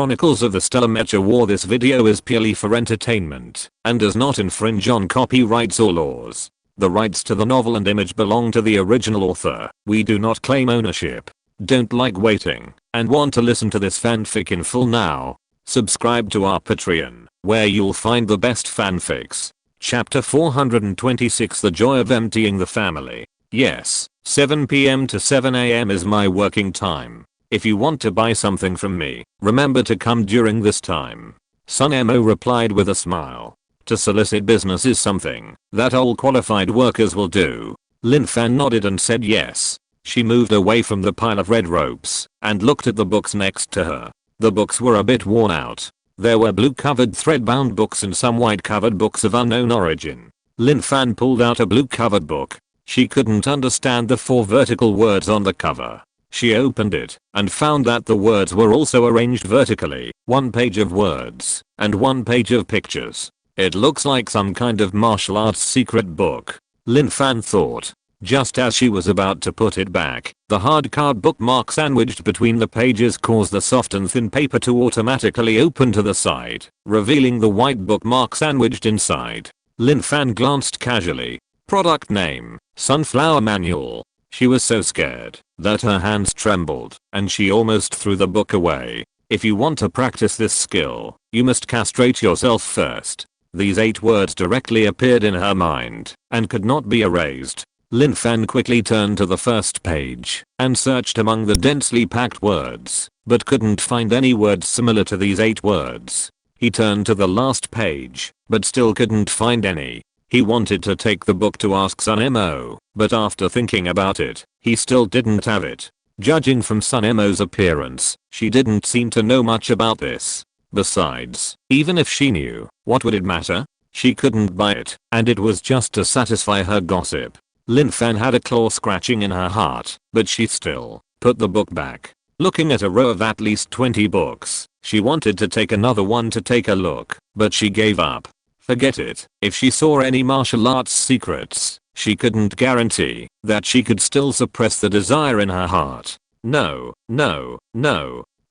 Chronicles of the Stellar Mecha War. This video is purely for entertainment and does not infringe on copyrights or laws. The rights to the novel and image belong to the original author. We do not claim ownership. Don't like waiting and want to listen to this fanfic in full now? Subscribe to our Patreon, where you'll find the best fanfics. Chapter 426, The Joy of Emptying the Family. Yes, 7 PM to 7 AM is my working time. If you want to buy something from me, remember to come during this time. SYNOPSIS replied with a smile. To solicit business is something that all qualified workers will do. Lin Fan nodded and said yes. She moved away from the pile of red ropes and looked at the books next to her. The books were a bit worn out. There were blue-covered thread-bound books and some white-covered books of unknown origin. Lin Fan pulled out a blue-covered book. She couldn't understand the 4 vertical words on the cover. She opened it and found that the words were also arranged vertically, 1 page of words and 1 page of pictures. It looks like some kind of martial arts secret book, Lin Fan thought. Just as she was about to put it back, the hard card bookmark sandwiched between the pages caused the soft and thin paper to automatically open to the side, revealing the white bookmark sandwiched inside. Lin Fan glanced casually. Product name, Sunflower Manual. She was so scared that her hands trembled and she almost threw the book away. If you want to practice this skill, you must castrate yourself first. These 8 words directly appeared in her mind and could not be erased. Lin Fan quickly turned to the first page and searched among the densely packed words, but couldn't find any words similar to these 8 words. He turned to the last page, but still couldn't find any. He wanted to take the book to ask SYNOPSIS, but after thinking about it, he still didn't have it. Judging from SYNOPSIS' appearance, she didn't seem to know much about this. Besides, even if she knew, what would it matter? She couldn't buy it, and it was just to satisfy her gossip. Lin Fan had a claw scratching in her heart, but she still put the book back. Looking at a row of at least 20 books, she wanted to take another one to take a look, but she gave up. Forget it. If she saw any martial arts secrets, she couldn't guarantee that she could still suppress the desire in her heart. No.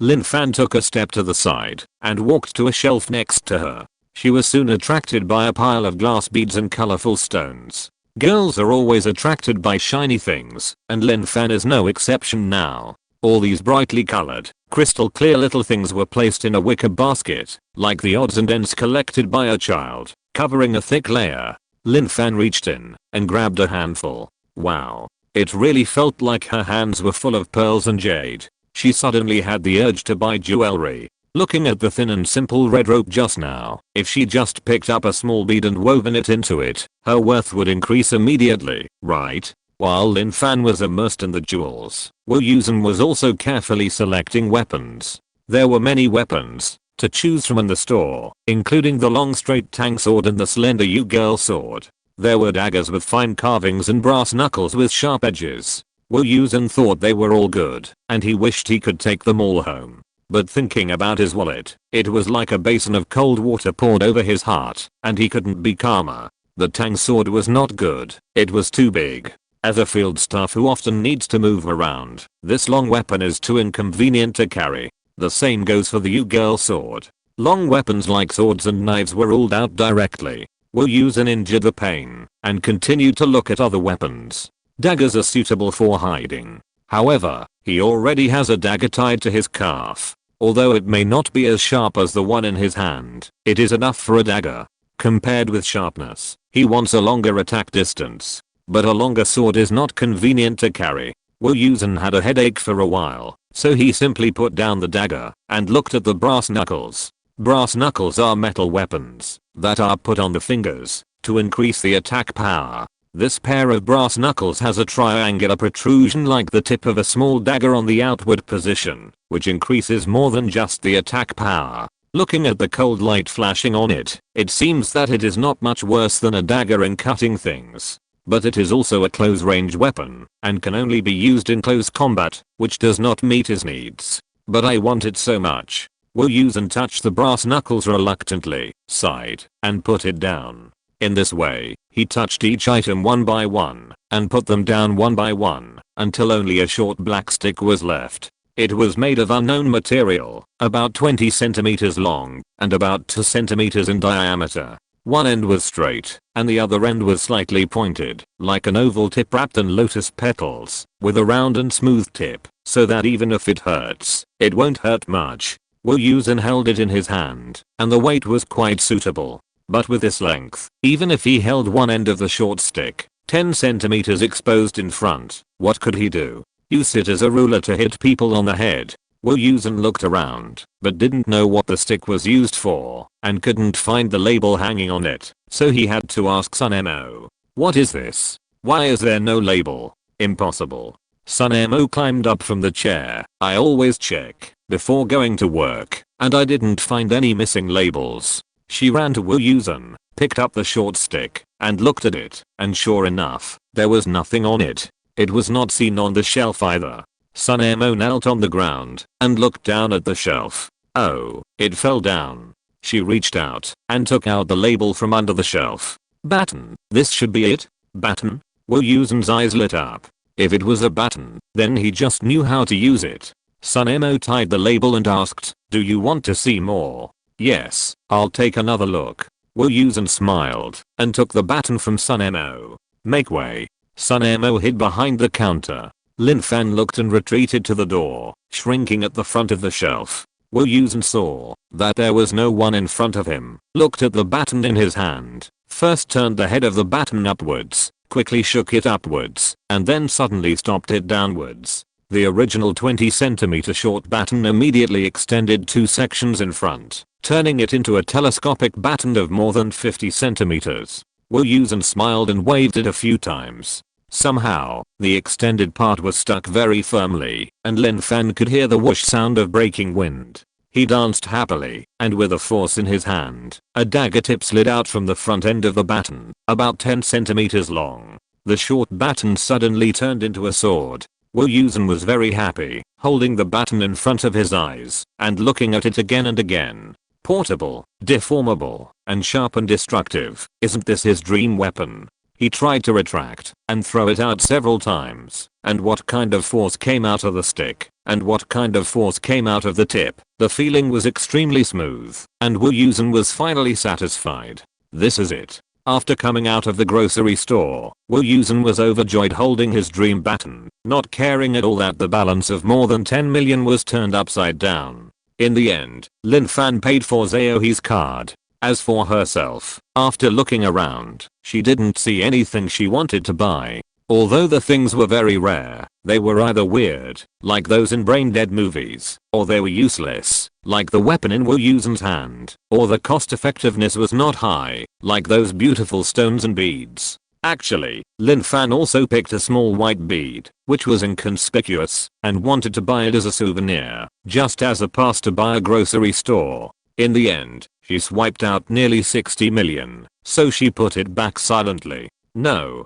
Lin Fan took a step to the side and walked to a shelf next to her. She was soon attracted by a pile of glass beads and colorful stones. Girls are always attracted by shiny things, and Lin Fan is no exception now. All these brightly colored, crystal clear little things were placed in a wicker basket, like the odds and ends collected by a child, covering a thick layer. Lin Fan reached in and grabbed a handful. Wow. It really felt like her hands were full of pearls and jade. She suddenly had the urge to buy jewelry. Looking at the thin and simple red rope just now, if she just picked up a small bead and woven it into it, her worth would increase immediately, right? While Lin Fan was immersed in the jewels, Wu Yusen was also carefully selecting weapons. There were many weapons to choose from in the store, including the long straight tang sword and the slender U-girl sword. There were daggers with fine carvings and brass knuckles with sharp edges. Wu Yusen thought they were all good, and he wished he could take them all home. But thinking about his wallet, it was like a basin of cold water poured over his heart, and he couldn't be calmer. The tang sword was not good. It was too big. As a field staff who often needs to move around, this long weapon is too inconvenient to carry. The same goes for the U-girl sword. Long weapons like swords and knives were ruled out directly. Wu Yusen endured the pain and continued to look at other weapons. Daggers are suitable for hiding. However, he already has a dagger tied to his calf. Although it may not be as sharp as the one in his hand, it is enough for a dagger. Compared with sharpness, he wants a longer attack distance. But a longer sword is not convenient to carry. Wu Yusen had a headache for a while, so he simply put down the dagger and looked at the brass knuckles. Brass knuckles are metal weapons that are put on the fingers to increase the attack power. This pair of brass knuckles has a triangular protrusion like the tip of a small dagger on the outward position, which increases more than just the attack power. Looking at the cold light flashing on it, it seems that it is not much worse than a dagger in cutting things. But it is also a close-range weapon, and can only be used in close combat, which does not meet his needs. But I want it so much. Wu Yusen touched the brass knuckles reluctantly, sighed, and put it down. In this way, he touched each item one by one, and put them down one by one, until only a short black stick was left. It was made of unknown material, about 20 centimeters long, and about 2 centimeters in diameter. One end was straight, and the other end was slightly pointed, like an oval tip wrapped in lotus petals, with a round and smooth tip, so that even if it hurts, it won't hurt much. Wu Yusen held it in his hand, and the weight was quite suitable. But with this length, even if he held one end of the short stick, 10 centimeters exposed in front, what could he do? Use it as a ruler to hit people on the head. Wu Yusen looked around, but didn't know what the stick was used for, and couldn't find the label hanging on it, so he had to ask SYNOPSIS. What is this? Why is there no label? Impossible. SYNOPSIS climbed up from the chair. I always check before going to work, and I didn't find any missing labels. She ran to Wu Yusen, picked up the short stick, and looked at it, and sure enough, there was nothing on it. It was not seen on the shelf either. SYNOPSIS knelt on the ground and looked down at the shelf. Oh, it fell down. She reached out and took out the label from under the shelf. Baton, this should be it? Baton? Wu Yusen's eyes lit up. If it was a baton, then he just knew how to use it. SYNOPSIS tied the label and asked, do you want to see more? Yes, I'll take another look. Wu Yusen smiled and took the baton from SYNOPSIS. Make way. SYNOPSIS hid behind the counter. Lin Fan looked and retreated to the door, shrinking at the front of the shelf. Wu Yusen saw that there was no one in front of him, looked at the baton in his hand, first turned the head of the baton upwards, quickly shook it upwards, and then suddenly stopped it downwards. The original 20 centimeter short baton immediately extended 2 sections in front, turning it into a telescopic baton of more than 50 centimeters. Wu Yusen smiled and waved it a few times. Somehow, the extended part was stuck very firmly, and Lin Fan could hear the whoosh sound of breaking wind. He danced happily, and with a force in his hand, a dagger tip slid out from the front end of the baton, about 10 centimeters long. The short baton suddenly turned into a sword. Wu Yusen was very happy, holding the baton in front of his eyes, and looking at it again and again. Portable, deformable, and sharp and destructive, isn't this his dream weapon? He tried to retract and throw it out several times, and what kind of force came out of the stick, and what kind of force came out of the tip, the feeling was extremely smooth, and Wu Yusen was finally satisfied. This is it. After coming out of the grocery store, Wu Yusen was overjoyed holding his dream baton, not caring at all that the balance of more than 10 million was turned upside down. In the end, Lin Fan paid for Xiaohe's card. As for herself, after looking around, she didn't see anything she wanted to buy. Although the things were very rare, they were either weird, like those in brain-dead movies, or they were useless, like the weapon in Wu Yusen's hand, or the cost effectiveness was not high, like those beautiful stones and beads. Actually, Lin Fan also picked a small white bead, which was inconspicuous, and wanted to buy it as a souvenir, just as a pass to buy a grocery store. In the end, she swiped out nearly 60 million, so she put it back silently. No,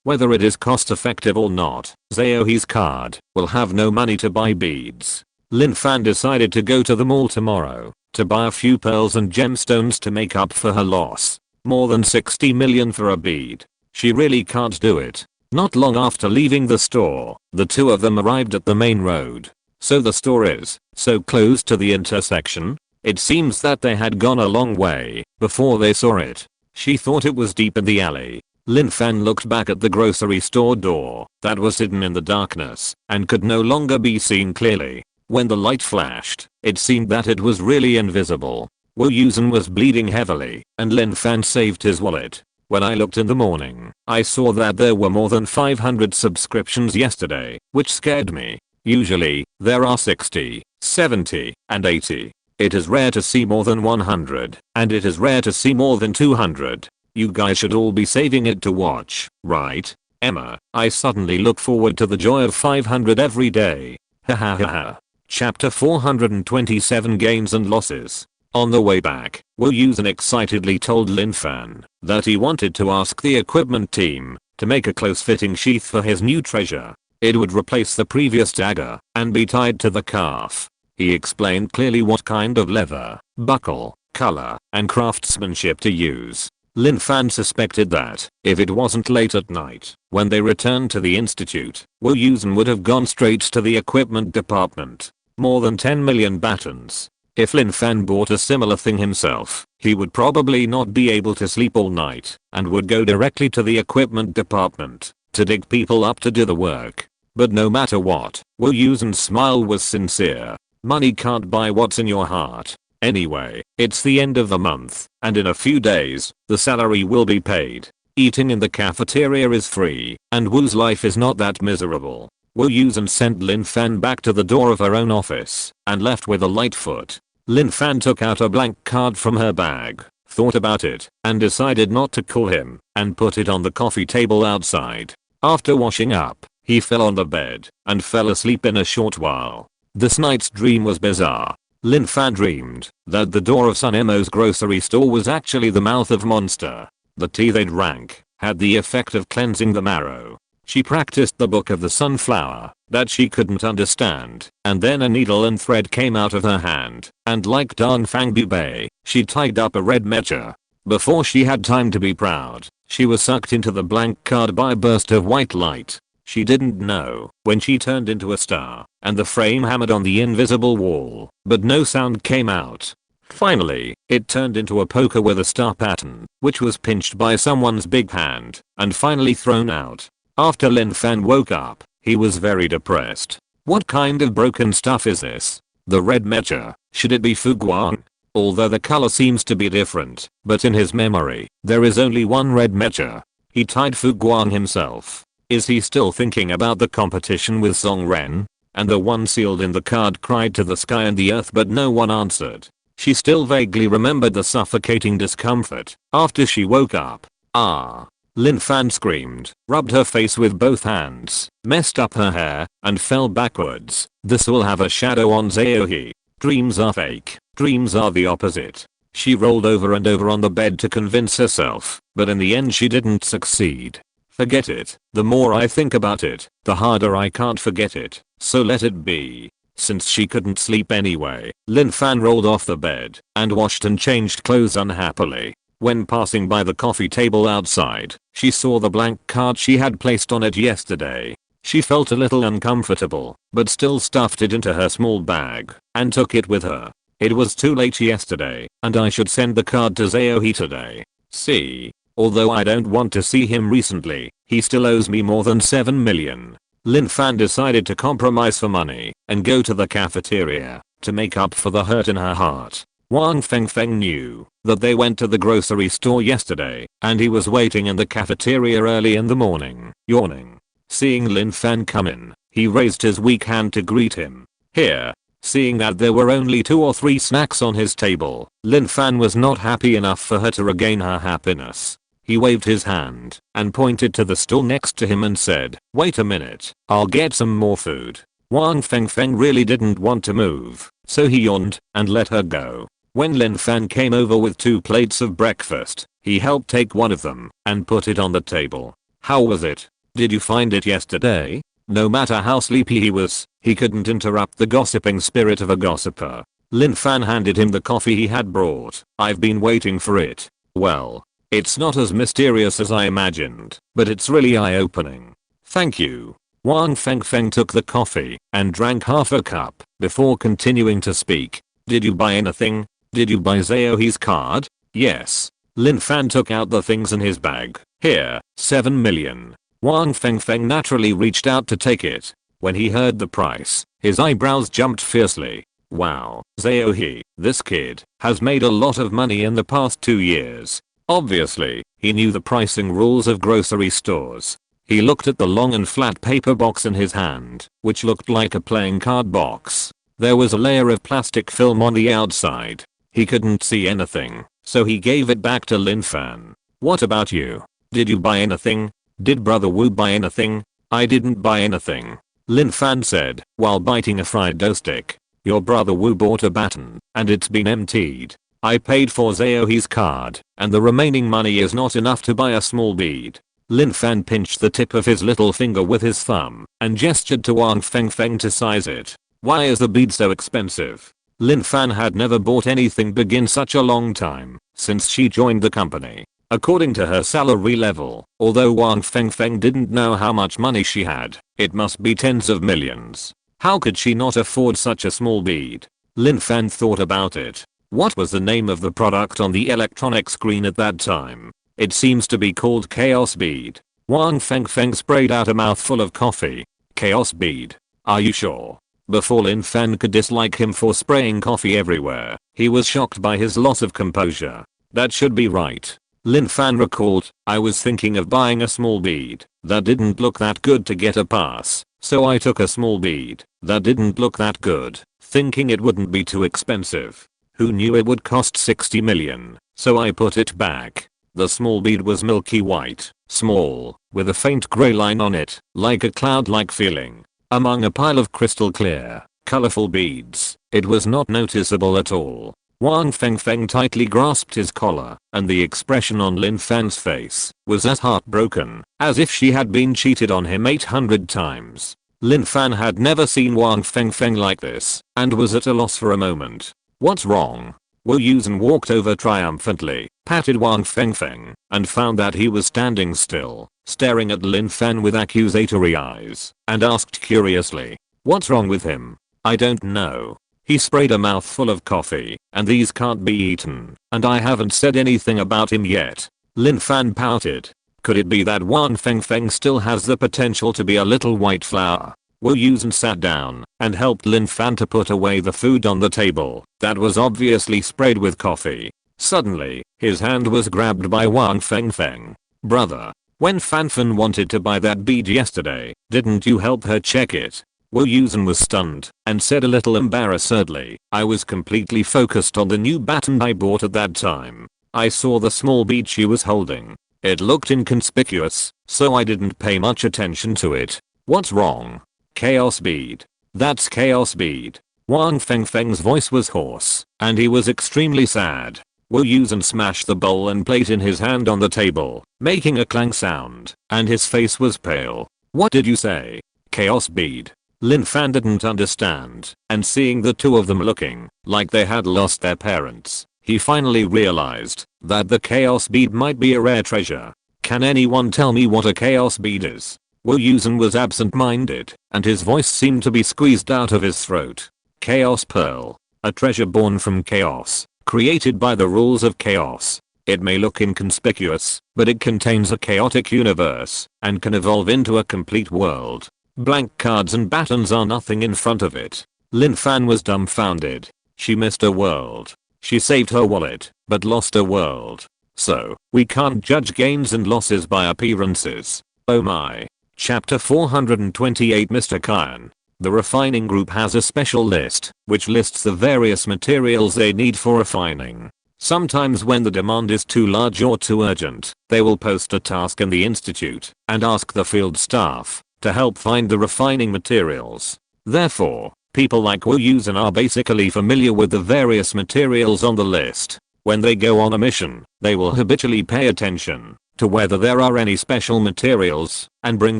whether it is cost effective or not, Xiaohe's card will have no money to buy beads. Lin Fan decided to go to the mall tomorrow, to buy a few pearls and gemstones to make up for her loss. More than 60 million for a bead. She really can't do it. Not long after leaving the store, the two of them arrived at the main road. So the store is so close to the intersection. It seems that they had gone a long way before they saw it. She thought it was deep in the alley. Lin Fan looked back at the grocery store door that was hidden in the darkness and could no longer be seen clearly. When the light flashed, it seemed that it was really invisible. Wu Yusen was bleeding heavily, and Lin Fan saved his wallet. When I looked in the morning, I saw that there were more than 500 subscriptions yesterday, which scared me. Usually, there are 60, 70, and 80. It is rare to see more than 100, and it is rare to see more than 200. You guys should all be saving it to watch, right? Emma, I suddenly look forward to the joy of 500 every day. Ha ha ha ha. Chapter 427 Gains and Losses. On the way back, Wu Yusen excitedly told Lin Fan that he wanted to ask the equipment team to make a close-fitting sheath for his new treasure. It would replace the previous dagger and be tied to the calf. He explained clearly what kind of leather, buckle, color, and craftsmanship to use. Lin Fan suspected that, if it wasn't late at night, when they returned to the institute, Wu Yusen would have gone straight to the equipment department. More than 10 million batons. If Lin Fan bought a similar thing himself, he would probably not be able to sleep all night, and would go directly to the equipment department, to dig people up to do the work. But no matter what, Wu Yusen's smile was sincere. Money can't buy what's in your heart. Anyway, it's the end of the month, and in a few days, the salary will be paid. Eating in the cafeteria is free, and Wu's life is not that miserable. Wu Yusen sent Lin Fan back to the door of her own office, and left with a light foot. Lin Fan took out a blank card from her bag, thought about it, and decided not to call him, and put it on the coffee table outside. After washing up, he fell on the bed, and fell asleep in a short while. This night's dream was bizarre. Lin Fan dreamed that the door of Sun Emo's grocery store was actually the mouth of Monster. The tea they drank had the effect of cleansing the marrow. She practiced the book of the sunflower that she couldn't understand, and then a needle and thread came out of her hand, and like Dong Fang Bubei, she tied up a red mecha. Before she had time to be proud, she was sucked into the blank card by a burst of white light. She didn't know when she turned into a star, and the frame hammered on the invisible wall, but no sound came out. Finally, it turned into a poker with a star pattern, which was pinched by someone's big hand, and finally thrown out. After Lin Fan woke up, he was very depressed. What kind of broken stuff is this? The red mecha, should it be Fu Guang? Although the color seems to be different, but in his memory, there is only one red mecha. He tied Fu Guang himself. Is he still thinking about the competition with Song Ren? And the one sealed in the card cried to the sky and the earth, but no one answered. She still vaguely remembered the suffocating discomfort after she woke up. Ah! Lin Fan screamed, rubbed her face with both hands, messed up her hair, and fell backwards. This will have a shadow on Zaohi. Dreams are fake. Dreams are the opposite. She rolled over and over on the bed to convince herself, but in the end she didn't succeed. Forget it. The more I think about it, the harder I can't forget it, so let it be. Since she couldn't sleep anyway, Lin Fan rolled off the bed and washed and changed clothes unhappily. When passing by the coffee table outside, she saw the blank card she had placed on it yesterday. She felt a little uncomfortable, but still stuffed it into her small bag and took it with her. It was too late yesterday, and I should send the card to Zaohi today. See? Although I don't want to see him recently, he still owes me more than 7 million. Lin Fan decided to compromise for money and go to the cafeteria to make up for the hurt in her heart. Wang Fengfeng knew that they went to the grocery store yesterday, and he was waiting in the cafeteria early in the morning, yawning. Seeing Lin Fan come in, he raised his weak hand to greet him. Here. Seeing that there were only 2 or 3 snacks on his table, Lin Fan was not happy enough for her to regain her happiness. He waved his hand and pointed to the stool next to him and said, "Wait a minute, I'll get some more food." Wang Fengfeng really didn't want to move, so he yawned and let her go. When Lin Fan came over with 2 plates of breakfast, he helped take one of them and put it on the table. "How was it? Did you find it yesterday?" No matter how sleepy he was, he couldn't interrupt the gossiping spirit of a gossiper. Lin Fan handed him the coffee he had brought. "I've been waiting for it." "Well, it's not as mysterious as I imagined, but it's really eye-opening." "Thank you." Wang Fengfeng took the coffee and drank half a cup before continuing to speak. "Did you buy anything? Did you buy Zaohi's card?" "Yes." Lin Fan took out the things in his bag. "Here, 7 million. Wang Fengfeng naturally reached out to take it. When he heard the price, his eyebrows jumped fiercely. "Wow, Zaohi, this kid has made a lot of money in the past 2 years." Obviously, he knew the pricing rules of grocery stores. He looked at the long and flat paper box in his hand, which looked like a playing card box. There was a layer of plastic film on the outside. He couldn't see anything, so he gave it back to Lin Fan. "What about you? Did you buy anything? Did Brother Wu buy anything?" "I didn't buy anything," Lin Fan said while biting a fried dough stick. "Your Brother Wu bought a baton, and it's been emptied. I paid for Zaohi's card, and the remaining money is not enough to buy a small bead." Lin Fan pinched the tip of his little finger with his thumb and gestured to Wang Fengfeng to size it. "Why is the bead so expensive?" Lin Fan had never bought anything big in such a long time since she joined the company. according to her salary level. Although Wang Fengfeng didn't know how much money she had, it must be tens of millions. How could she not afford such a small bead? Lin Fan thought about it. What was the name of the product on the electronic screen at that time? It seems to be called Chaos Bead. Wang Fengfeng sprayed out a mouthful of coffee. Chaos Bead. Are you sure? Before Lin Fan could dislike him for spraying coffee everywhere, he was shocked by his loss of composure. That should be right. Lin Fan recalled, I was thinking of buying a small bead. That didn't look that good to get a pass, so I took a small bead. That didn't look that good, thinking it wouldn't be too expensive. Who knew it would cost 60 million, so I put it back. The small bead was milky white, small, with a faint grey line on it, like a cloud-like feeling. Among a pile of crystal clear, colorful beads, it was not noticeable at all. Wang Fengfeng tightly grasped his collar, and the expression on Lin Fan's face was as heartbroken as if she had been cheated on him 800 times. Lin Fan had never seen Wang Fengfeng like this, and was at a loss for a moment. What's wrong? Wu Yusen walked over triumphantly, patted Wang Fengfeng, and found that he was standing still, staring at Lin Fan with accusatory eyes, and asked curiously, what's wrong with him? I don't know. He sprayed a mouthful of coffee, and these can't be eaten, and I haven't said anything about him yet. Lin Fan pouted. Could it be that Wang Fengfeng still has the potential to be a little white flower? Wu Yusen sat down and helped Lin Fan to put away the food on the table that was obviously sprayed with coffee. Suddenly, his hand was grabbed by Wang Fengfeng. Brother, when Fanfan wanted to buy that bead yesterday, didn't you help her check it? Wu Yusen was stunned and said a little embarrassedly, I was completely focused on the new baton I bought at that time. I saw the small bead she was holding. It looked inconspicuous, so I didn't pay much attention to it. What's wrong? Chaos Bead. That's Chaos Bead. Wang Fengfeng's voice was hoarse, and he was extremely sad. Wu Yusen smashed the bowl and plate in his hand on the table, making a clang sound, and his face was pale. What did you say? Chaos Bead. Lin Fan didn't understand, and seeing the two of them looking like they had lost their parents, he finally realized that the Chaos Bead might be a rare treasure. Can anyone tell me what a Chaos Bead is? Wu Yusen was absent-minded, and his voice seemed to be squeezed out of his throat. Chaos Pearl. A treasure born from chaos, created by the rules of chaos. It may look inconspicuous, but it contains a chaotic universe, and can evolve into a complete world. Blank cards and batons are nothing in front of it. Lin Fan was dumbfounded. She missed a world. She saved her wallet, but lost a world. So, we can't judge gains and losses by appearances. Oh my. Chapter 428 Mr. Kyan. The refining group has a special list, which lists the various materials they need for refining. Sometimes when the demand is too large or too urgent, they will post a task in the institute and ask the field staff to help find the refining materials. Therefore, people like Wu Yusen are basically familiar with the various materials on the list. When they go on a mission, they will habitually pay attention to whether there are any special materials and bring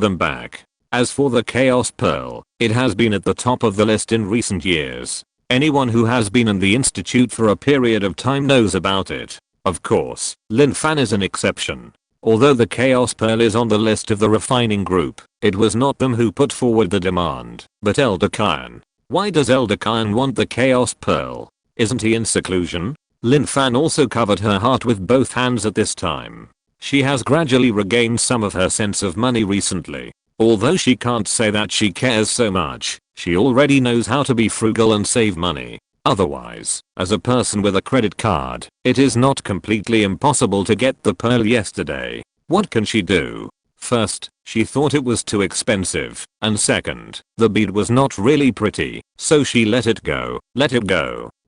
them back. As for the Chaos Pearl, it has been at the top of the list in recent years. Anyone who has been in the institute for a period of time knows about it. Of course, Lin Fan is an exception. Although the Chaos Pearl is on the list of the refining group, it was not them who put forward the demand, but Elder Kyan. Why does Elder Kyan want the Chaos Pearl? Isn't he in seclusion? Lin Fan also covered her heart with both hands at this time. She has gradually regained some of her sense of money recently. Although she can't say that she cares so much, she already knows how to be frugal and save money. Otherwise, as a person with a credit card, it is not completely impossible to get the pearl yesterday. What can she do? First, she thought it was too expensive, and second, the bead was not really pretty, so she let it go.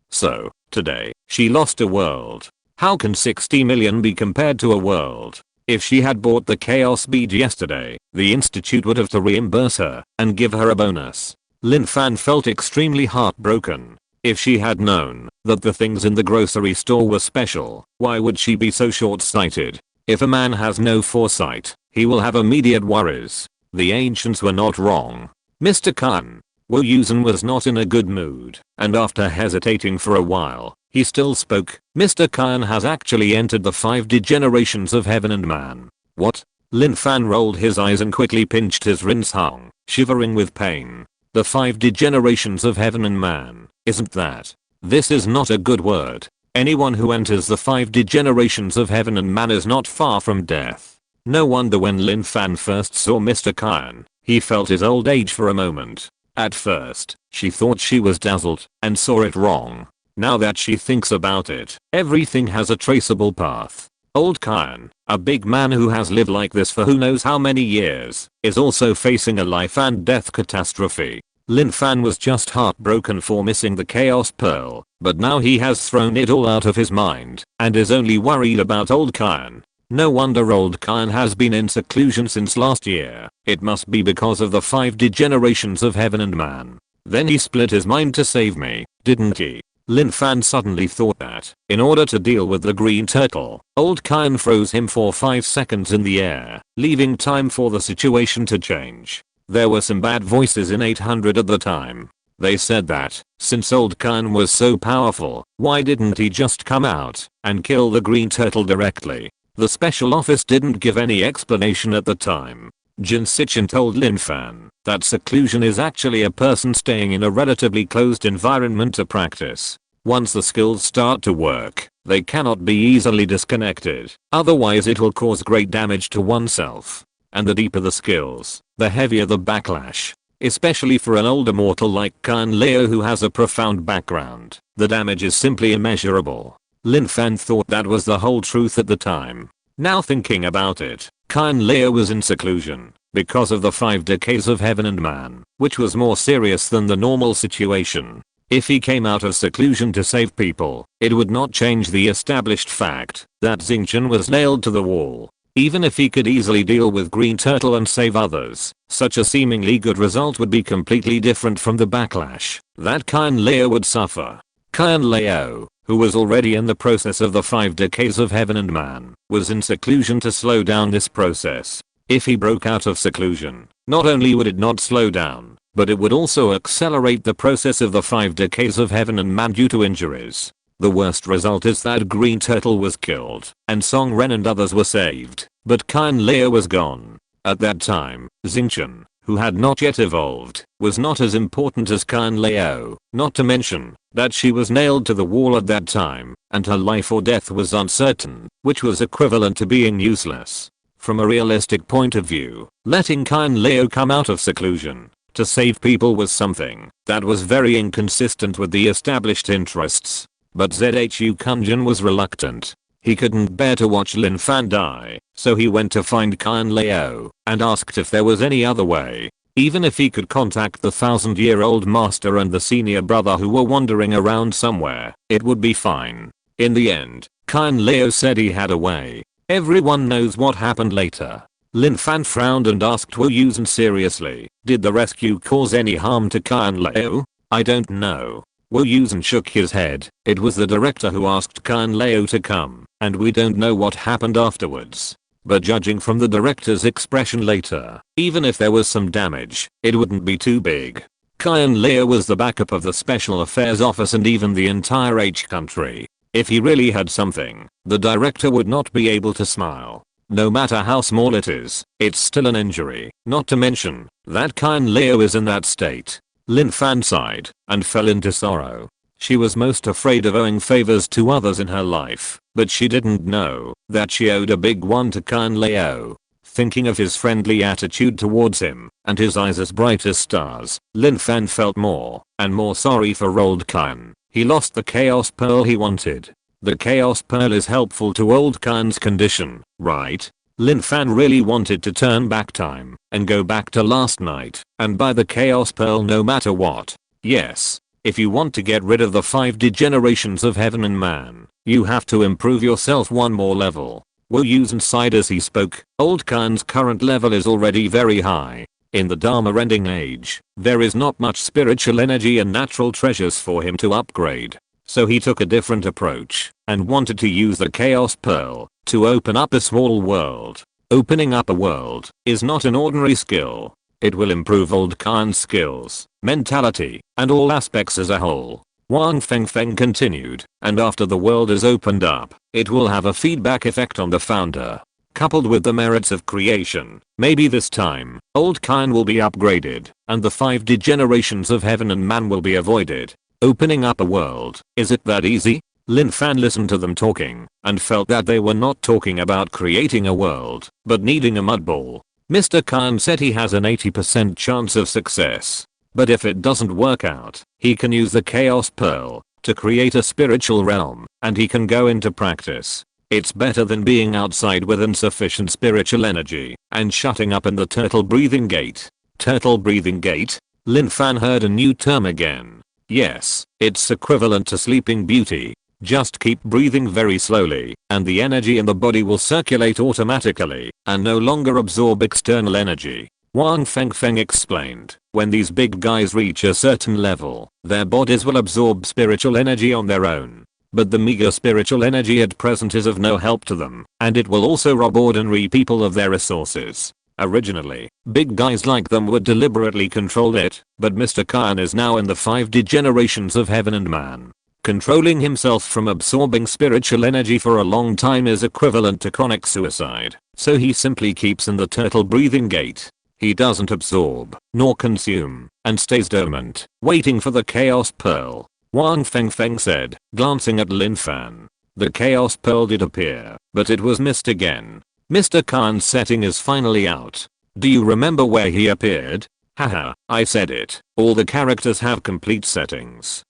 So, today, she lost a world. How can 60 million be compared to a world? If she had bought the Chaos Bead yesterday, the institute would have to reimburse her and give her a bonus. Lin Fan felt extremely heartbroken. If she had known that the things in the grocery store were special, why would she be so short-sighted? If a man has no foresight, he will have immediate worries. The ancients were not wrong. Mr. Khan. Wu Yusen was not in a good mood, and after hesitating for a while, He still spoke. Mr. Kyan has actually entered the 5 degenerations of heaven and man. What? Lin Fan rolled his eyes and quickly pinched his rinse hung, shivering with pain. The 5 degenerations of heaven and man, isn't that? This is not a good word. Anyone who enters the 5 degenerations of heaven and man is not far from death. No wonder when Lin Fan first saw Mr. Kyan, he felt his old age for a moment. At first, she thought she was dazzled and saw it wrong. Now that she thinks about it, everything has a traceable path. Old Kyan, a big man who has lived like this for who knows how many years, is also facing a life and death catastrophe. Lin Fan was just heartbroken for missing the Chaos Pearl, but now he has thrown it all out of his mind and is only worried about old Kyan. No wonder old Kyan has been in seclusion since last year. It must be because of the 5 degenerations of heaven and man. Then he split his mind to save me, didn't he? Lin Fan suddenly thought that, in order to deal with the green turtle, old Kyan froze him for 5 seconds in the air, leaving time for the situation to change. There were some bad voices in 800 at the time. They said that, since old Kyan was so powerful, why didn't he just come out and kill the green turtle directly? The special office didn't give any explanation at the time. Jin Sichin told Lin Fan that seclusion is actually a person staying in a relatively closed environment to practice. Once the skills start to work, they cannot be easily disconnected, otherwise it will cause great damage to oneself. And the deeper the skills, the heavier the backlash. Especially for an older mortal like Kyan Leo who has a profound background, the damage is simply immeasurable. Lin Fan thought that was the whole truth at the time. Now thinking about it, Kyan Leo was in seclusion because of the 5 decays of heaven and man, which was more serious than the normal situation. If he came out of seclusion to save people, it would not change the established fact that Xingqian was nailed to the wall. Even if he could easily deal with Green Turtle and save others, such a seemingly good result would be completely different from the backlash that Kyan Leo would suffer. Kyan Leo, who was already in the process of the 5 decays of heaven and man, was in seclusion to slow down this process. If he broke out of seclusion, not only would it not slow down, but it would also accelerate the process of the 5 decays of heaven and man due to injuries. The worst result is that Green Turtle was killed, and Song Ren and others were saved, but Kyan Leo was gone. At that time, Xingqian, who had not yet evolved, was not as important as Kyan Leo, not to mention that she was nailed to the wall at that time, and her life or death was uncertain, which was equivalent to being useless. From a realistic point of view, letting Kyan Leo come out of seclusion to save people was something that was very inconsistent with the established interests. But Zhu Kunjin was reluctant. He couldn't bear to watch Lin Fan die, so he went to find Kyan Leo and asked if there was any other way. Even if he could contact the 1000-year-old master and the senior brother who were wandering around somewhere, it would be fine. In the end, Kyan Leo said he had a way. Everyone knows what happened later. Lin Fan frowned and asked Wu Yusen seriously, did the rescue cause any harm to Kyan Leo? I don't know. Wu Yusen shook his head. It was the director who asked Kyan Leo to come, and we don't know what happened afterwards. But judging from the director's expression later, even if there was some damage, it wouldn't be too big. Kyan Leo was the backup of the Special Affairs Office and even the entire H country. If he really had something, the director would not be able to smile. No matter how small it is, it's still an injury, not to mention that Kyan Leo is in that state. Lin Fan sighed and fell into sorrow. She was most afraid of owing favors to others in her life, but she didn't know that she owed a big one to Kyan Leo. Thinking of his friendly attitude towards him and his eyes as bright as stars, Lin Fan felt more and more sorry for old Kyan. He lost the Chaos Pearl he wanted. The Chaos Pearl is helpful to old Kyan's condition, right? Lin Fan really wanted to turn back time and go back to last night and buy the Chaos Pearl no matter what. Yes, if you want to get rid of the 5 degenerations of heaven and man, you have to improve yourself one more level. Wu Yusen sighed as he spoke. Old Kyan's current level is already very high. In the Dharma ending age, there is not much spiritual energy and natural treasures for him to upgrade. So he took a different approach and wanted to use the Chaos Pearl to open up a small world. Opening up a world is not an ordinary skill. It will improve old Kyan's skills, mentality, and all aspects as a whole. Wang Fengfeng continued, and after the world is opened up, it will have a feedback effect on the founder. Coupled with the merits of creation, maybe this time, old kind will be upgraded, and the 5 degenerations of heaven and man will be avoided. Opening up a world, is it that easy? Lin Fan listened to them talking, and felt that they were not talking about creating a world, but needing a mud ball. Mr. Khan said he has an 80% chance of success. But if it doesn't work out, he can use the Chaos Pearl to create a spiritual realm, and he can go into practice. It's better than being outside with insufficient spiritual energy and shutting up in the turtle breathing gate. Turtle breathing gate? Lin Fan heard a new term again. Yes, it's equivalent to sleeping beauty. Just keep breathing very slowly, and the energy in the body will circulate automatically and no longer absorb external energy. Wang Fengfeng explained, when these big guys reach a certain level, their bodies will absorb spiritual energy on their own. But the meager spiritual energy at present is of no help to them, and it will also rob ordinary people of their resources. Originally, big guys like them would deliberately control it, but Mr. Khan is now in the 5 degenerations of heaven and man. Controlling himself from absorbing spiritual energy for a long time is equivalent to chronic suicide, so he simply keeps in the turtle breathing gate. He doesn't absorb, nor consume, and stays dormant, waiting for the Chaos Pearl. Wang Fengfeng said, glancing at Lin Fan. The Chaos Pearl did appear, but it was missed again. Mr. Khan's setting is finally out. Do you remember where he appeared? Haha, I said it. All the characters have complete settings.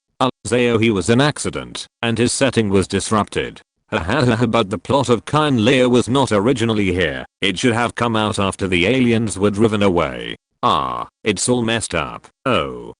Zao he was an accident, and his setting was disrupted. Hahaha, but the plot of Khan Leia was not originally here. It should have come out after the aliens were driven away. It's all messed up. Oh.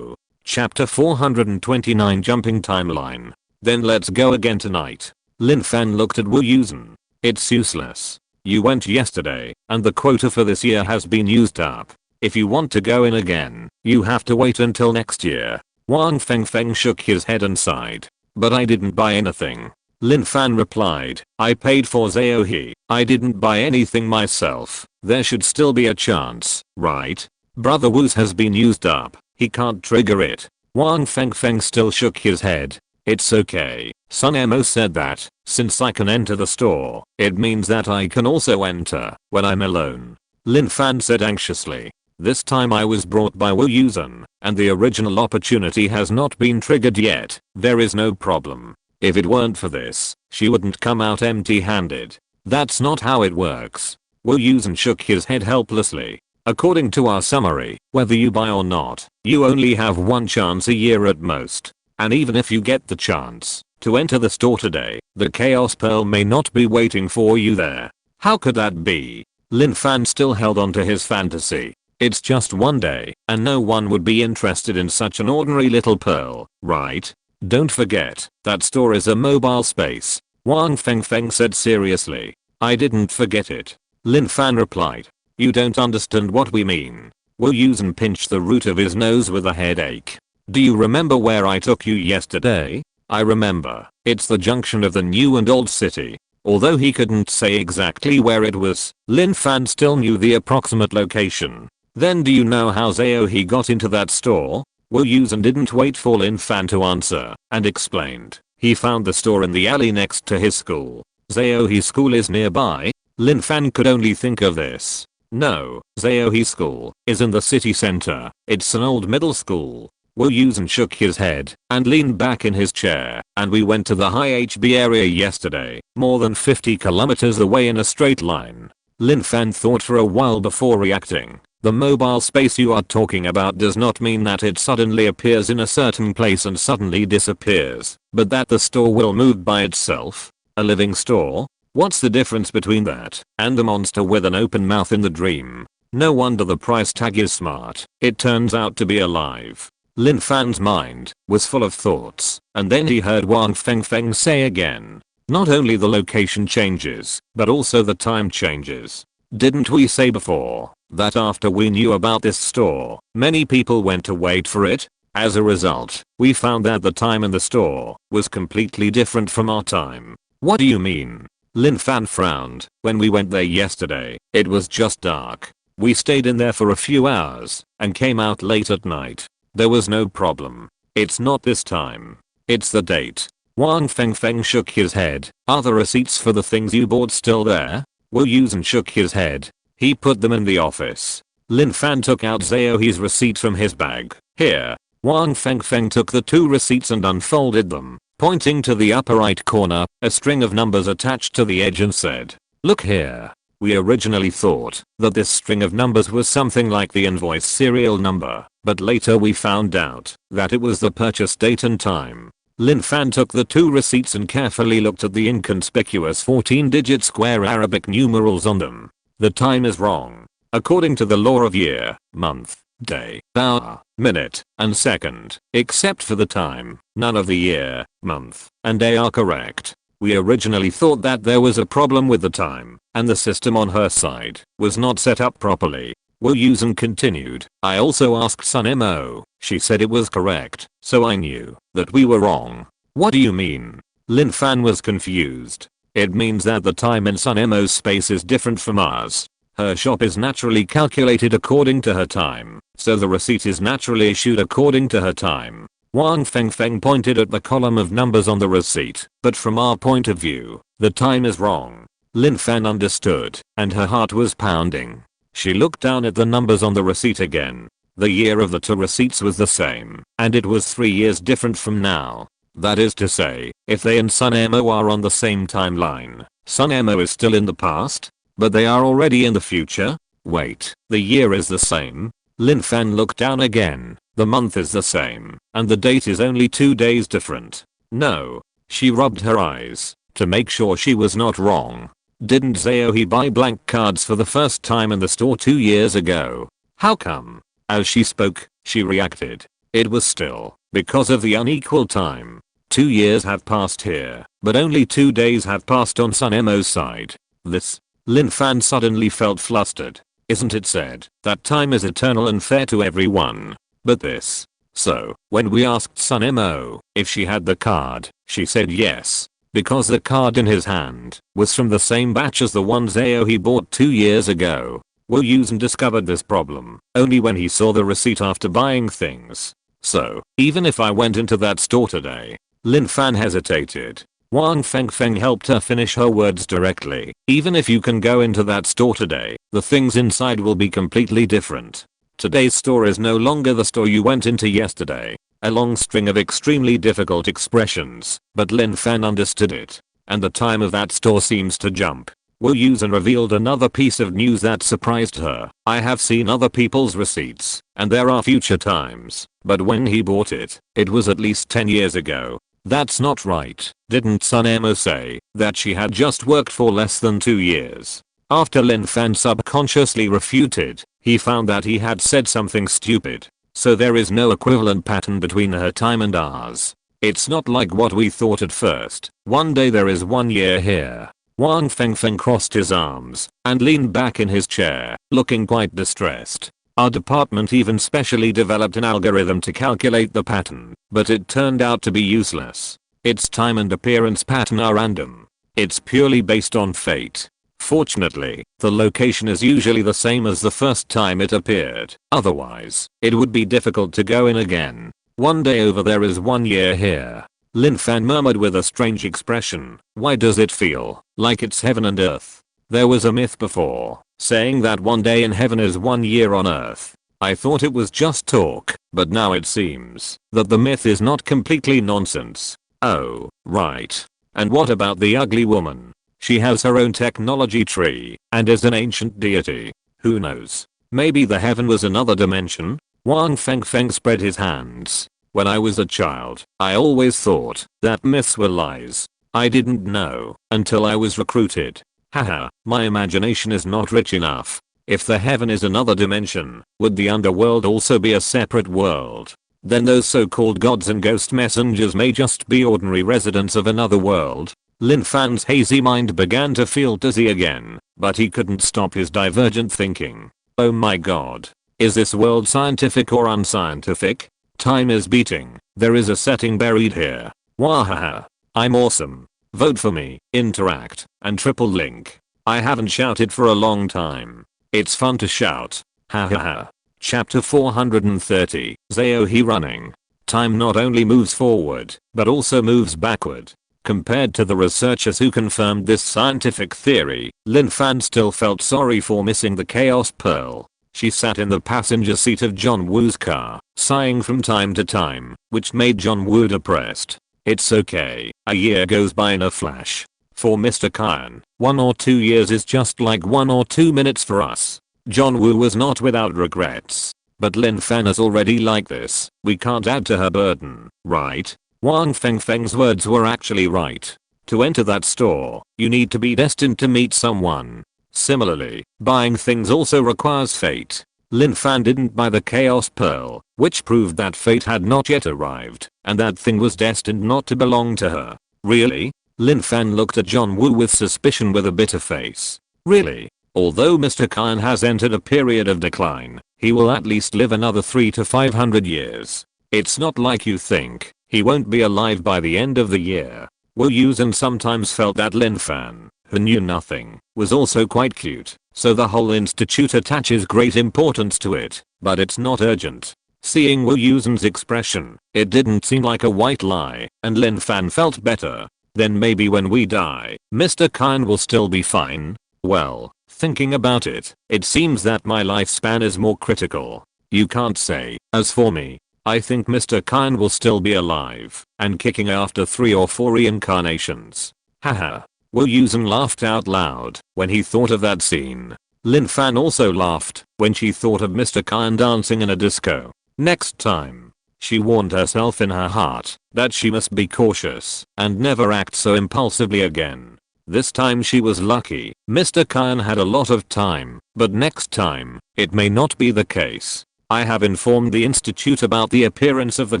Chapter 429 Jumping Timeline. Then let's go again tonight. Lin Fan looked at Wu Yusen. It's useless. You went yesterday, and the quota for this year has been used up. If you want to go in again, you have to wait until next year. Wang Fengfeng shook his head and sighed. But I didn't buy anything. Lin Fan replied, I paid for Zao he. I didn't buy anything myself. There should still be a chance, right? Brother Wu's has been used up. He can't trigger it. Wang Fengfeng still shook his head. It's okay. Sun Mo said that, since I can enter the store, it means that I can also enter when I'm alone. Lin Fan said anxiously. This time I was brought by Wu Yusen, and the original opportunity has not been triggered yet. There is no problem. If it weren't for this, she wouldn't come out empty-handed. That's not how it works. Wu Yusen shook his head helplessly. According to our summary, whether you buy or not, you only have one chance a year at most. And even if you get the chance to enter the store today, the Chaos Pearl may not be waiting for you there. How could that be? Lin Fan still held on to his fantasy. It's just one day, and no one would be interested in such an ordinary little pearl, right? Don't forget, that store is a mobile space. Wang Fengfeng said seriously. I didn't forget it. Lin Fan replied. You don't understand what we mean. Wu Yusen pinched the root of his nose with a headache. Do you remember where I took you yesterday? I remember. It's the junction of the new and old city. Although he couldn't say exactly where it was, Lin Fan still knew the approximate location. Then do you know how Zao he got into that store? Wu Yusen didn't wait for Lin Fan to answer, and explained. He found the store in the alley next to his school. Zao He's school is nearby? Lin Fan could only think of this. No, Zao He's school is in the city center. It's an old middle school. Wu Yusen shook his head and leaned back in his chair, and we went to the high HB area yesterday, more than 50 kilometers away in a straight line. Lin Fan thought for a while before reacting. The mobile space you are talking about does not mean that it suddenly appears in a certain place and suddenly disappears, but that the store will move by itself. A living store? What's the difference between that and a monster with an open mouth in the dream? No wonder the price tag is smart. It turns out to be alive. Lin Fan's mind was full of thoughts, and then he heard Wang Fengfeng say again. Not only the location changes, but also the time changes. Didn't we say before that after we knew about this store, many people went to wait for it? As a result, we found that the time in the store was completely different from our time. What do you mean? Lin Fan frowned. When we went there yesterday, it was just dark. We stayed in there for a few hours and came out late at night. There was no problem. It's not this time. It's the date. Wang Fengfeng shook his head. Are the receipts for the things you bought still there? Wu Yusen shook his head. He put them in the office. Lin Fan took out Xiaohe's receipt from his bag. Here. Wang Fengfeng took the 2 receipts and unfolded them, pointing to the upper right corner, a string of numbers attached to the edge, and said, "Look here. We originally thought that this string of numbers was something like the invoice serial number, but later we found out that it was the purchase date and time." Lin Fan took the 2 receipts and carefully looked at the inconspicuous 14-digit square Arabic numerals on them. The time is wrong. According to the law of year, month, day, hour, minute, and second, except for the time, none of the year, month, and day are correct. We originally thought that there was a problem with the time, and the system on her side was not set up properly. Wu Yusen continued. I also asked Sun Mo. She said it was correct, so I knew that we were wrong. What do you mean? Lin Fan was confused. It means that the time in Sun Mo's space is different from ours. Her shop is naturally calculated according to her time, so the receipt is naturally issued according to her time. Wang Fengfeng pointed at the column of numbers on the receipt, but from our point of view, the time is wrong. Lin Fan understood, and her heart was pounding. She looked down at the numbers on the receipt again. The year of the 2 receipts was the same, and it was 3 years different from now. That is to say, if they and Sun Mo are on the same timeline, Sun Mo is still in the past? But they are already in the future? Wait, the year is the same? Lin Fan looked down again. The month is the same, and the date is only 2 days different. No. She rubbed her eyes to make sure she was not wrong. Didn't Xiaohe buy blank cards for the first time in the store 2 years ago? How come? As she spoke, she reacted. It was still because of the unequal time. 2 years have passed here, but only 2 days have passed on Sun Mo's side. This. Lin Fan suddenly felt flustered. Isn't it said that time is eternal and fair to everyone? But this. So, when we asked Sun Mo if she had the card, she said yes. Because the card in his hand was from the same batch as the one Xiaohe bought 2 years ago. Wu Yusen discovered this problem only when he saw the receipt after buying things. So, even if I went into that store today. Lin Fan hesitated. Wang Fengfeng helped her finish her words directly. Even if you can go into that store today, the things inside will be completely different. Today's store is no longer the store you went into yesterday. A long string of extremely difficult expressions, but Lin Fan understood it. And the time of that store seems to jump. Wu Yusen revealed another piece of news that surprised her. I have seen other people's receipts, and there are future times, but when he bought it, it was at least 10 years ago. That's not right. Didn't Sun Mo say that she had just worked for less than 2 years? After Lin Fan subconsciously refuted, he found that he had said something stupid. So there is no equivalent pattern between her time and ours. It's not like what we thought at first. One day there is 1 year here. Wang Fengfeng crossed his arms and leaned back in his chair, looking quite distressed. Our department even specially developed an algorithm to calculate the pattern, but it turned out to be useless. Its time and appearance pattern are random. It's purely based on fate. Fortunately, the location is usually the same as the first time it appeared. Otherwise, it would be difficult to go in again. 1 day over there is 1 year here. Lin Fan murmured with a strange expression. Why does it feel like it's heaven and earth? There was a myth before, saying that 1 day in heaven is 1 year on earth. I thought it was just talk, but now it seems that the myth is not completely nonsense. Oh, right. And what about the ugly woman? She has her own technology tree, and is an ancient deity. Who knows? Maybe the heaven was another dimension? Wang Fengfeng spread his hands. When I was a child, I always thought that myths were lies. I didn't know until I was recruited. Haha, my imagination is not rich enough. If the heaven is another dimension, would the underworld also be a separate world? Then those so-called gods and ghost messengers may just be ordinary residents of another world. Lin Fan's hazy mind began to feel dizzy again, but he couldn't stop his divergent thinking. Oh my god. Is this world scientific or unscientific? Time is beating. There is a setting buried here. Wahaha. I'm awesome. Vote for me, interact, and triple link. I haven't shouted for a long time. It's fun to shout. Ha ha ha. Chapter 430. Xiaohe running. Time not only moves forward, but also moves backward. Compared to the researchers who confirmed this scientific theory, Lin Fan still felt sorry for missing the Chaos Pearl. She sat in the passenger seat of John Woo's car, sighing from time to time, which made John Woo depressed. It's okay, a year goes by in a flash. For Mr. Kyan, 1 or 2 years is just like 1 or 2 minutes for us. John Woo was not without regrets. But Lin Fan is already like this, we can't add to her burden, right? Wang Fengfeng's words were actually right. To enter that store, you need to be destined to meet someone. Similarly, buying things also requires fate. Lin Fan didn't buy the Chaos Pearl, which proved that fate had not yet arrived, and that thing was destined not to belong to her. Really? Lin Fan looked at John Woo with suspicion with a bitter face. Really? Although Mr. Kyan has entered a period of decline, he will at least live another 300 to 500 years. It's not like you think, he won't be alive by the end of the year. Wu Yusen sometimes felt that Lin Fan, who knew nothing, was also quite cute, so the whole institute attaches great importance to it, but it's not urgent. Seeing Wu Yusen's expression, it didn't seem like a white lie, and Lin Fan felt better. Then maybe when we die, Mr. Kyan will still be fine? Well, thinking about it, it seems that my lifespan is more critical. You can't say. As for me, I think Mr. Kyan will still be alive and kicking after 3 or 4 reincarnations. Haha. Wu Yusen laughed out loud when he thought of that scene. Lin Fan also laughed when she thought of Mr. Kyan dancing in a disco. Next time, she warned herself in her heart that she must be cautious and never act so impulsively again. This time she was lucky. Mr. Kyan had a lot of time, but next time, it may not be the case. I have informed the institute about the appearance of the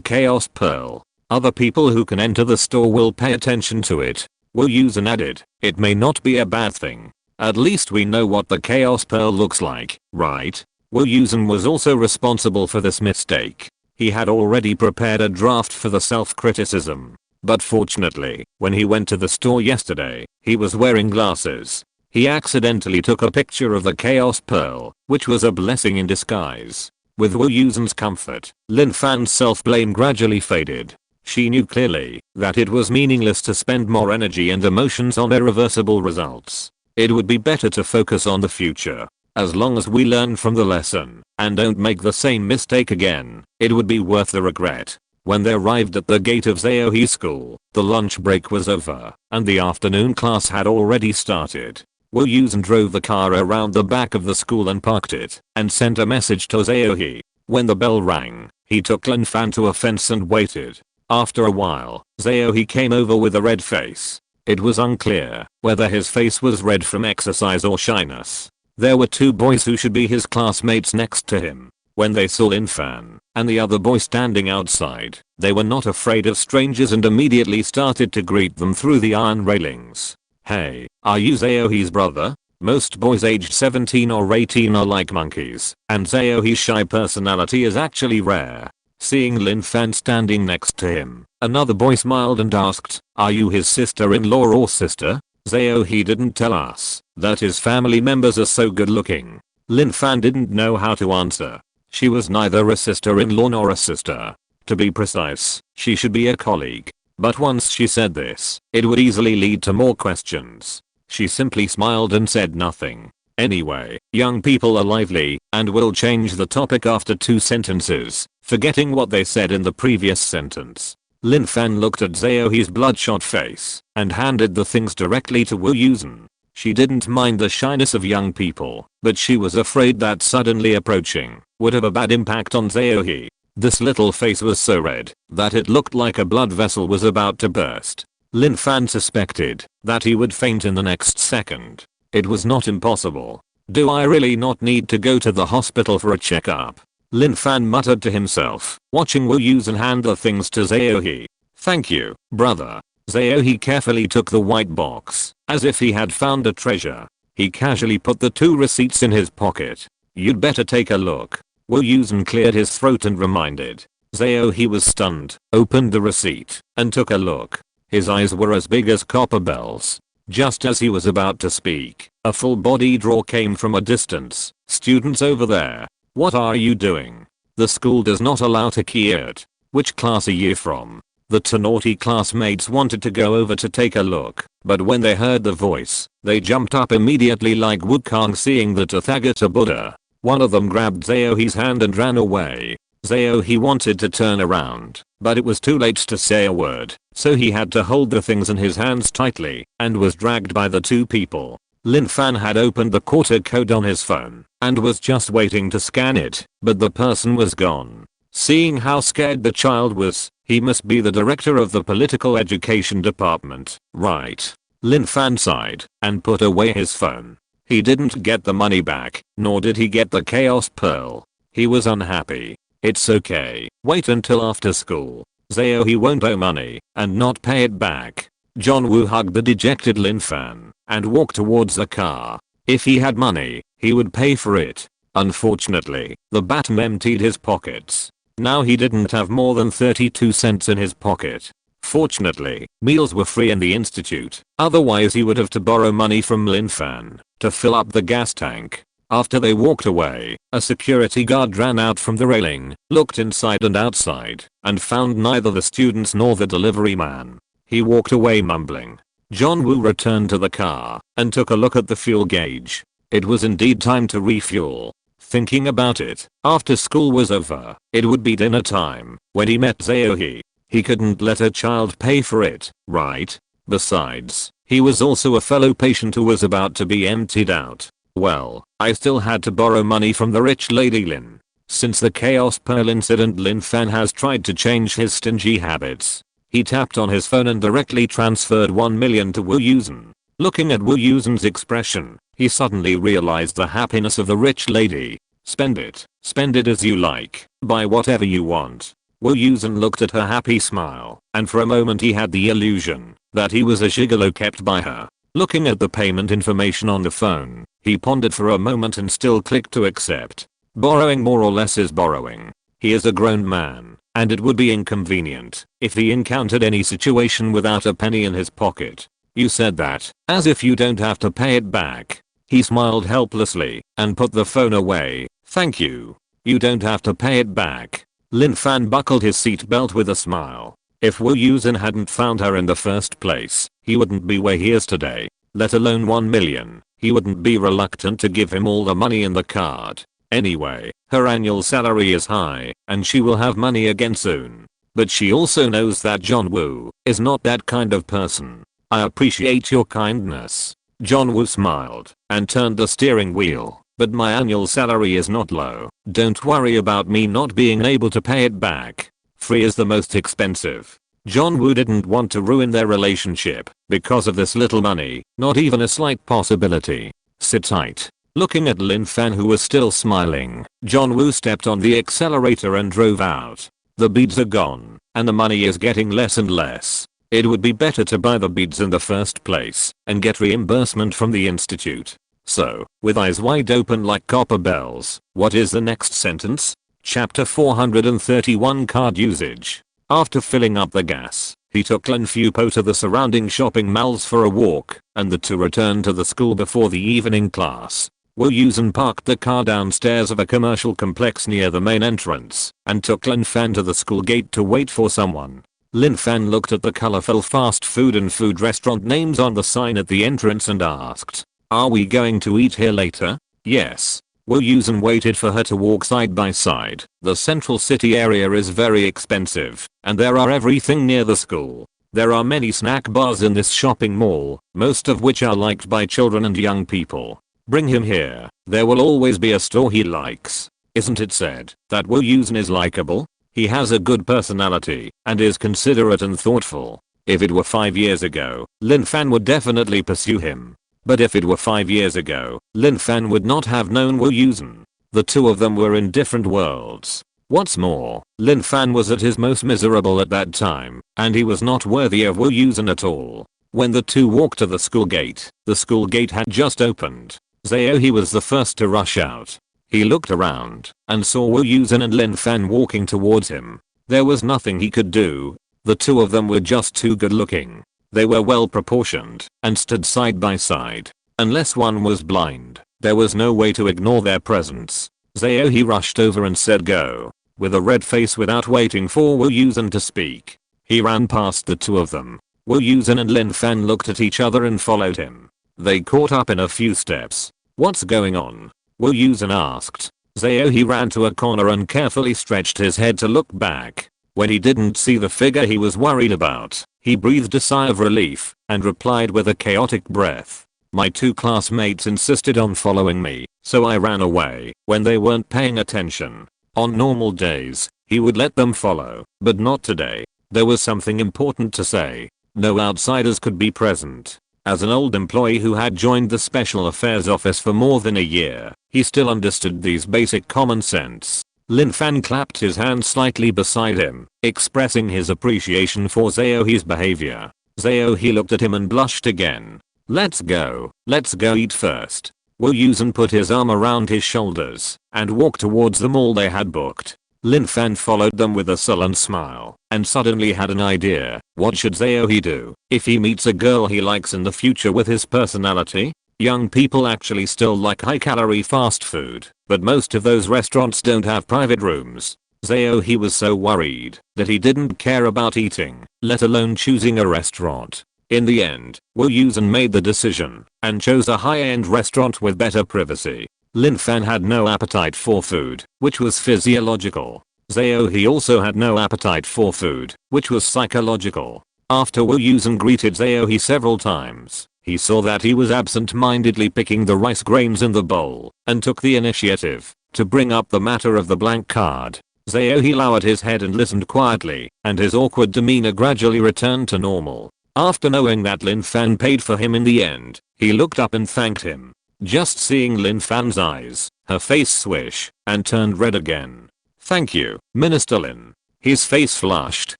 Chaos Pearl. Other people who can enter the store will pay attention to it. Wu Yusen added, it may not be a bad thing. At least we know what the Chaos Pearl looks like, right? Wu Yusen was also responsible for this mistake. He had already prepared a draft for the self-criticism. But fortunately, when he went to the store yesterday, he was wearing glasses. He accidentally took a picture of the Chaos Pearl, which was a blessing in disguise. With Wu Yusen's comfort, Lin Fan's self-blame gradually faded. She knew clearly that it was meaningless to spend more energy and emotions on irreversible results. It would be better to focus on the future. As long as we learn from the lesson and don't make the same mistake again, it would be worth the regret. When they arrived at the gate of Zaohi School, the lunch break was over, and the afternoon class had already started. Wu Yusen drove the car around the back of the school and parked it, and sent a message to Zaohi. When the bell rang, he took Lin Fan to a fence and waited. After a while, Zaohi came over with a red face. It was unclear whether his face was red from exercise or shyness. There were 2 boys who should be his classmates next to him. When they saw Lin Fan and the other boy standing outside, they were not afraid of strangers and immediately started to greet them through the iron railings. Hey, are you Zaohi's brother? Most boys aged 17 or 18 are like monkeys, and Zaohi's shy personality is actually rare. Seeing Lin Fan standing next to him, another boy smiled and asked, are you his sister-in-law or sister? Zaohi didn't tell us that his family members are so good looking. Lin Fan didn't know how to answer. She was neither a sister-in-law nor a sister. To be precise, she should be a colleague. But once she said this, it would easily lead to more questions. She simply smiled and said nothing. Anyway, young people are lively and will change the topic after 2 sentences, forgetting what they said in the previous sentence. Lin Fan looked at Zaohi's bloodshot face and handed the things directly to Wu Yusen. She didn't mind the shyness of young people, but she was afraid that suddenly approaching would have a bad impact on Zaohi. This little face was so red that it looked like a blood vessel was about to burst. Lin Fan suspected that he would faint in the next second. It was not impossible. Do I really not need to go to the hospital for a checkup? Lin Fan muttered to himself, watching Wu Yusen hand the things to Zaohi. Thank you, brother. Zaohi carefully took the white box, as if he had found a treasure. He casually put the 2 receipts in his pocket. You'd better take a look. Wu Yusen cleared his throat and reminded. Zaohi was stunned, opened the receipt, and took a look. His eyes were as big as copper bells. Just as he was about to speak, a full-bodied roar came from a distance. Students over there. What are you doing? The school does not allow to keyert. "Which class are you from?" The two naughty classmates wanted to go over to take a look, but when they heard the voice, they jumped up immediately like Wukong seeing the Tathagata Buddha. One of them grabbed Zaohe's hand and ran away. Zaohe wanted to turn around, but it was too late to say a word, so he had to hold the things in his hands tightly and was dragged by the two people. Lin Fan had opened the quarter code on his phone and was just waiting to scan it, but the person was gone. Seeing how scared the child was, he must be the director of the political education department, right? Lin Fan sighed and put away his phone. He didn't get the money back, nor did he get the Chaos Pearl. He was unhappy. It's okay, wait until after school. Zaohe won't owe money and not pay it back. John Woo hugged the dejected Lin Fan and walked towards the car. If he had money, he would pay for it. Unfortunately, the Batum emptied his pockets. Now he didn't have more than 32 cents in his pocket. Fortunately, meals were free in the institute, otherwise he would have to borrow money from Lin Fan to fill up the gas tank. After they walked away, a security guard ran out from the railing, looked inside and outside, and found neither the students nor the delivery man. He walked away mumbling. John Woo returned to the car and took a look at the fuel gauge. It was indeed time to refuel. Thinking about it, after school was over, it would be dinner time when he met Zaohe. He couldn't let a child pay for it, right? Besides, he was also a fellow patient who was about to be emptied out. Well, I still had to borrow money from the rich lady Lin. Since the Chaos Pearl incident, Lin Fan has tried to change his stingy habits. He tapped on his phone and directly transferred 1 million to Wu Yusen. Looking at Wu Yusen's expression, he suddenly realized the happiness of the rich lady. Spend it as you like, buy whatever you want. Wu Yusen looked at her happy smile, and for a moment he had the illusion that he was a gigolo kept by her. Looking at the payment information on the phone, he pondered for a moment and still clicked to accept. Borrowing more or less is borrowing. He is a grown man, and it would be inconvenient if he encountered any situation without a penny in his pocket. You said that, as if you don't have to pay it back. He smiled helplessly and put the phone away. Thank you. You don't have to pay it back. Lin Fan buckled his seatbelt with a smile. If Wu Yusen hadn't found her in the first place, he wouldn't be where he is today, let alone 1 million. He wouldn't be reluctant to give him all the money in the card. Anyway, her annual salary is high, and she will have money again soon. But she also knows that John Woo is not that kind of person. I appreciate your kindness. John Woo smiled and turned the steering wheel. But my annual salary is not low. Don't worry about me not being able to pay it back. Free is the most expensive. John Woo didn't want to ruin their relationship because of this little money, not even a slight possibility. Sit tight. Looking at Lin Fan, who was still smiling, John Woo stepped on the accelerator and drove out. The beads are gone, and the money is getting less and less. It would be better to buy the beads in the first place and get reimbursement from the institute. So, with eyes wide open like copper bells, what is the next sentence? Chapter 431 Card Usage. After filling up the gas, he took Lin Fupo to the surrounding shopping malls for a walk, and the two returned to the school before the evening class. Wu Yusen parked the car downstairs of a commercial complex near the main entrance, and took Lin Fan to the school gate to wait for someone. Lin Fan looked at the colorful fast food and food restaurant names on the sign at the entrance and asked, "Are we going to eat here later?" "Yes." Wu Yusen waited for her to walk side by side. The central city area is very expensive, and there are everything near the school. There are many snack bars in this shopping mall, most of which are liked by children and young people. Bring him here. There will always be a store he likes. Isn't it said that Wu Yusen is likable? He has a good personality and is considerate and thoughtful. If it were 5 years ago, Lin Fan would definitely pursue him. But if it were 5 years ago, Lin Fan would not have known Wu Yusen. The two of them were in different worlds. What's more, Lin Fan was at his most miserable at that time, and he was not worthy of Wu Yusen at all. When the two walked to the school gate had just opened. Zaohe was the first to rush out. He looked around and saw Wu Yusen and Lin Fan walking towards him. There was nothing he could do. The two of them were just too good looking. They were well proportioned and stood side by side. Unless one was blind, there was no way to ignore their presence. Zaohe rushed over and said, "Go." with a red face without waiting for Wu Yusen to speak. He ran past the two of them. Wu Yusen and Lin Fan looked at each other and followed him. They caught up in a few steps. "What's going on?" Wu Yusen asked. He ran to a corner and carefully stretched his head to look back. When he didn't see the figure he was worried about, he breathed a sigh of relief and replied with a chaotic breath. "My two classmates insisted on following me, so I ran away when they weren't paying attention. On normal days, he would let them follow, but not today. There was something important to say. No outsiders could be present." As an old employee who had joined the Special Affairs Office for more than a year, he still understood these basic common sense. Lin Fan clapped his hand slightly beside him, expressing his appreciation for He behavior. He looked at him and blushed again. Let's go eat first." Wu Yusen put his arm around his shoulders and walked towards the mall they had booked. Lin Fan followed them with a sullen smile and suddenly had an idea. What should he do if he meets a girl he likes in the future with his personality? Young people actually still like high-calorie fast food, but most of those restaurants don't have private rooms. He was so worried that he didn't care about eating, let alone choosing a restaurant. In the end, Wu Yusen made the decision and chose a high-end restaurant with better privacy. Lin Fan had no appetite for food, which was physiological. He also had no appetite for food, which was psychological. After Wu Yusen greeted he several times, he saw that he was absent-mindedly picking the rice grains in the bowl and took the initiative to bring up the matter of the blank card. He lowered his head and listened quietly, and his awkward demeanor gradually returned to normal. After knowing that Lin Fan paid for him in the end, he looked up and thanked him. Just seeing Lin Fan's eyes, her face swish and turned red again. "Thank you, Minister Lin." His face flushed,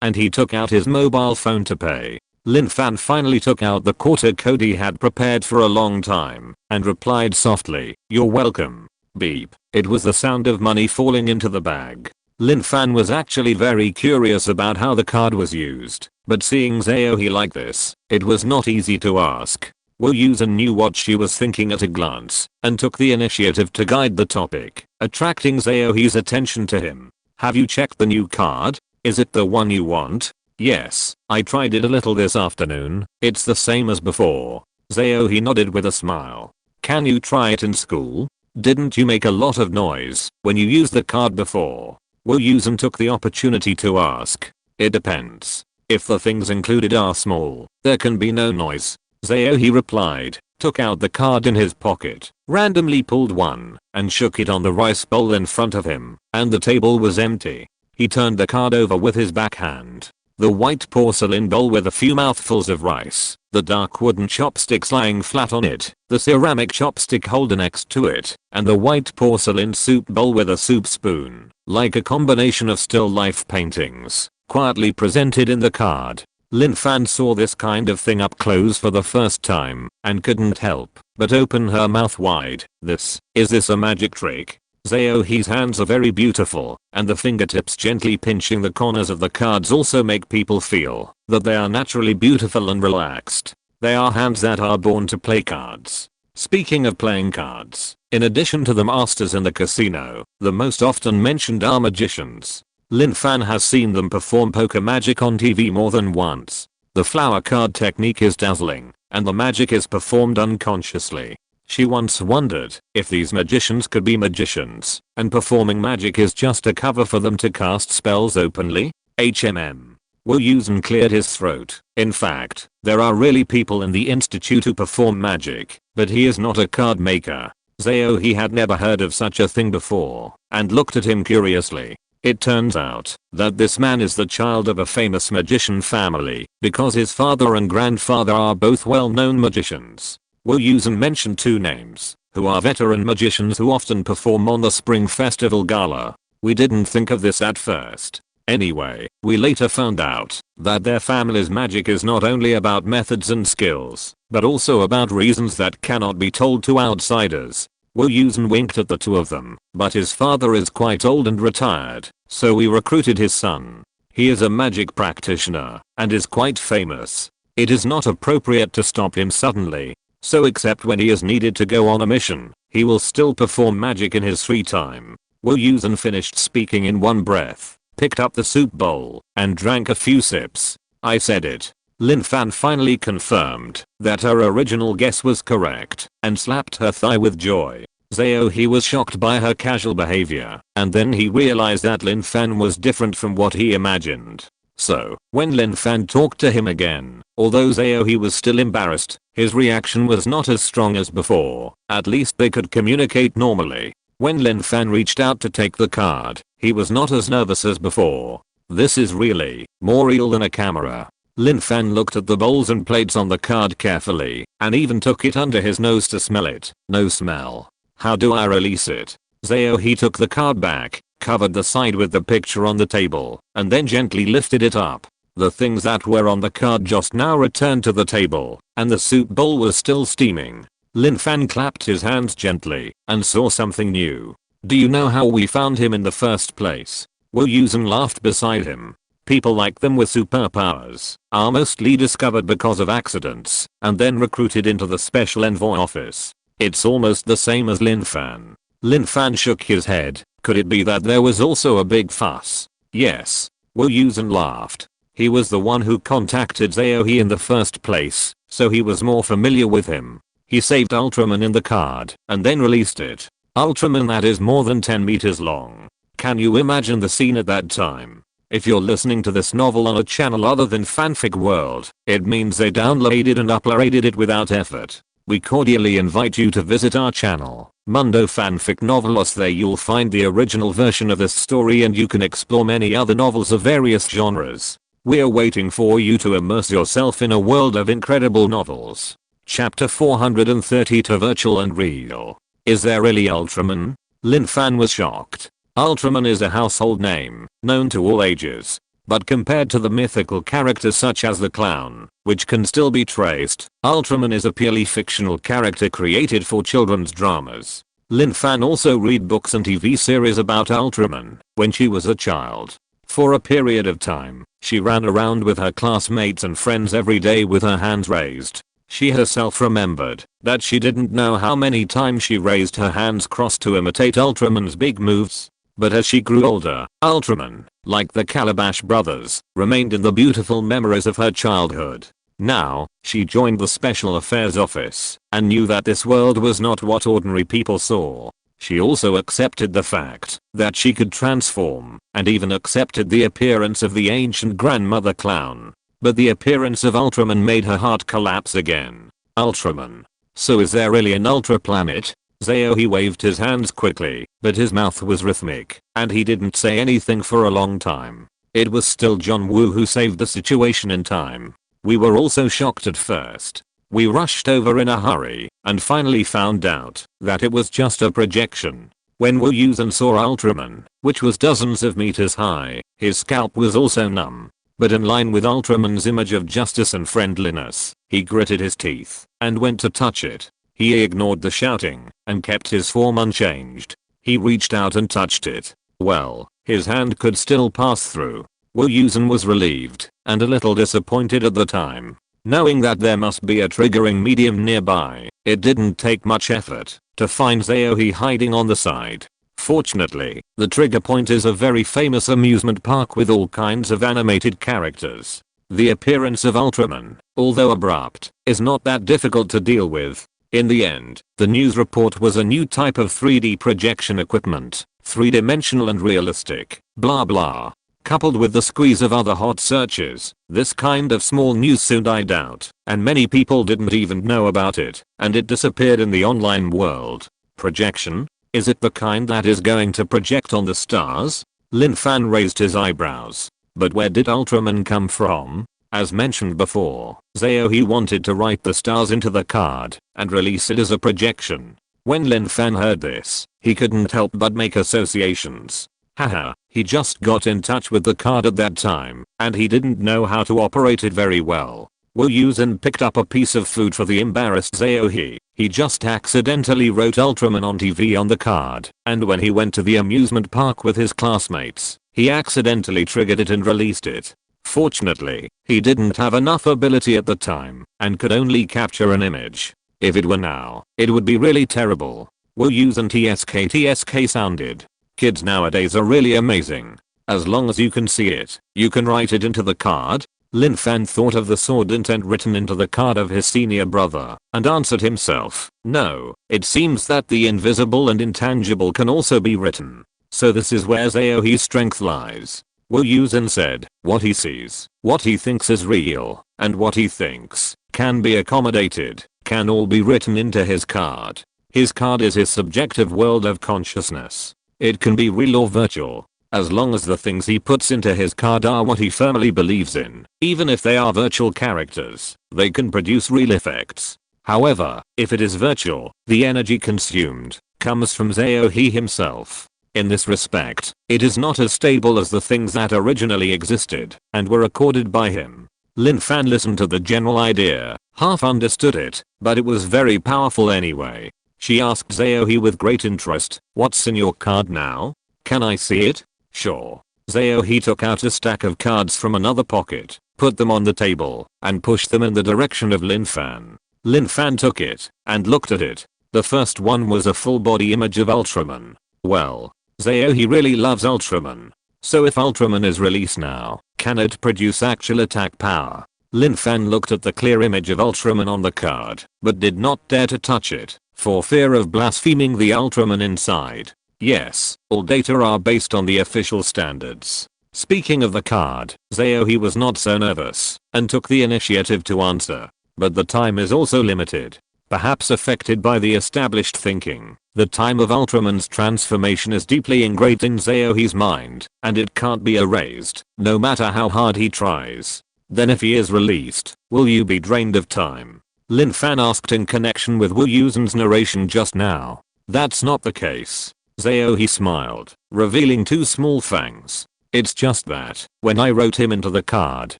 and he took out his mobile phone to pay. Lin Fan finally took out the quarter code he had prepared for a long time and replied softly, "You're welcome." Beep. It was the sound of money falling into the bag. Lin Fan was actually very curious about how the card was used, but seeing he like this, it was not easy to ask. Wu Yusen knew what she was thinking at a glance and took the initiative to guide the topic, attracting He's attention to him. "Have you checked the new card? Is it the one you want?" "Yes, I tried it a little this afternoon. It's the same as before." He nodded with a smile. "Can you try it in school? Didn't you make a lot of noise when you used the card before?" Wu Yusen took the opportunity to ask. "It depends. If the things included are small, there can be no noise." He replied, took out the card in his pocket, randomly pulled one, and shook it on the rice bowl in front of him, and the table was empty. He turned the card over with his backhand. The white porcelain bowl with a few mouthfuls of rice, the dark wooden chopsticks lying flat on it, the ceramic chopstick holder next to it, and the white porcelain soup bowl with a soup spoon, like a combination of still life paintings, quietly presented in the card. Lin Fan saw this kind of thing up close for the first time and couldn't help but open her mouth wide. Is this a magic trick? His hands are very beautiful, and the fingertips gently pinching the corners of the cards also make people feel that they are naturally beautiful and relaxed. They are hands that are born to play cards. Speaking of playing cards, in addition to the masters in the casino, the most often mentioned are magicians. Lin Fan has seen them perform poker magic on TV more than once. The flower card technique is dazzling, and the magic is performed unconsciously. She once wondered if these magicians could be magicians, and performing magic is just a cover for them to cast spells openly. Wu Yusen cleared his throat. In fact, there are really people in the institute who perform magic, but he is not a card maker. He had never heard of such a thing before, and looked at him curiously. It turns out that this man is the child of a famous magician family, because his father and grandfather are both well-known magicians. Wu Yusen mentioned two names, who are veteran magicians who often perform on the Spring Festival Gala. We didn't think of this at first. Anyway, we later found out that their family's magic is not only about methods and skills, but also about reasons that cannot be told to outsiders. Wu Yusen winked at the two of them, but his father is quite old and retired, so we recruited his son. He is a magic practitioner, and is quite famous. It is not appropriate to stop him suddenly, so except when he is needed to go on a mission, he will still perform magic in his free time. Wu Yusen finished speaking in one breath, picked up the soup bowl, and drank a few sips. I said it. Lin Fan finally confirmed that her original guess was correct and slapped her thigh with joy. He was shocked by her casual behavior, and then he realized that Lin Fan was different from what he imagined. So, when Lin Fan talked to him again, although he was still embarrassed, his reaction was not as strong as before. At least they could communicate normally. When Lin Fan reached out to take the card, he was not as nervous as before. This is really more real than a camera. Lin Fan looked at the bowls and plates on the card carefully, and even took it under his nose to smell it. No smell. How do I release it? He took the card back, covered the side with the picture on the table, and then gently lifted it up. The things that were on the card just now returned to the table, and the soup bowl was still steaming. Lin Fan clapped his hands gently, and saw something new. Do you know how we found him in the first place? Wu Yusen laughed beside him. People like them with superpowers are mostly discovered because of accidents, and then recruited into the special envoy office. It's almost the same as Lin Fan. Lin Fan shook his head. Could it be that there was also a big fuss? Yes. Wu Yusen laughed. He was the one who contacted in the first place, so he was more familiar with him. He saved Ultraman in the card, and then released it. Ultraman that is more than 10 meters long. Can you imagine the scene at that time? If you're listening to this novel on a channel other than Fanfic World, it means they downloaded and uploaded it without effort. We cordially invite you to visit our channel, Mundo Fanfic Novelos. There you'll find the original version of this story and you can explore many other novels of various genres. We're waiting for you to immerse yourself in a world of incredible novels. Chapter 432 Virtual and Real. Is there really Ultraman? Lin Fan was shocked. Ultraman is a household name, known to all ages. But compared to the mythical characters such as the clown, which can still be traced, Ultraman is a purely fictional character created for children's dramas. Lin Fan also read books and TV series about Ultraman when she was a child. For a period of time, she ran around with her classmates and friends every day with her hands raised. She herself remembered that she didn't know how many times she raised her hands crossed to imitate Ultraman's big moves. But as she grew older, Ultraman, like the Calabash brothers, remained in the beautiful memories of her childhood. Now, she joined the Special Affairs Office and knew that this world was not what ordinary people saw. She also accepted the fact that she could transform, and even accepted the appearance of the ancient grandmother clown. But the appearance of Ultraman made her heart collapse again. Ultraman. So is there really an Ultra planet? He waved his hands quickly, but his mouth was rhythmic, and he didn't say anything for a long time. It was still John Woo who saved the situation in time. We were also shocked at first. We rushed over in a hurry, and finally found out that it was just a projection. When Wu Yusen saw Ultraman, which was dozens of meters high, his scalp was also numb. But in line with Ultraman's image of justice and friendliness, he gritted his teeth and went to touch it. He ignored the shouting and kept his form unchanged. He reached out and touched it. Well, his hand could still pass through. Wu Yusen was relieved and a little disappointed at the time. Knowing that there must be a triggering medium nearby, it didn't take much effort to find hiding on the side. Fortunately, the trigger point is a very famous amusement park with all kinds of animated characters. The appearance of Ultraman, although abrupt, is not that difficult to deal with. In the end, the news report was a new type of 3D projection equipment, 3-dimensional and realistic, blah blah. Coupled with the squeeze of other hot searches, this kind of small news soon died out, and many people didn't even know about it, and it disappeared in the online world. Projection? Is it the kind that is going to project on the stars? Lin Fan raised his eyebrows. But where did Ultraman come from? As mentioned before, he wanted to write the stars into the card and release it as a projection. When Lin Fan heard this, he couldn't help but make associations. Haha, he just got in touch with the card at that time, and he didn't know how to operate it very well. Wu Yusen picked up a piece of food for the embarrassed He just accidentally wrote Ultraman on TV on the card, and when he went to the amusement park with his classmates, he accidentally triggered it and released it. Fortunately, he didn't have enough ability at the time, and could only capture an image. If it were now, it would be really terrible. Wu Yusen TSK sounded. Kids nowadays are really amazing. As long as you can see it, you can write it into the card. Lin Fan thought of the sword intent written into the card of his senior brother and answered himself, no, it seems that the invisible and intangible can also be written. So this is where Zaohi's strength lies. Wu Yusen said, what he sees, what he thinks is real, and what he thinks can be accommodated, can all be written into his card. His card is his subjective world of consciousness. It can be real or virtual. As long as the things he puts into his card are what he firmly believes in, even if they are virtual characters, they can produce real effects. However, if it is virtual, the energy consumed comes from Zaohi himself. In this respect, it is not as stable as the things that originally existed and were recorded by him. Lin Fan listened to the general idea, half understood it, but it was very powerful anyway. She asked Zaohi with great interest, what's in your card now? Can I see it? Sure. Zaohi took out a stack of cards from another pocket, put them on the table, and pushed them in the direction of Lin Fan. Lin Fan took it and looked at it. The first one was a full body image of Ultraman. Well, Zaohi really loves Ultraman. So if Ultraman is released now, can it produce actual attack power? Lin Fan looked at the clear image of Ultraman on the card, but did not dare to touch it, for fear of blaspheming the Ultraman inside. Yes, all data are based on the official standards. Speaking of the card, Zaohi was not so nervous and took the initiative to answer. But the time is also limited. Perhaps affected by the established thinking, the time of Ultraman's transformation is deeply ingrained in Zaohi's mind, and it can't be erased, no matter how hard he tries. Then if he is released, will you be drained of time? Lin Fan asked in connection with Wu Yusen's narration just now. That's not the case. Zaohi smiled, revealing two small fangs. It's just that, when I wrote him into the card,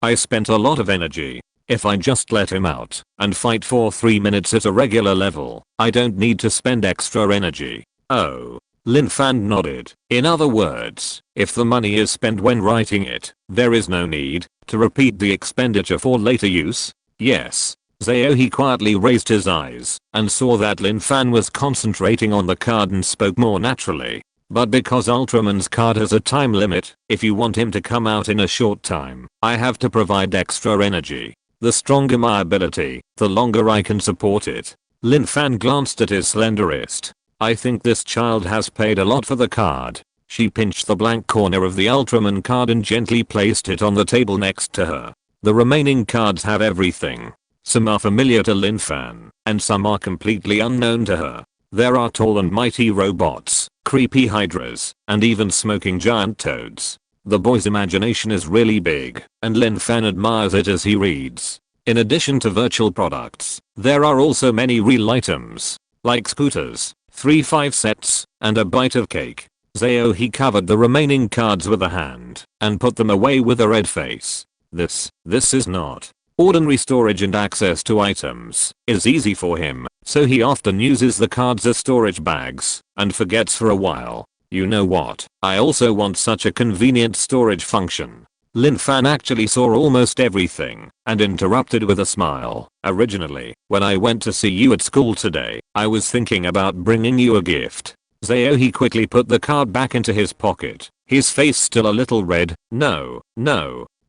I spent a lot of energy. If I just let him out and fight for 3 minutes at a regular level, I don't need to spend extra energy. Oh. Lin Fan nodded. In other words, if the money is spent when writing it, there is no need to repeat the expenditure for later use. Yes. Zaohi quietly raised his eyes and saw that Lin Fan was concentrating on the card and spoke more naturally. But because Ultraman's card has a time limit, if you want him to come out in a short time, I have to provide extra energy. The stronger my ability, the longer I can support it. Lin Fan glanced at his slender wrist. I think this child has paid a lot for the card. She pinched the blank corner of the Ultraman card and gently placed it on the table next to her. The remaining cards have everything. Some are familiar to Lin Fan, and some are completely unknown to her. There are tall and mighty robots, creepy hydras, and even smoking giant toads. The boy's imagination is really big, and Lin Fan admires it as he reads. In addition to virtual products, there are also many real items, like scooters, 3-5 sets, and a bite of cake. Zaohi covered the remaining cards with a hand, and put them away with a red face. This is not ordinary storage, and access to items is easy for him, so he often uses the cards as storage bags, and forgets for a while. You know what, I also want such a convenient storage function. Lin Fan actually saw almost everything, and interrupted with a smile. Originally, when I went to see you at school today, I was thinking about bringing you a gift. Zaohi quickly put the card back into his pocket, his face still a little red. No,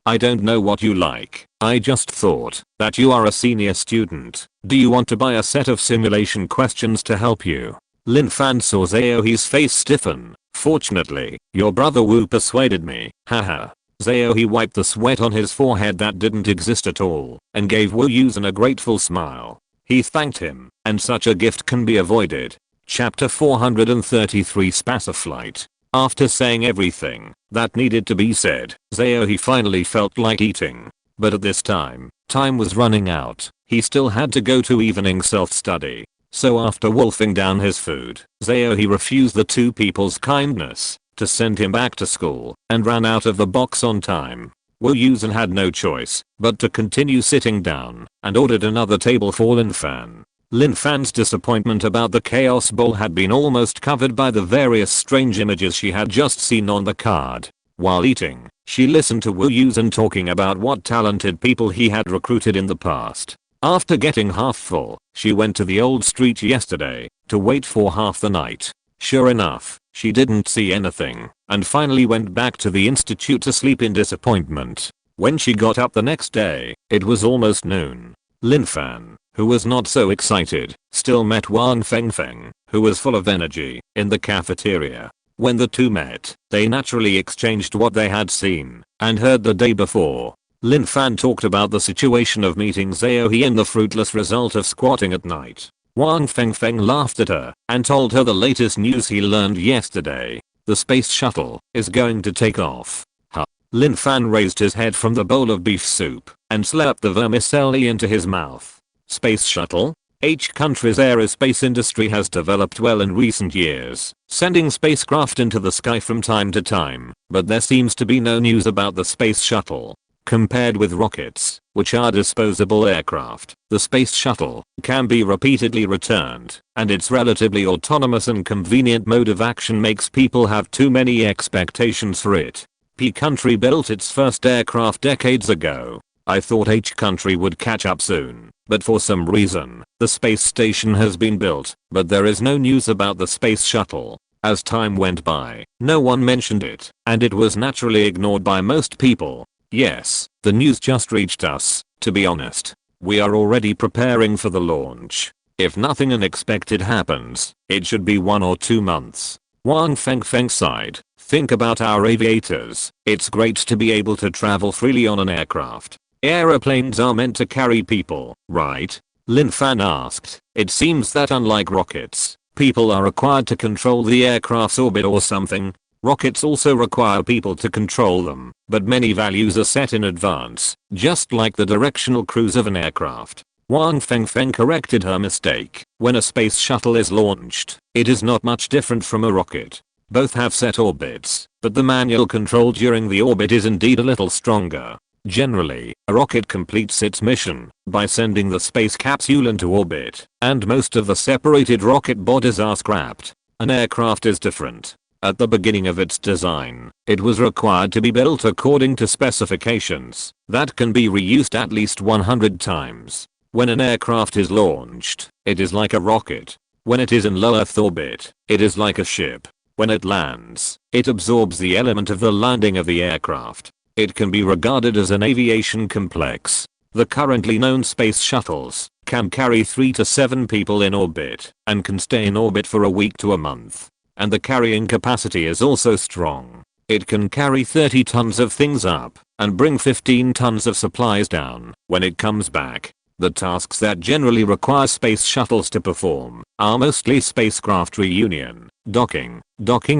I don't know what you like. I just thought that you are a senior student. Do you want to buy a set of simulation questions to help you? Lin Fan saw Zaohi's face stiffen. Fortunately, your brother Wu persuaded me. Haha. Zaohi wiped the sweat on his forehead that didn't exist at all, and gave Wu Yusen a grateful smile. He thanked him, and such a gift can be avoided. Chapter 433 Spaciflight. After saying everything that needed to be said, Zaohi finally felt like eating. But at this time was running out. He still had to go to evening self-study. So after wolfing down his food, Zaohi refused the two people's kindness to send him back to school, and ran out of the box on time. Wu Yusen had no choice but to continue sitting down, and ordered another table for Lin Fan. Lin Fan's disappointment about the chaos ball had been almost covered by the various strange images she had just seen on the card. While eating, she listened to Wu Yusen talking about what talented people he had recruited in the past. After getting half full, she went to the old street yesterday to wait for half the night. Sure enough, she didn't see anything, and finally went back to the institute to sleep in disappointment. When she got up the next day, it was almost noon. Lin Fan, who was not so excited, still met Wang Fengfeng, who was full of energy, in the cafeteria. When the two met, they naturally exchanged what they had seen and heard the day before. Lin Fan talked about the situation of meeting Zhao and the fruitless result of squatting at night. Wang Fengfeng laughed at her and told her the latest news he learned yesterday. The space shuttle is going to take off. Lin Fan raised his head from the bowl of beef soup and slapped the vermicelli into his mouth. Space shuttle? Each country's aerospace industry has developed well in recent years, sending spacecraft into the sky from time to time, but there seems to be no news about the space shuttle. Compared with rockets, which are disposable aircraft, the space shuttle can be repeatedly returned, and its relatively autonomous and convenient mode of action makes people have too many expectations for it. P country built its first aircraft decades ago. I thought H country would catch up soon, but for some reason, the space station has been built, but there is no news about the space shuttle. As time went by, no one mentioned it, and it was naturally ignored by most people. Yes, the news just reached us. To be honest, we are already preparing for the launch. If nothing unexpected happens, it should be 1 or 2 months. Wang Fengfeng sighed. Think about our aviators. It's great to be able to travel freely on an aircraft. Aeroplanes are meant to carry people, right? Lin Fan asked. It seems that unlike rockets, people are required to control the aircraft's orbit or something. Rockets also require people to control them, but many values are set in advance, just like the directional cruise of an aircraft. Wang Fengfeng corrected her mistake. When a space shuttle is launched, it is not much different from a rocket. Both have set orbits, but the manual control during the orbit is indeed a little stronger. Generally, a rocket completes its mission by sending the space capsule into orbit, and most of the separated rocket bodies are scrapped. An aircraft is different. At the beginning of its design, it was required to be built according to specifications that can be reused at least 100 times. When an aircraft is launched, it is like a rocket. When it is in low Earth orbit, it is like a ship. When it lands, it absorbs the element of the landing of the aircraft. It can be regarded as an aviation complex. The currently known space shuttles can carry 3 to 7 people in orbit and can stay in orbit for a week to a month. And the carrying capacity is also strong. It can carry 30 tons of things up and bring 15 tons of supplies down when it comes back. The tasks that generally require space shuttles to perform are mostly spacecraft reunion, docking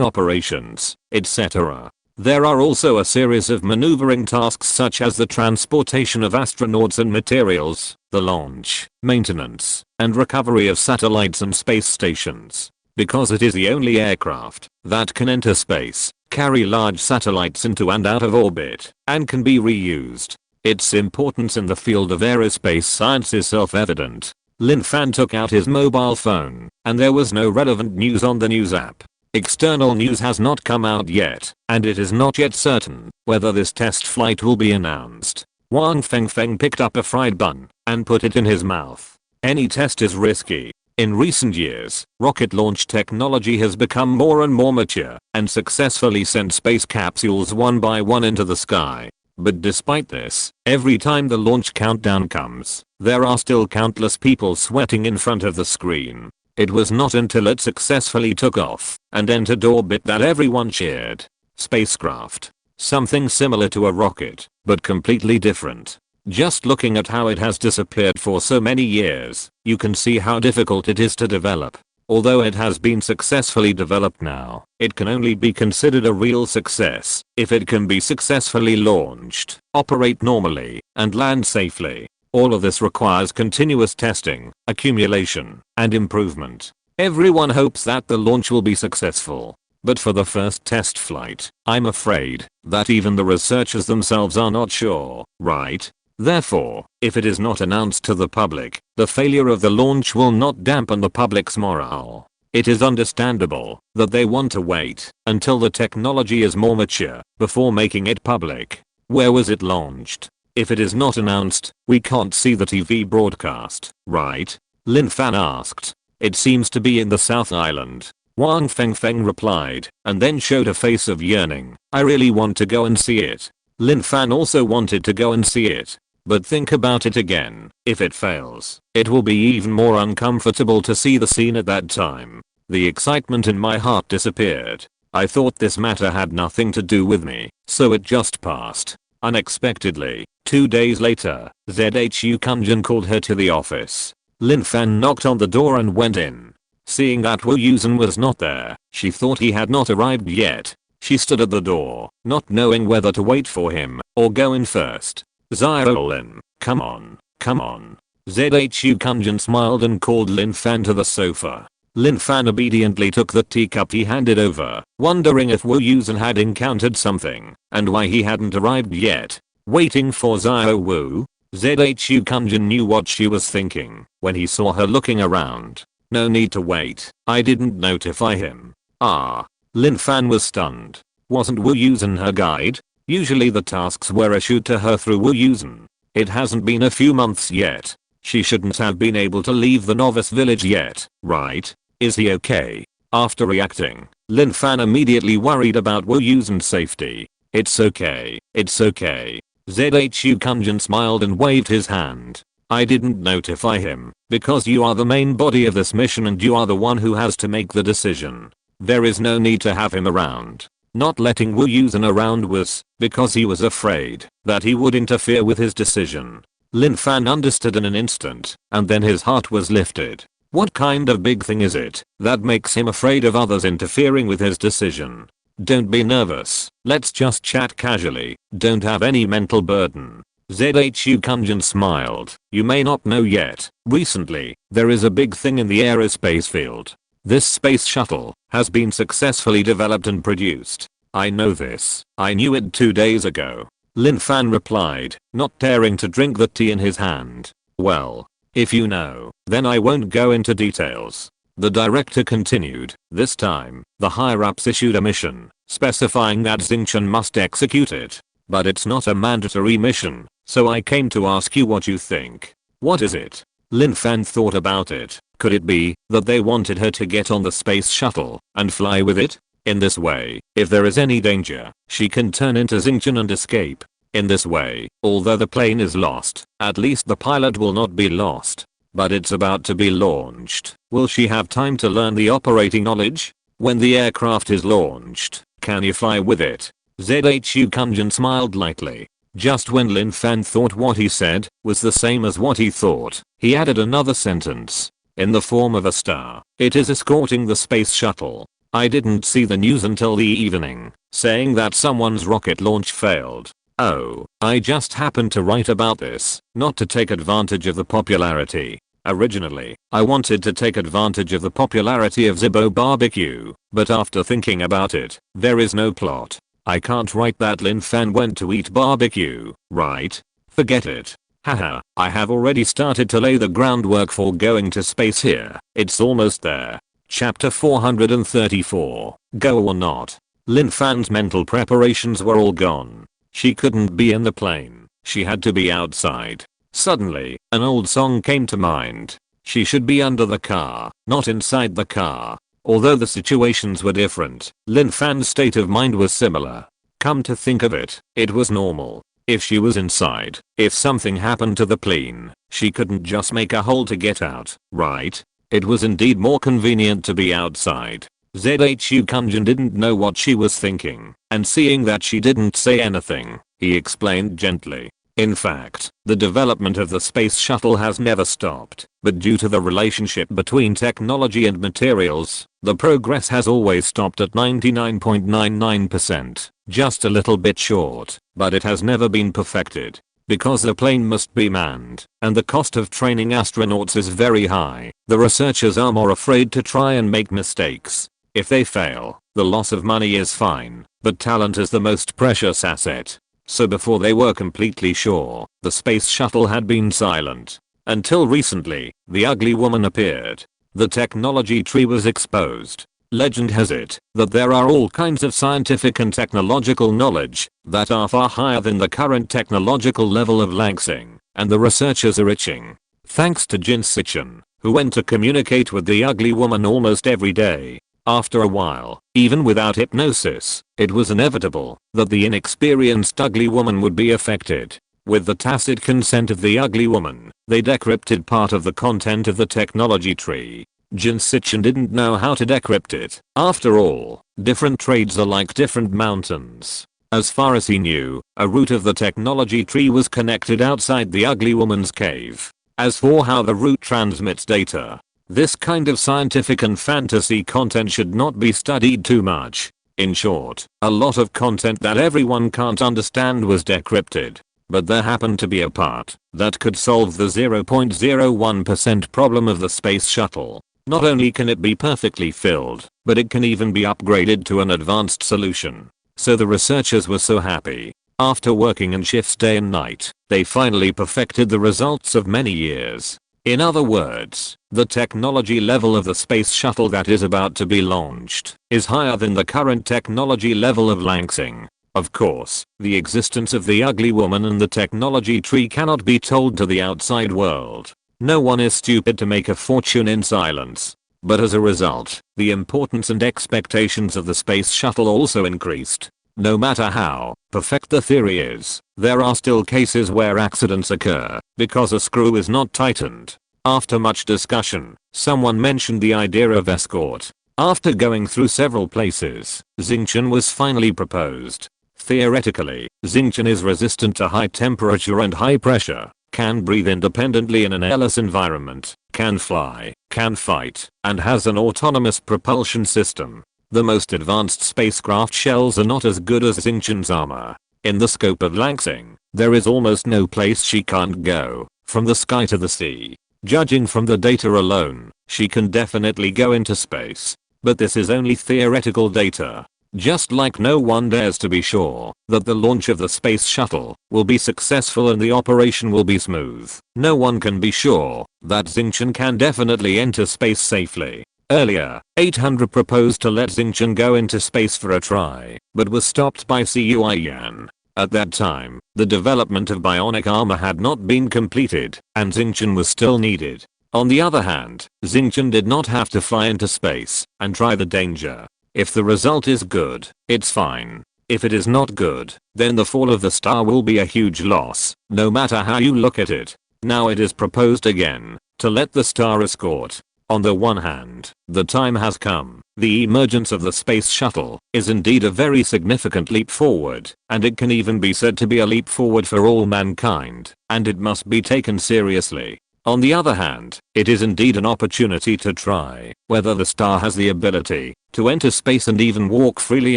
operations, etc. There are also a series of maneuvering tasks such as the transportation of astronauts and materials, the launch, maintenance, and recovery of satellites and space stations. Because it is the only aircraft that can enter space, carry large satellites into and out of orbit, and can be reused, its importance in the field of aerospace science is self-evident. Lin Fan took out his mobile phone, and there was no relevant news on the news app. External news has not come out yet, and it is not yet certain whether this test flight will be announced. Wang Fengfeng picked up a fried bun and put it in his mouth. Any test is risky. In recent years, rocket launch technology has become more and more mature and successfully sent space capsules one by one into the sky. But despite this, every time the launch countdown comes, there are still countless people sweating in front of the screen. It was not until it successfully took off and entered orbit that everyone cheered. Spacecraft. Something similar to a rocket, but completely different. Just looking at how it has disappeared for so many years, you can see how difficult it is to develop. Although it has been successfully developed now, it can only be considered a real success if it can be successfully launched, operate normally, and land safely. All of this requires continuous testing, accumulation, and improvement. Everyone hopes that the launch will be successful. But for the first test flight, I'm afraid that even the researchers themselves are not sure, right? Therefore, if it is not announced to the public, the failure of the launch will not dampen the public's morale. It is understandable that they want to wait until the technology is more mature before making it public. Where was it launched? If it is not announced, we can't see the TV broadcast, right? Lin Fan asked. It seems to be in the South Island. Wang Fengfeng replied, and then showed a face of yearning. I really want to go and see it. Lin Fan also wanted to go and see it. But think about it again. If it fails, it will be even more uncomfortable to see the scene at that time. The excitement in my heart disappeared. I thought this matter had nothing to do with me, so it just passed. Unexpectedly, 2 days later, ZHU Kunjin called her to the office. Lin Fan knocked on the door and went in. Seeing that Wu Yusen was not there, she thought he had not arrived yet. She stood at the door, not knowing whether to wait for him or go in first. Lin, come on, come on. ZHU Kunjin smiled and called Lin Fan to the sofa. Lin Fan obediently took the teacup he handed over, wondering if Wu Yusen had encountered something and why he hadn't arrived yet. Waiting for Xiao Wu, ZHU Kunjin knew what she was thinking when he saw her looking around. No need to wait, I didn't notify him. Ah. Lin Fan was stunned. Wasn't Wu Yusen her guide? Usually the tasks were issued to her through Wu Yusen. It hasn't been a few months yet. She shouldn't have been able to leave the novice village yet, right? Is he okay? After reacting, Lin Fan immediately worried about Wu Yusen's safety. It's okay, it's okay. ZHU Kunjin smiled and waved his hand. I didn't notify him because you are the main body of this mission and you are the one who has to make the decision. There is no need to have him around. Not letting Wu Yusen around was because he was afraid that he would interfere with his decision. Lin Fan understood in an instant, and then his heart was lifted. What kind of big thing is it that makes him afraid of others interfering with his decision? Don't be nervous, let's just chat casually, don't have any mental burden. ZHU Kunjin smiled. You may not know yet, recently, there is a big thing in the aerospace field. This space shuttle has been successfully developed and produced. I know this. I knew it 2 days ago. Lin Fan replied, not daring to drink the tea in his hand. Well, if you know, then I won't go into details. The director continued. This time, the higher-ups issued a mission, specifying that Xingchen must execute it. But it's not a mandatory mission, so I came to ask you what you think. What is it? Lin Fan thought about it. Could it be that they wanted her to get on the space shuttle and fly with it? In this way, if there is any danger, she can turn into Xingchen and escape. In this way, although the plane is lost, at least the pilot will not be lost. But it's about to be launched. Will she have time to learn the operating knowledge? When the aircraft is launched, can you fly with it? ZHU Kunjin smiled lightly. Just when Lin Fan thought what he said was the same as what he thought, he added another sentence. In the form of a star, it is escorting the space shuttle. I didn't see the news until the evening, saying that someone's rocket launch failed. Oh, I just happened to write about this, not to take advantage of the popularity. Originally, I wanted to take advantage of the popularity of Zibo Barbecue, but after thinking about it, there is no plot. I can't write that Lin Fan went to eat barbecue, right? Forget it. Haha, I have already started to lay the groundwork for going to space here. It's almost there. Chapter 434. Go or not. Lin Fan's mental preparations were all gone. She couldn't be in the plane. She had to be outside. Suddenly, an old song came to mind. She should be under the car, not inside the car. Although the situations were different, Lin Fan's state of mind was similar. Come to think of it, it was normal. If she was inside, if something happened to the plane, she couldn't just make a hole to get out, right? It was indeed more convenient to be outside. ZHU Kunjin didn't know what she was thinking, and seeing that she didn't say anything, he explained gently. In fact, the development of the space shuttle has never stopped, but due to the relationship between technology and materials, the progress has always stopped at 99.99%, just a little bit short, but it has never been perfected. Because the plane must be manned, and the cost of training astronauts is very high, the researchers are more afraid to try and make mistakes. If they fail, the loss of money is fine, but talent is the most precious asset. So before they were completely sure, the space shuttle had been silent. Until recently, the ugly woman appeared. The technology tree was exposed. Legend has it that there are all kinds of scientific and technological knowledge that are far higher than the current technological level of Langsing, and the researchers are itching. Thanks to Jin Sichin, who went to communicate with the ugly woman almost every day. After a while, even without hypnosis, it was inevitable that the inexperienced ugly woman would be affected. With the tacit consent of the ugly woman, they decrypted part of the content of the technology tree. Jin Sichin didn't know how to decrypt it. After all, different trades are like different mountains. As far as he knew, a root of the technology tree was connected outside the ugly woman's cave. As for how the root transmits data, this kind of scientific and fantasy content should not be studied too much. In short, a lot of content that everyone can't understand was decrypted. But there happened to be a part that could solve the 0.01% problem of the space shuttle. Not only can it be perfectly filled, but it can even be upgraded to an advanced solution. So the researchers were so happy. After working in shifts day and night, they finally perfected the results of many years. In other words, the technology level of the space shuttle that is about to be launched is higher than the current technology level of Lansing. Of course, the existence of the ugly woman and the technology tree cannot be told to the outside world. No one is stupid to make a fortune in silence. But as a result, the importance and expectations of the space shuttle also increased. No matter how perfect the theory is, there are still cases where accidents occur because a screw is not tightened. After much discussion, someone mentioned the idea of escort. After going through several places, Xingqian was finally proposed. Theoretically, Xingqian is resistant to high temperature and high pressure, can breathe independently in an airless environment, can fly, can fight, and has an autonomous propulsion system. The most advanced spacecraft shells are not as good as Xingqian's armor. In the scope of Lansing, there is almost no place she can't go, from the sky to the sea. Judging from the data alone, she can definitely go into space. But this is only theoretical data. Just like no one dares to be sure that the launch of the space shuttle will be successful and the operation will be smooth. No one can be sure that Xingqian can definitely enter space safely. Earlier, 800 proposed to let Xingqian go into space for a try, but was stopped by Cui Yan. At that time, the development of bionic armor had not been completed, and Xingqian was still needed. On the other hand, Xingqian did not have to fly into space and try the danger. If the result is good, it's fine. If it is not good, then the fall of the star will be a huge loss, no matter how you look at it. Now it is proposed again to let the star escort. On the one hand, the time has come. The emergence of the space shuttle is indeed a very significant leap forward, and it can even be said to be a leap forward for all mankind, and it must be taken seriously. On the other hand, it is indeed an opportunity to try whether the star has the ability to enter space and even walk freely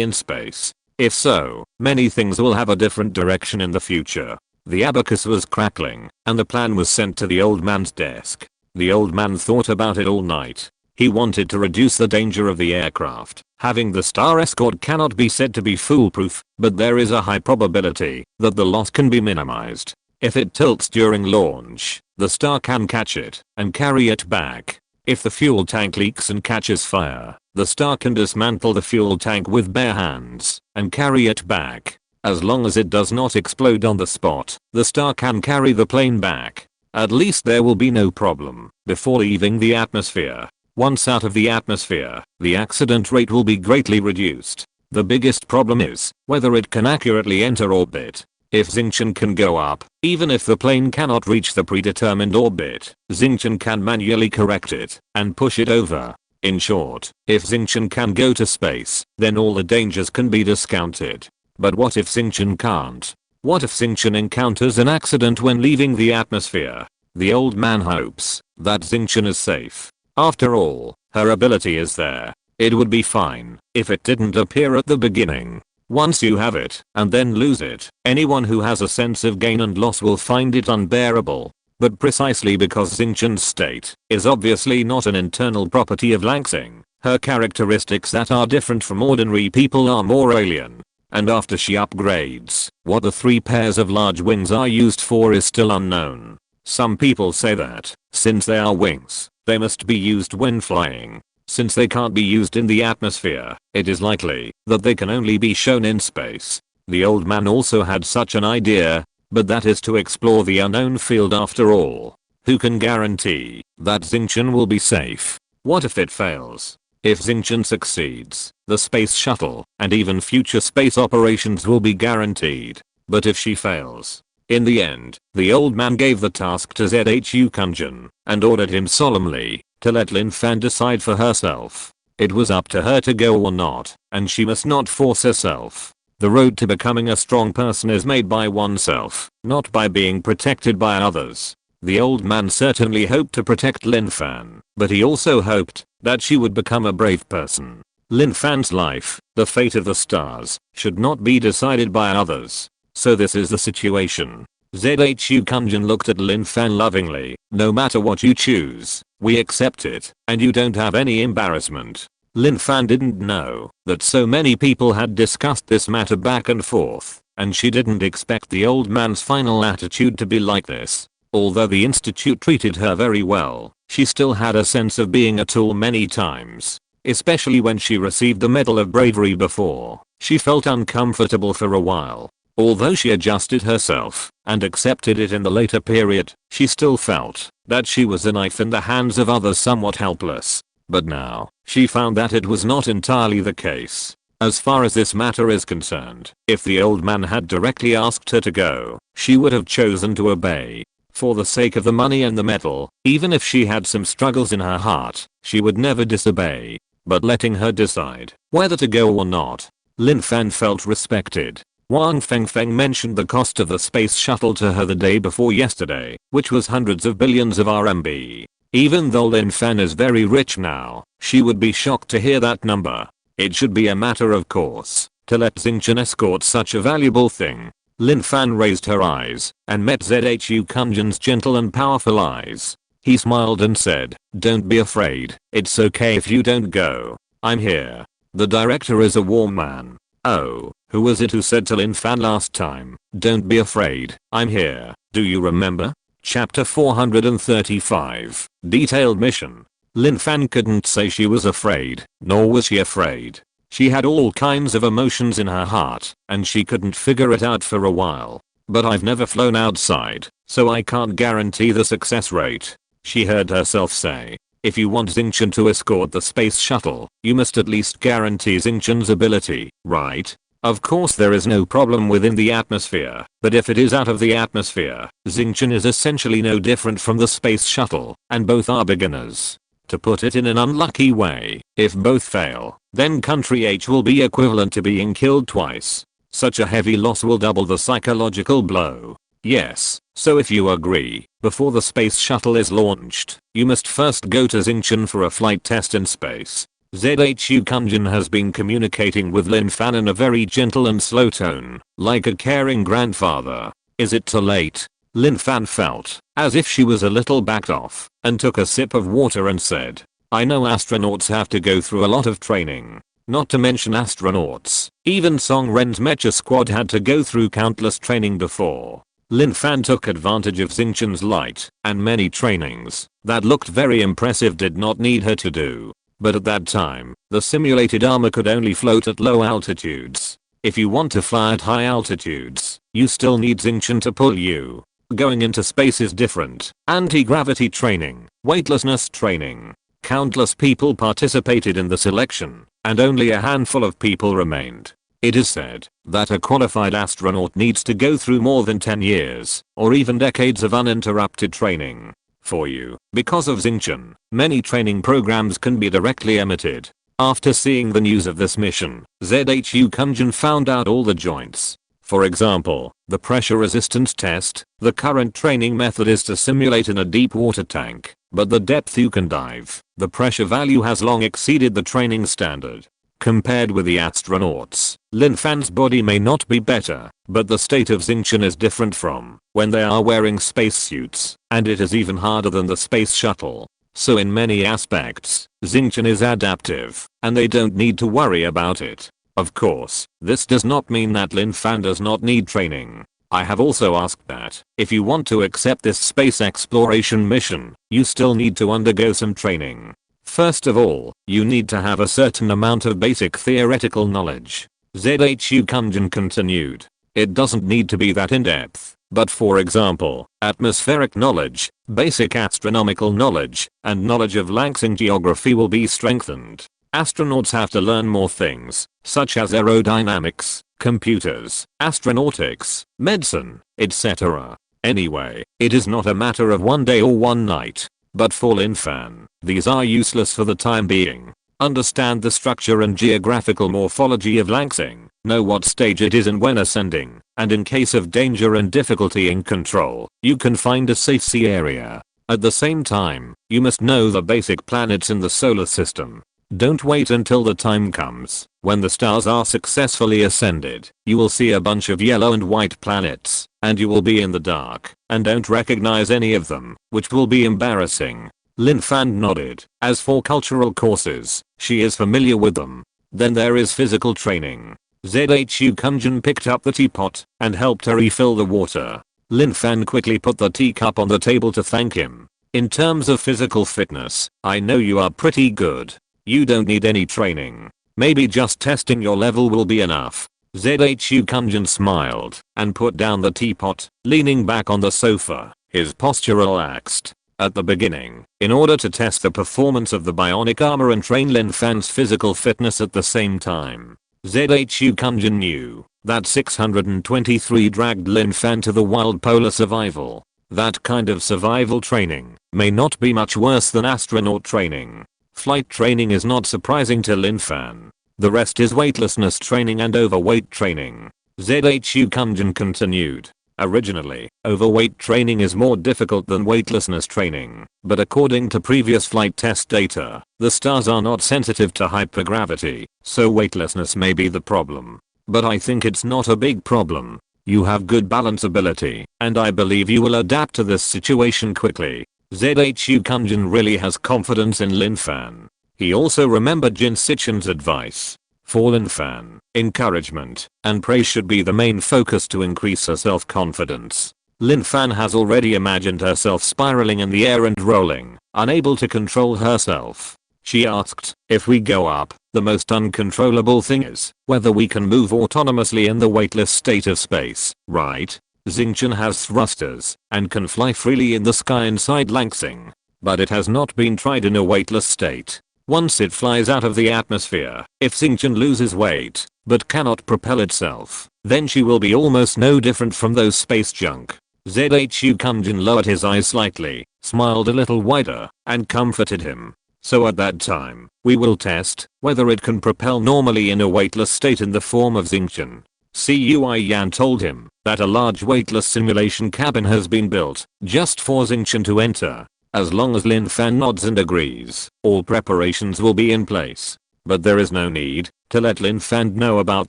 in space. If so, many things will have a different direction in the future. The abacus was crackling, and the plan was sent to the old man's desk. The old man thought about it all night. He wanted to reduce the danger of the aircraft. Having the star escort cannot be said to be foolproof, but there is a high probability that the loss can be minimized. If it tilts during launch, the star can catch it and carry it back. If the fuel tank leaks and catches fire, the star can dismantle the fuel tank with bare hands and carry it back. As long as it does not explode on the spot, the star can carry the plane back. At least there will be no problem before leaving the atmosphere. Once out of the atmosphere, the accident rate will be greatly reduced. The biggest problem is whether it can accurately enter orbit. If Xingqian can go up, even if the plane cannot reach the predetermined orbit, Xingqian can manually correct it and push it over. In short, if Xingqian can go to space, then all the dangers can be discounted. But what if Xingqian can't? What if Xingqian encounters an accident when leaving the atmosphere? The old man hopes that Xingqian is safe. After all, her ability is there. It would be fine if it didn't appear at the beginning. Once you have it and then lose it, anyone who has a sense of gain and loss will find it unbearable. But precisely because Xingqian's state is obviously not an internal property of Lansing, her characteristics that are different from ordinary people are more alien. And after she upgrades, what the 3 pairs of large wings are used for is still unknown. Some people say that, since they are wings, they must be used when flying. Since they can't be used in the atmosphere, it is likely that they can only be shown in space. The old man also had such an idea, but that is to explore the unknown field after all. Who can guarantee that Xingqian will be safe? What if it fails? If Xingchen succeeds, the space shuttle and even future space operations will be guaranteed. But if she fails, in the end, the old man gave the task to Zhu Kunjin and ordered him solemnly to let Lin Fan decide for herself. It was up to her to go or not, and she must not force herself. The road to becoming a strong person is made by oneself, not by being protected by others. The old man certainly hoped to protect Lin Fan, but he also hoped that she would become a brave person. Lin Fan's life, the fate of the stars, should not be decided by others. So this is the situation. Zhu Kunjin looked at Lin Fan lovingly. No matter what you choose, we accept it, and you don't have any embarrassment. Lin Fan didn't know that so many people had discussed this matter back and forth, and she didn't expect the old man's final attitude to be like this. Although the institute treated her very well, she still had a sense of being a tool many times. Especially when she received the Medal of Bravery before, she felt uncomfortable for a while. Although she adjusted herself and accepted it in the later period, she still felt that she was a knife in the hands of others, somewhat helpless. But now, she found that it was not entirely the case. As far as this matter is concerned, if the old man had directly asked her to go, she would have chosen to obey. For the sake of the money and the medal, even if she had some struggles in her heart, she would never disobey. But letting her decide whether to go or not, Lin Fan felt respected. Wang Fengfeng mentioned the cost of the space shuttle to her the day before yesterday, which was hundreds of billions of RMB. Even though Lin Fan is very rich now, she would be shocked to hear that number. It should be a matter of course to let Xingchen escort such a valuable thing. Lin Fan raised her eyes and met Zhu Kunjin's gentle and powerful eyes. He smiled and said, "Don't be afraid, it's okay if you don't go. I'm here." The director is a warm man. Oh, who was it who said to Lin Fan last time, "Don't be afraid, I'm here"? Do you remember? Chapter 435, Detailed Mission. Lin Fan couldn't say she was afraid, nor was she afraid. She had all kinds of emotions in her heart, and she couldn't figure it out for a while. But I've never flown outside, so I can't guarantee the success rate. She heard herself say, if you want Xingchen to escort the space shuttle, you must at least guarantee Xingchen's ability, right? Of course there is no problem within the atmosphere, but if it is out of the atmosphere, Xingchen is essentially no different from the space shuttle, and both are beginners. To put it in an unlucky way, if both fail, then country H will be equivalent to being killed twice. Such a heavy loss will double the psychological blow. Yes, so if you agree, before the space shuttle is launched, you must first go to Xingchen for a flight test in space. Zhu Kunjin has been communicating with Lin Fan in a very gentle and slow tone, like a caring grandfather. Is it too late? Lin Fan felt as if she was a little backed off and took a sip of water and said, I know astronauts have to go through a lot of training. Not to mention astronauts, even Song Ren's Mecha squad had to go through countless training before. Lin Fan took advantage of Xingchen's light and many trainings that looked very impressive did not need her to do. But at that time, the simulated armor could only float at low altitudes. If you want to fly at high altitudes, you still need Xingchen to pull you. Going into space is different. Anti-gravity training, weightlessness training. Countless people participated in the selection, and only a handful of people remained. It is said that a qualified astronaut needs to go through more than 10 years, or even decades of uninterrupted training. For you, because of Xingchen, many training programs can be directly emitted. After seeing the news of this mission, Zhu Kunjin found out all the joints. For example, the pressure resistance test. The current training method is to simulate in a deep water tank, but the depth you can dive, the pressure value has long exceeded the training standard. Compared with the astronauts, Lin Fan's body may not be better, but the state of Xingchen is different from when they are wearing spacesuits, and it is even harder than the space shuttle. So in many aspects, Xingchen is adaptive, and they don't need to worry about it. Of course, this does not mean that Lin Fan does not need training. I have also asked that, if you want to accept this space exploration mission, you still need to undergo some training. First of all, you need to have a certain amount of basic theoretical knowledge. Zhu Kunjin continued. It doesn't need to be that in-depth, but for example, atmospheric knowledge, basic astronomical knowledge, and knowledge of Langsing geography will be strengthened. Astronauts have to learn more things, such as aerodynamics, computers, astronautics, medicine, etc. Anyway, it is not a matter of one day or one night. But for Lin Fan, these are useless for the time being. Understand the structure and geographical morphology of Langsing, know what stage it is in when ascending, and in case of danger and difficulty in control, you can find a safe sea area. At the same time, you must know the basic planets in the solar system. Don't wait until the time comes when the stars are successfully ascended. You will see a bunch of yellow and white planets, and you will be in the dark and don't recognize any of them, which will be embarrassing. Lin Fan nodded. As for cultural courses, she is familiar with them. Then there is physical training. ZHU Kunjin picked up the teapot and helped her refill the water. Lin Fan quickly put the teacup on the table to thank him. In terms of physical fitness, I know you are pretty good. You don't need any training. Maybe just testing your level will be enough. ZHU Kunjin smiled and put down the teapot, leaning back on the sofa, his posture relaxed. At the beginning, in order to test the performance of the bionic armor and train Lin Fan's physical fitness at the same time, ZHU Kunjin knew that 623 dragged Lin Fan to the wild polar survival. That kind of survival training may not be much worse than astronaut training. Flight training is not surprising to Lin Fan. The rest is weightlessness training and overweight training. ZHU Kunjin continued. Originally, overweight training is more difficult than weightlessness training, but according to previous flight test data, the stars are not sensitive to hypergravity, so weightlessness may be the problem. But I think it's not a big problem. You have good balance ability, and I believe you will adapt to this situation quickly. ZHU Kunjin really has confidence in Lin Fan. He also remembered Jin Sichin's advice. For Lin Fan, encouragement and praise should be the main focus to increase her self-confidence. Lin Fan has already imagined herself spiraling in the air and rolling, unable to control herself. She asked, if we go up, the most uncontrollable thing is whether we can move autonomously in the weightless state of space, right? Xingqian has thrusters and can fly freely in the sky inside Langsing, but it has not been tried in a weightless state. Once it flies out of the atmosphere, if Xingqian loses weight, but cannot propel itself, then she will be almost no different from those space junk. ZHU Kunjin lowered his eyes slightly, smiled a little wider, and comforted him. So at that time, we will test whether it can propel normally in a weightless state in the form of Xingqian. Cui Yan told him that a large weightless simulation cabin has been built just for Xingqian to enter. As long as Lin Fan nods and agrees, all preparations will be in place. But there is no need to let Lin Fan know about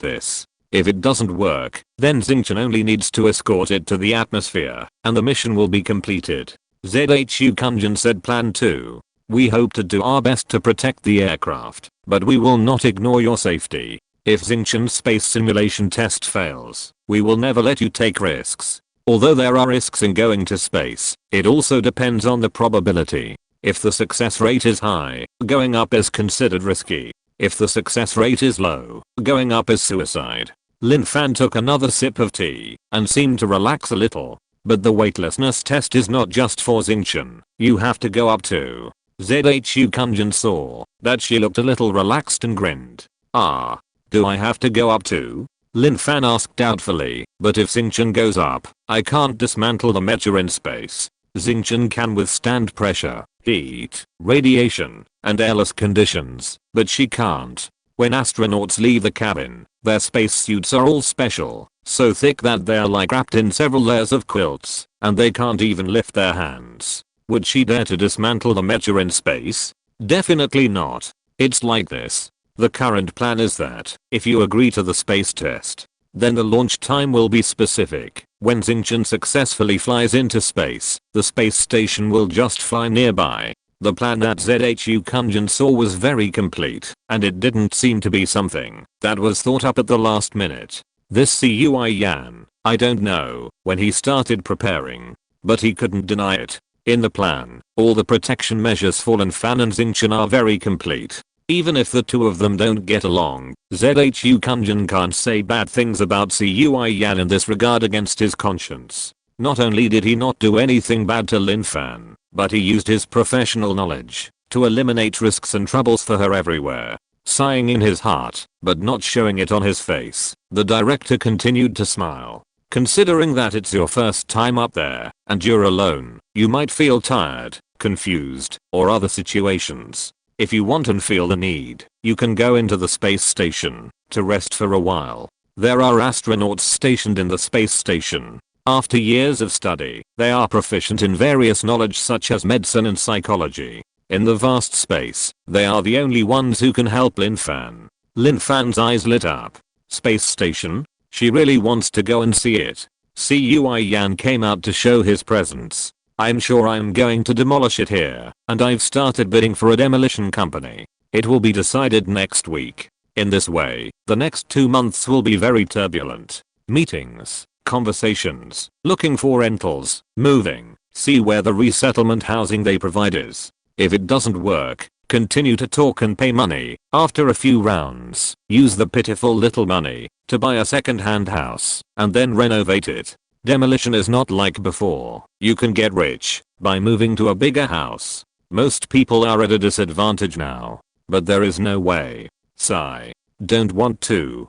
this. If it doesn't work, then Xingqian only needs to escort it to the atmosphere, and the mission will be completed. ZHU Kunjin said plan 2. We hope to do our best to protect the aircraft, but we will not ignore your safety. If Xingqian's space simulation test fails, we will never let you take risks. Although there are risks in going to space, it also depends on the probability. If the success rate is high, going up is considered risky. If the success rate is low, going up is suicide. Lin Fan took another sip of tea and seemed to relax a little. But the weightlessness test is not just for Xingqian. You have to go up too. ZHU Kunjin saw that she looked a little relaxed and grinned. Ah, do I have to go up too? Lin Fan asked doubtfully, but if Xingqian goes up, I can't dismantle the Mecha in space. Xingqian can withstand pressure, heat, radiation, and airless conditions, but she can't. When astronauts leave the cabin, their spacesuits are all special, so thick that they're like wrapped in several layers of quilts, and they can't even lift their hands. Would she dare to dismantle the Mecha in space? Definitely not. It's like this. The current plan is that, if you agree to the space test, then the launch time will be specific. When Xingqian successfully flies into space, the space station will just fly nearby. The plan that ZHU Kunjin saw was very complete, and it didn't seem to be something that was thought up at the last minute. This Cui Yan, I don't know when he started preparing, but he couldn't deny it. In the plan, all the protection measures for Lin Fan and Xingqian are very complete. Even if the two of them don't get along, ZHU Kunjin can't say bad things about Cui Yan in this regard against his conscience. Not only did he not do anything bad to Lin Fan, but he used his professional knowledge to eliminate risks and troubles for her everywhere. sighing in his heart, but not showing it on his face. The director continued to smile. Considering that it's your first time up there, and you're alone, you might feel tired, confused, or other situations. If you want and feel the need, you can go into the space station to rest for a while. There are astronauts stationed in the space station. After years of study, they are proficient in various knowledge such as medicine and psychology. In the vast space, they are the only ones who can help Lin Fan. Lin Fan's eyes lit up. Space station? She really wants to go and see it. Cui Yan came out to show his presence. I'm sure I'm going to demolish it here, and I've started bidding for a demolition company. It will be decided next week. In this way, the next 2 months will be very turbulent. Meetings, conversations, looking for rentals, moving, see where the resettlement housing they provide is. If it doesn't work, continue to talk and pay money. After a few rounds, use the pitiful little money to buy a second-hand house and then renovate it. Demolition is not like before. You can get rich by moving to a bigger house. Most people are at a disadvantage now, but there is no way. Sigh. Don't want to.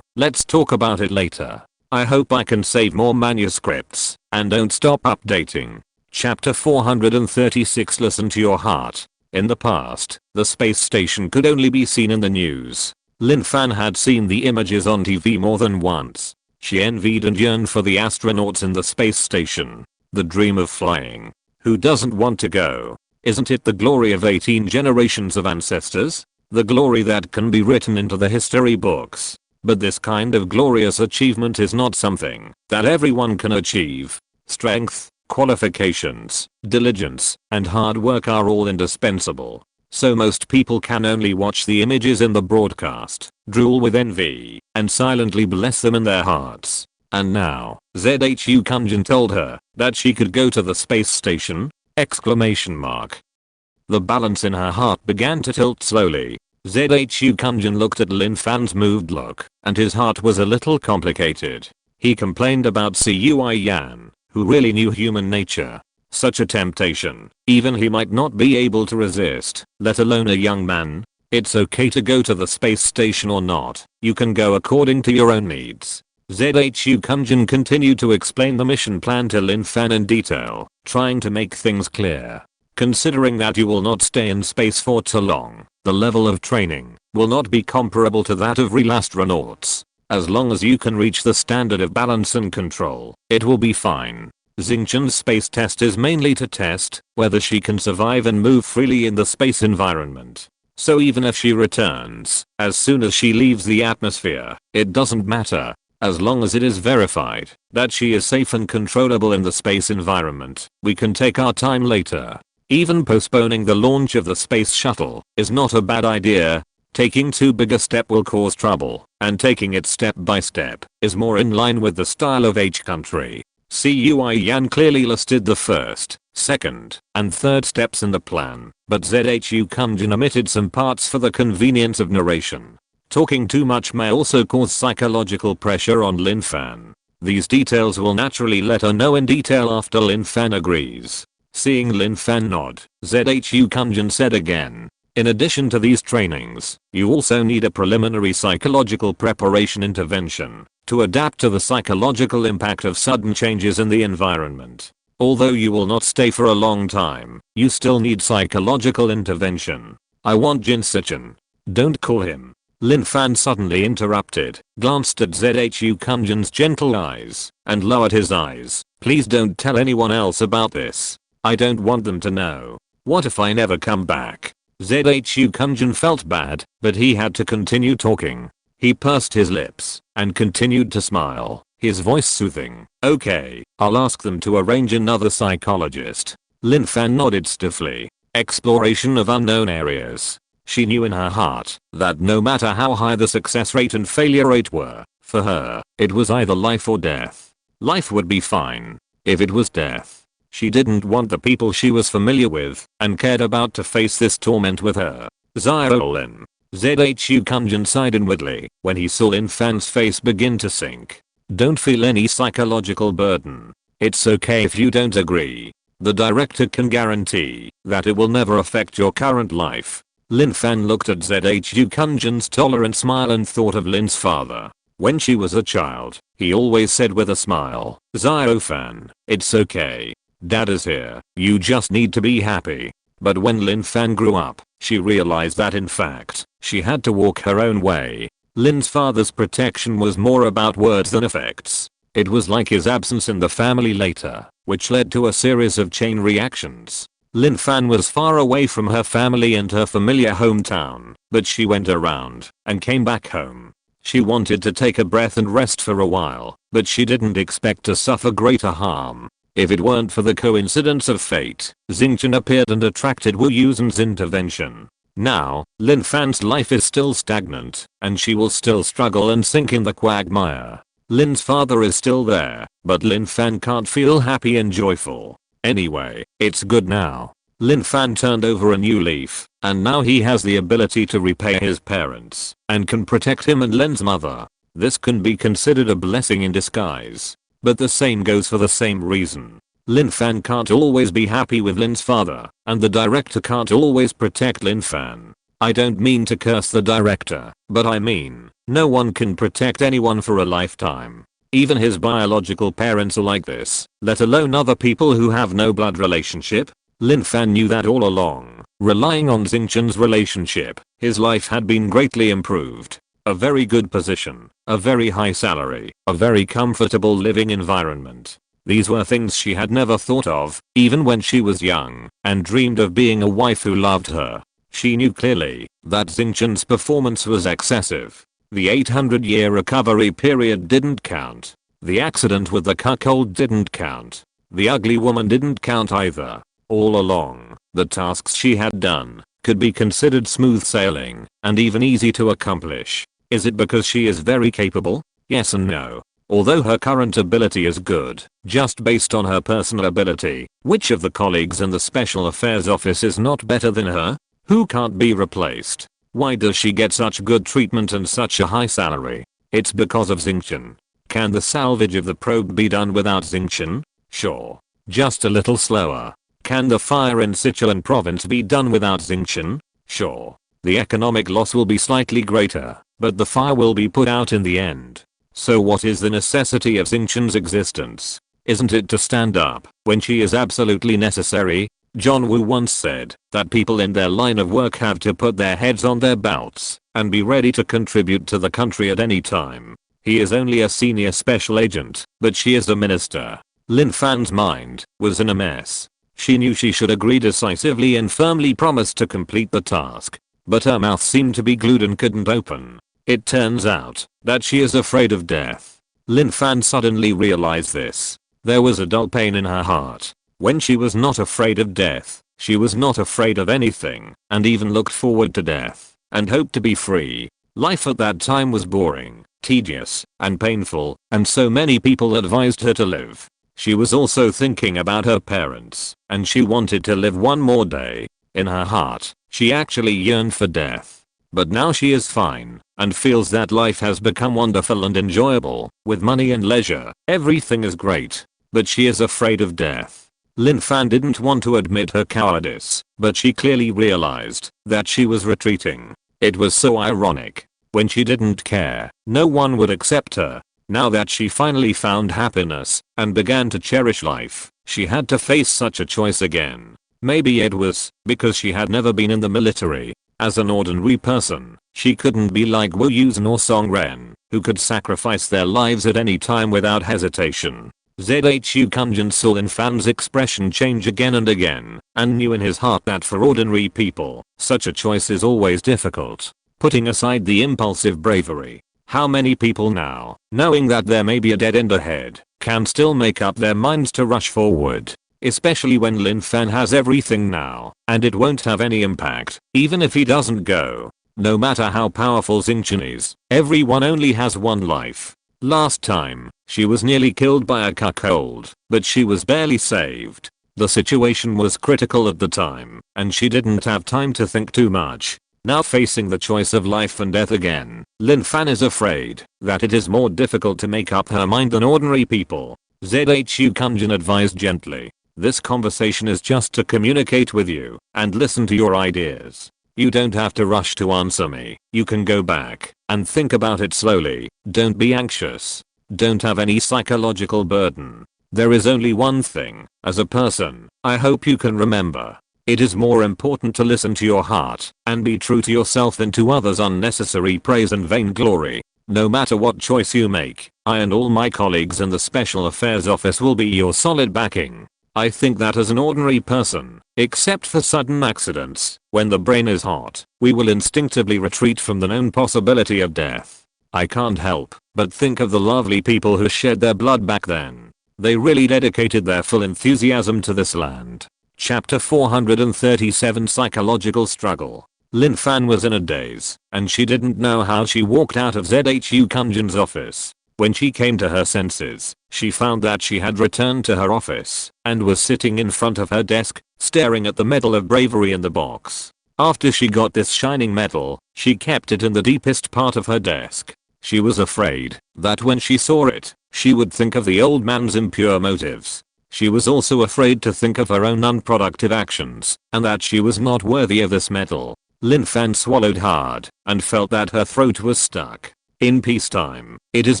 Let's talk about it later. I hope I can save more manuscripts and don't stop updating. Chapter 436. Listen to your heart. In the past, the space station could only be seen in the news. Lin Fan had seen the images on TV more than once. She envied and yearned for the astronauts in the space station. The dream of flying. Who doesn't want to go? Isn't it the glory of 18 generations of ancestors? The glory that can be written into the history books. But this kind of glorious achievement is not something that everyone can achieve. Strength, qualifications, diligence, and hard work are all indispensable. So most people can only watch the images in the broadcast, drool with envy, and silently bless them in their hearts. And now, ZHU Kunjin told her that she could go to the space station? The balance in her heart began to tilt slowly. ZHU Kunjin looked at Lin Fan's moved look, and his heart was a little complicated. He complained about Cui Yan, who really knew human nature. Such a temptation, even he might not be able to resist, let alone a young man. It's okay to go to the space station or not, you can go according to your own needs. ZHU Kunjin continued to explain the mission plan to Lin Fan in detail, trying to make things clear. Considering that you will not stay in space for too long, the level of training will not be comparable to that of real astronauts. As long as you can reach the standard of balance and control, it will be fine. Xingqian's space test is mainly to test whether she can survive and move freely in the space environment. So even if she returns, as soon as she leaves the atmosphere, it doesn't matter, as long as it is verified that she is safe and controllable in the space environment. We can take our time later. Even postponing the launch of the space shuttle is not a bad idea. Taking too big a step will cause trouble, and taking it step by step is more in line with the style of each country. Cui Yan clearly listed the first, second, and third steps in the plan, but ZHU Kunjin omitted some parts for the convenience of narration. Talking too much may also cause psychological pressure on Lin Fan. These details will naturally let her know in detail after Lin Fan agrees. Seeing Lin Fan nod, ZHU Kunjin said again. In addition to these trainings, you also need a preliminary psychological preparation intervention to adapt to the psychological impact of sudden changes in the environment. Although you will not stay for a long time, you still need psychological intervention. I want Jin Sichin. Don't call him. Lin Fan suddenly interrupted, glanced at ZHU Kunjin's gentle eyes, and lowered his eyes. Please don't tell anyone else about this. I don't want them to know. What if I never come back? ZHU Kunjin felt bad, but he had to continue talking. He pursed his lips and continued to smile, his voice soothing. Okay, I'll ask them to arrange another psychologist. Lin Fan nodded stiffly. Exploration of unknown areas. She knew in her heart that no matter how high the success rate and failure rate were, for her, it was either life or death. Life would be fine. If it was death, she didn't want the people she was familiar with and cared about to face this torment with her. Xiaolin. ZHU Kunjin sighed inwardly when he saw Lin Fan's face begin to sink. Don't feel any psychological burden. It's okay if you don't agree. The director can guarantee that it will never affect your current life. Lin Fan looked at ZHU Kunjan's tolerant smile and thought of Lin's father. When she was a child, he always said with a smile, "Zio Fan, it's okay. Dad is here. You just need to be happy." But when Lin Fan grew up, she realized that in fact, she had to walk her own way. Lin's father's protection was more about words than effects. It was like his absence in the family later, which led to a series of chain reactions. Lin Fan was far away from her family and her familiar hometown, but she went around and came back home. She wanted to take a breath and rest for a while, but she didn't expect to suffer greater harm. If it weren't for the coincidence of fate, Xingqian appeared and attracted Wu Yusen's intervention. Now, Lin Fan's life is still stagnant, and she will still struggle and sink in the quagmire. Lin's father is still there, but Lin Fan can't feel happy and joyful. Anyway, it's good now. Lin Fan turned over a new leaf, and now he has the ability to repay his parents, and can protect him and Lin's mother. This can be considered a blessing in disguise. But the same goes for the same reason. Lin Fan can't always be happy with Lin's father, and the director can't always protect Lin Fan. I don't mean to curse the director, but I mean, no one can protect anyone for a lifetime. Even his biological parents are like this, let alone other people who have no blood relationship. Lin Fan knew that all along. Relying on Xingqian's relationship, his life had been greatly improved. A very good position, a very high salary, a very comfortable living environment. These were things she had never thought of, even when she was young, and dreamed of being a wife who loved her. She knew clearly that Xingqian's performance was excessive. The 800-year recovery period didn't count. The accident with the cuckold didn't count. The ugly woman didn't count either. All along, the tasks she had done could be considered smooth sailing and even easy to accomplish. Is it because she is very capable? Yes and no. Although her current ability is good, just based on her personal ability, which of the colleagues in the Special Affairs Office is not better than her? Who can't be replaced? Why does she get such good treatment and such a high salary? It's because of Xingqian. Can the salvage of the probe be done without Xingqian? Sure. Just a little slower. Can the fire in Sichuan province be done without Xingqian? Sure. The economic loss will be slightly greater, but the fire will be put out in the end. So what is the necessity of Xingqian's existence? Isn't it to stand up when she is absolutely necessary? John Woo once said that people in their line of work have to put their heads on their belts and be ready to contribute to the country at any time. He is only a senior special agent, but she is a minister. Lin Fan's mind was in a mess. She knew she should agree decisively and firmly promise to complete the task, but her mouth seemed to be glued and couldn't open. It turns out that she is afraid of death. Lin Fan suddenly realized this. There was a dull pain in her heart. When she was not afraid of death, she was not afraid of anything, and even looked forward to death, and hoped to be free. Life at that time was boring, tedious, and painful, and so many people advised her to live. She was also thinking about her parents, and she wanted to live one more day. In her heart, she actually yearned for death. But now she is fine, and feels that life has become wonderful and enjoyable, with money and leisure, everything is great. But she is afraid of death. Lin Fan didn't want to admit her cowardice, but she clearly realized that she was retreating. It was so ironic. When she didn't care, no one would accept her. Now that she finally found happiness and began to cherish life, she had to face such a choice again. Maybe it was because she had never been in the military. As an ordinary person, she couldn't be like Wu Yusen or Song Ren, who could sacrifice their lives at any time without hesitation. ZHU Kunjan saw Lin Fan's expression change again and again, and knew in his heart that for ordinary people, such a choice is always difficult. Putting aside the impulsive bravery, how many people now, knowing that there may be a dead end ahead, can still make up their minds to rush forward? Especially when Lin Fan has everything now, and it won't have any impact, even if he doesn't go. No matter how powerful Xingqian is, everyone only has one life. Last time, she was nearly killed by a cuckold, but she was barely saved. The situation was critical at the time, and she didn't have time to think too much. Now facing the choice of life and death again, Lin Fan is afraid that it is more difficult to make up her mind than ordinary people. ZHU Kunjan advised gently. This conversation is just to communicate with you and listen to your ideas. You don't have to rush to answer me. You can go back and think about it slowly. Don't be anxious. Don't have any psychological burden. There is only one thing, as a person, I hope you can remember. It is more important to listen to your heart and be true to yourself than to others' unnecessary praise and vainglory. No matter what choice you make, I and all my colleagues in the Special Affairs Office will be your solid backing. I think that as an ordinary person, except for sudden accidents, when the brain is hot, we will instinctively retreat from the known possibility of death. I can't help but think of the lovely people who shed their blood back then. They really dedicated their full enthusiasm to this land. Chapter 437 Psychological Struggle. Lin Fan was in a daze, and she didn't know how she walked out of ZHU Kunjin's office. When she came to her senses, she found that she had returned to her office and was sitting in front of her desk, staring at the Medal of Bravery in the box. After she got this shining medal, she kept it in the deepest part of her desk. She was afraid that when she saw it, she would think of the old man's impure motives. She was also afraid to think of her own unproductive actions and that she was not worthy of this medal. Lin Fan swallowed hard and felt that her throat was stuck. In peacetime, it is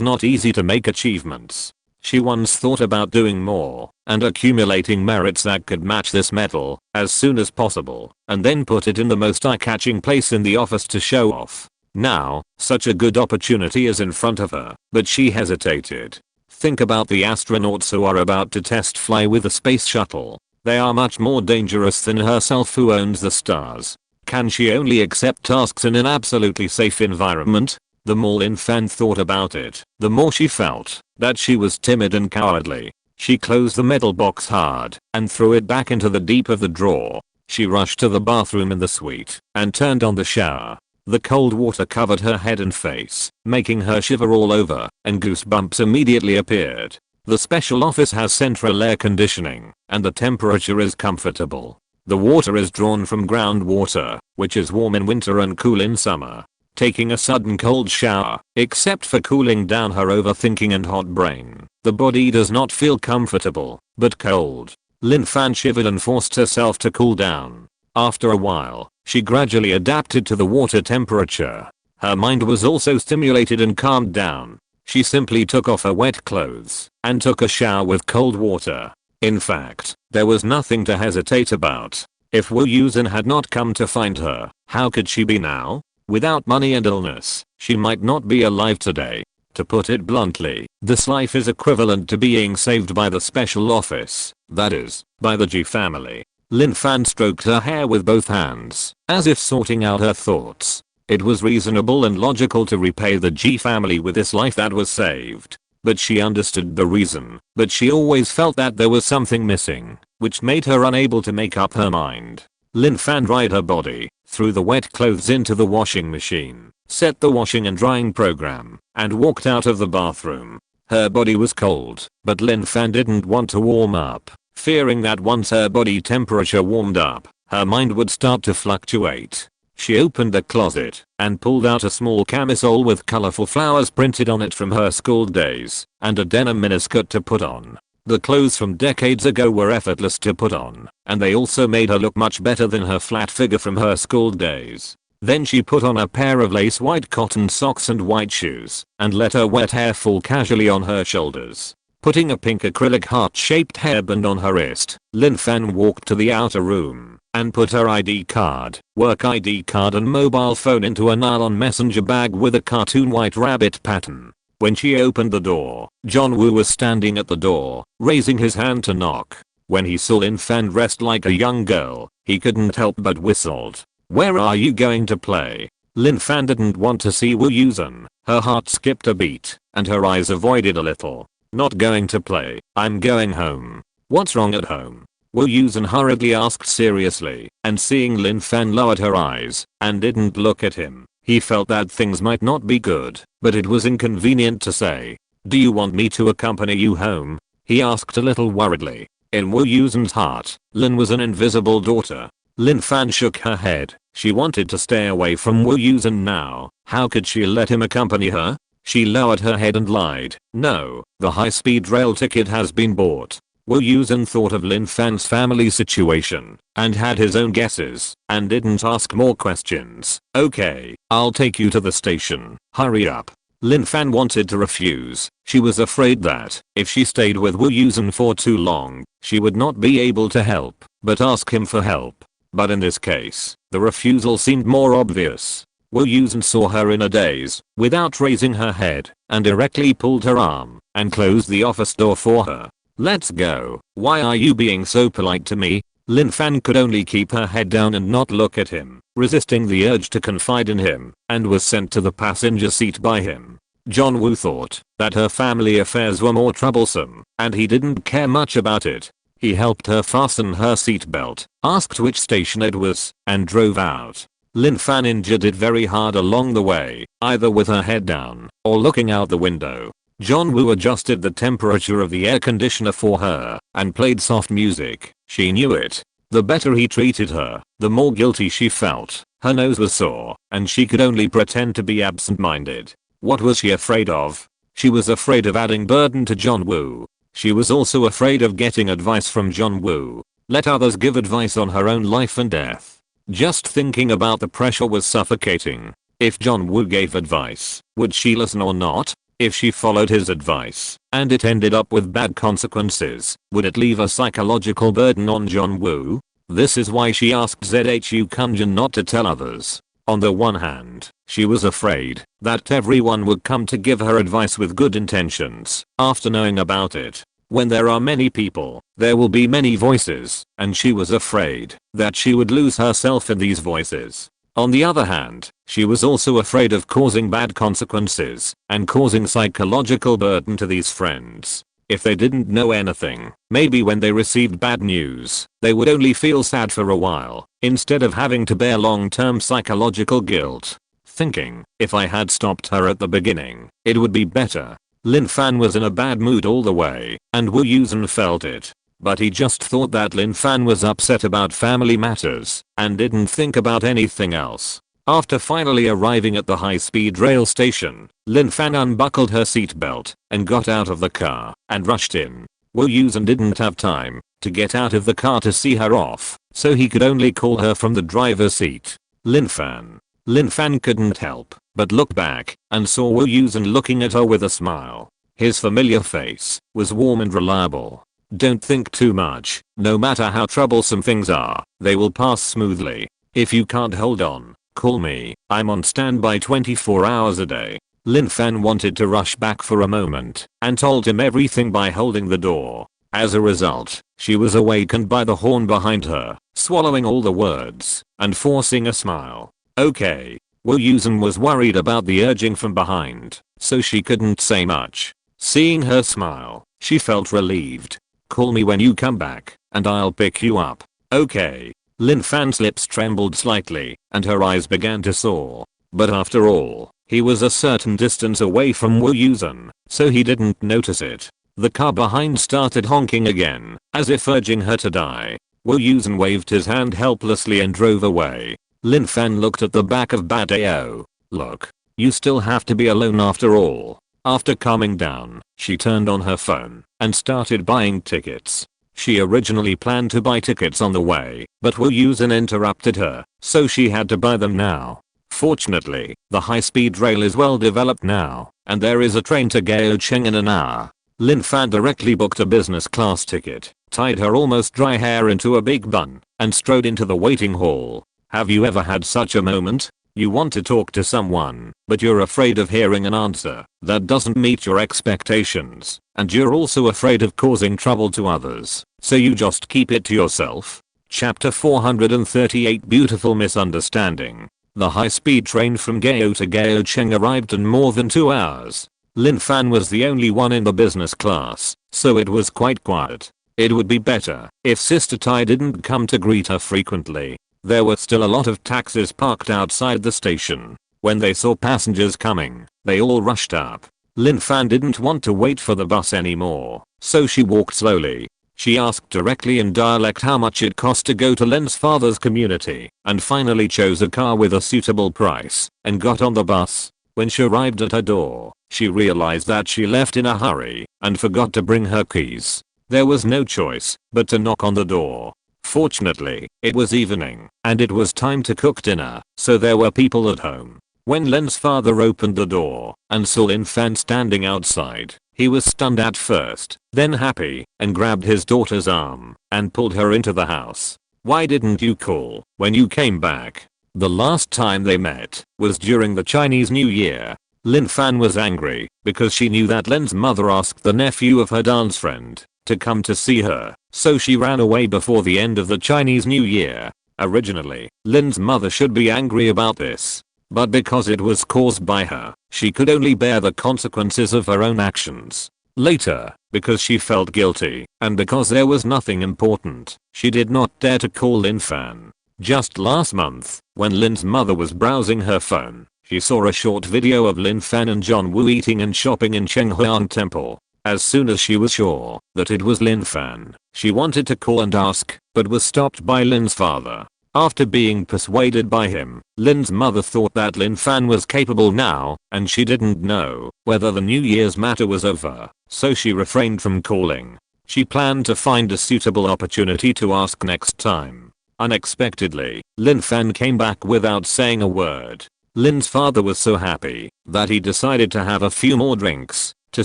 not easy to make achievements. She once thought about doing more and accumulating merits that could match this medal as soon as possible and then put it in the most eye-catching place in the office to show off. Now, such a good opportunity is in front of her, but she hesitated. Think about the astronauts who are about to test fly with the space shuttle. They are much more dangerous than herself who owns the stars. Can she only accept tasks in an absolutely safe environment? The more Lin Fan thought about it, the more she felt that she was timid and cowardly. She closed the medal box hard and threw it back into the deep of the drawer. She rushed to the bathroom in the suite and turned on the shower. The cold water covered her head and face, making her shiver all over, and goosebumps immediately appeared. The special office has central air conditioning, and the temperature is comfortable. The water is drawn from groundwater, which is warm in winter and cool in summer. Taking a sudden cold shower, except for cooling down her overthinking and hot brain, the body does not feel comfortable, but cold. Lin Fan shivered and forced herself to cool down. After a while, she gradually adapted to the water temperature. Her mind was also stimulated and calmed down. She simply took off her wet clothes and took a shower with cold water. In fact, there was nothing to hesitate about. If Wu Yusen had not come to find her, how could she be now? Without money and illness, she might not be alive today. To put it bluntly, this life is equivalent to being saved by the special office, that is, by the G family. Lin Fan stroked her hair with both hands, as if sorting out her thoughts. It was reasonable and logical to repay the G family with this life that was saved. But she understood the reason, but she always felt that there was something missing, which made her unable to make up her mind. Lin Fan dried her body, threw the wet clothes into the washing machine, set the washing and drying program, and walked out of the bathroom. Her body was cold, but Lin Fan didn't want to warm up, fearing that once her body temperature warmed up, her mind would start to fluctuate. She opened the closet and pulled out a small camisole with colorful flowers printed on it from her school days, and a denim miniskirt to put on. The clothes from decades ago were effortless to put on, and they also made her look much better than her flat figure from her school days. Then she put on a pair of lace white cotton socks and white shoes, and let her wet hair fall casually on her shoulders. Putting a pink acrylic heart-shaped hairband on her wrist, Lin Fan walked to the outer room and put her ID card, work ID card and mobile phone into a nylon messenger bag with a cartoon white rabbit pattern. When she opened the door, John Woo was standing at the door, raising his hand to knock. When he saw Lin Fan dressed like a young girl, he couldn't help but whistled. "Where are you going to play?" Lin Fan didn't want to see Wu Yusen. Her heart skipped a beat, and her eyes avoided a little. "Not going to play, I'm going home." "What's wrong at home?" Wu Yusen hurriedly asked seriously, and seeing Lin Fan lowered her eyes and didn't look at him, he felt that things might not be good, but it was inconvenient to say. "Do you want me to accompany you home?" he asked a little worriedly. In Wu Yusen's heart, Lin was an invisible daughter. Lin Fan shook her head. She wanted to stay away from Wu Yusen now. How could she let him accompany her? She lowered her head and lied. "No, the high-speed rail ticket has been bought." Wu Yusen thought of Lin Fan's family situation and had his own guesses and didn't ask more questions. Okay, I'll take you to the station. Hurry up. Lin Fan wanted to refuse. She was afraid that if she stayed with Wu Yusen for too long, she would not be able to help but ask him for help. But in this case, the refusal seemed more obvious. Wu Yusen saw her in a daze, without raising her head, and directly pulled her arm and closed the office door for her. Let's go. Why are you being so polite to me? Lin Fan could only keep her head down and not look at him, resisting the urge to confide in him, and was sent to the passenger seat by him. John Woo thought that her family affairs were more troublesome, and he didn't care much about it. He helped her fasten her seatbelt, asked which station it was, and drove out. Lin Fan injured it very hard along the way, either with her head down or looking out the window. John Woo adjusted the temperature of the air conditioner for her and played soft music. She knew it. The better he treated her, the more guilty she felt. Her nose was sore, and she could only pretend to be absent-minded. What was she afraid of? She was afraid of adding burden to John Woo. She was also afraid of getting advice from John Woo. Let others give advice on her own life and death. Just thinking about the pressure was suffocating. If John Woo gave advice, would she listen or not? If she followed his advice, and it ended up with bad consequences, would it leave a psychological burden on John Woo? This is why she asked Zhu Kunjin not to tell others. On the one hand, she was afraid that everyone would come to give her advice with good intentions after knowing about it. When there are many people, there will be many voices, and she was afraid that she would lose herself in these voices. On the other hand, she was also afraid of causing bad consequences and causing psychological burden to these friends. If they didn't know anything, maybe when they received bad news, they would only feel sad for a while, instead of having to bear long-term psychological guilt. Thinking, if I had stopped her at the beginning, it would be better. Lin Fan was in a bad mood all the way, and Wu Yusen felt it. But he just thought that Lin Fan was upset about family matters, and didn't think about anything else. After finally arriving at the high-speed rail station, Lin Fan unbuckled her seatbelt, and got out of the car, and rushed in. Wu Yusen didn't have time to get out of the car to see her off, so he could only call her from the driver's seat. Lin Fan. Lin Fan couldn't help but look back, and saw Wu Yusen looking at her with a smile. His familiar face was warm and reliable. Don't think too much. No matter how troublesome things are, they will pass smoothly. If you can't hold on, call me. I'm on standby 24 hours a day. Lin Fan wanted to rush back for a moment and told him everything by holding the door. As a result, she was awakened by the horn behind her, swallowing all the words and forcing a smile. Okay. Wu Yusen was worried about the urging from behind, so she couldn't say much. Seeing her smile, she felt relieved. Call me when you come back, and I'll pick you up. Okay. Lin Fan's lips trembled slightly, and her eyes began to soar. But after all, he was a certain distance away from Wu Yusen, so he didn't notice it. The car behind started honking again, as if urging her to die. Wu Yusen waved his hand helplessly and drove away. Lin Fan looked at the back of Badao. Look, you still have to be alone after all. After calming down, she turned on her phone and started buying tickets. She originally planned to buy tickets on the way, but Wu Yusen interrupted her, so she had to buy them now. Fortunately, the high-speed rail is well developed now, and there is a train to Gaocheng in an hour. Lin Fan directly booked a business class ticket, tied her almost dry hair into a big bun, and strode into the waiting hall. Have you ever had such a moment? You want to talk to someone, but you're afraid of hearing an answer that doesn't meet your expectations, and you're also afraid of causing trouble to others, so you just keep it to yourself? Chapter 438 Beautiful Misunderstanding. The high-speed train from Gao to Gaocheng arrived in more than 2 hours. Lin Fan was the only one in the business class, so it was quite quiet. It would be better if Sister Tai didn't come to greet her frequently. There were still a lot of taxis parked outside the station. When they saw passengers coming, they all rushed up. Lin Fan didn't want to wait for the bus anymore, so she walked slowly. She asked directly in dialect how much it cost to go to Lin's father's community, and finally chose a car with a suitable price, and got on the bus. When she arrived at her door, she realized that she left in a hurry, and forgot to bring her keys. There was no choice but to knock on the door. Fortunately, it was evening, and it was time to cook dinner, so there were people at home. When Lin's father opened the door and saw Lin Fan standing outside, he was stunned at first, then happy, and grabbed his daughter's arm and pulled her into the house. "Why didn't you call when you came back?" The last time they met was during the Chinese New Year. Lin Fan was angry because she knew that Lin's mother asked the nephew of her dance friend to come to see her, so she ran away before the end of the Chinese New Year. Originally, Lin's mother should be angry about this, but because it was caused by her, she could only bear the consequences of her own actions. Later, because she felt guilty, and because there was nothing important, she did not dare to call Lin Fan. Just last month, when Lin's mother was browsing her phone, she saw a short video of Lin Fan and John Wu eating and shopping in Chenghuan Temple. As soon as she was sure that it was Lin Fan, she wanted to call and ask, but was stopped by Lin's father. After being persuaded by him, Lin's mother thought that Lin Fan was capable now, and she didn't know whether the New Year's matter was over, so she refrained from calling. She planned to find a suitable opportunity to ask next time. Unexpectedly, Lin Fan came back without saying a word. Lin's father was so happy that he decided to have a few more drinks to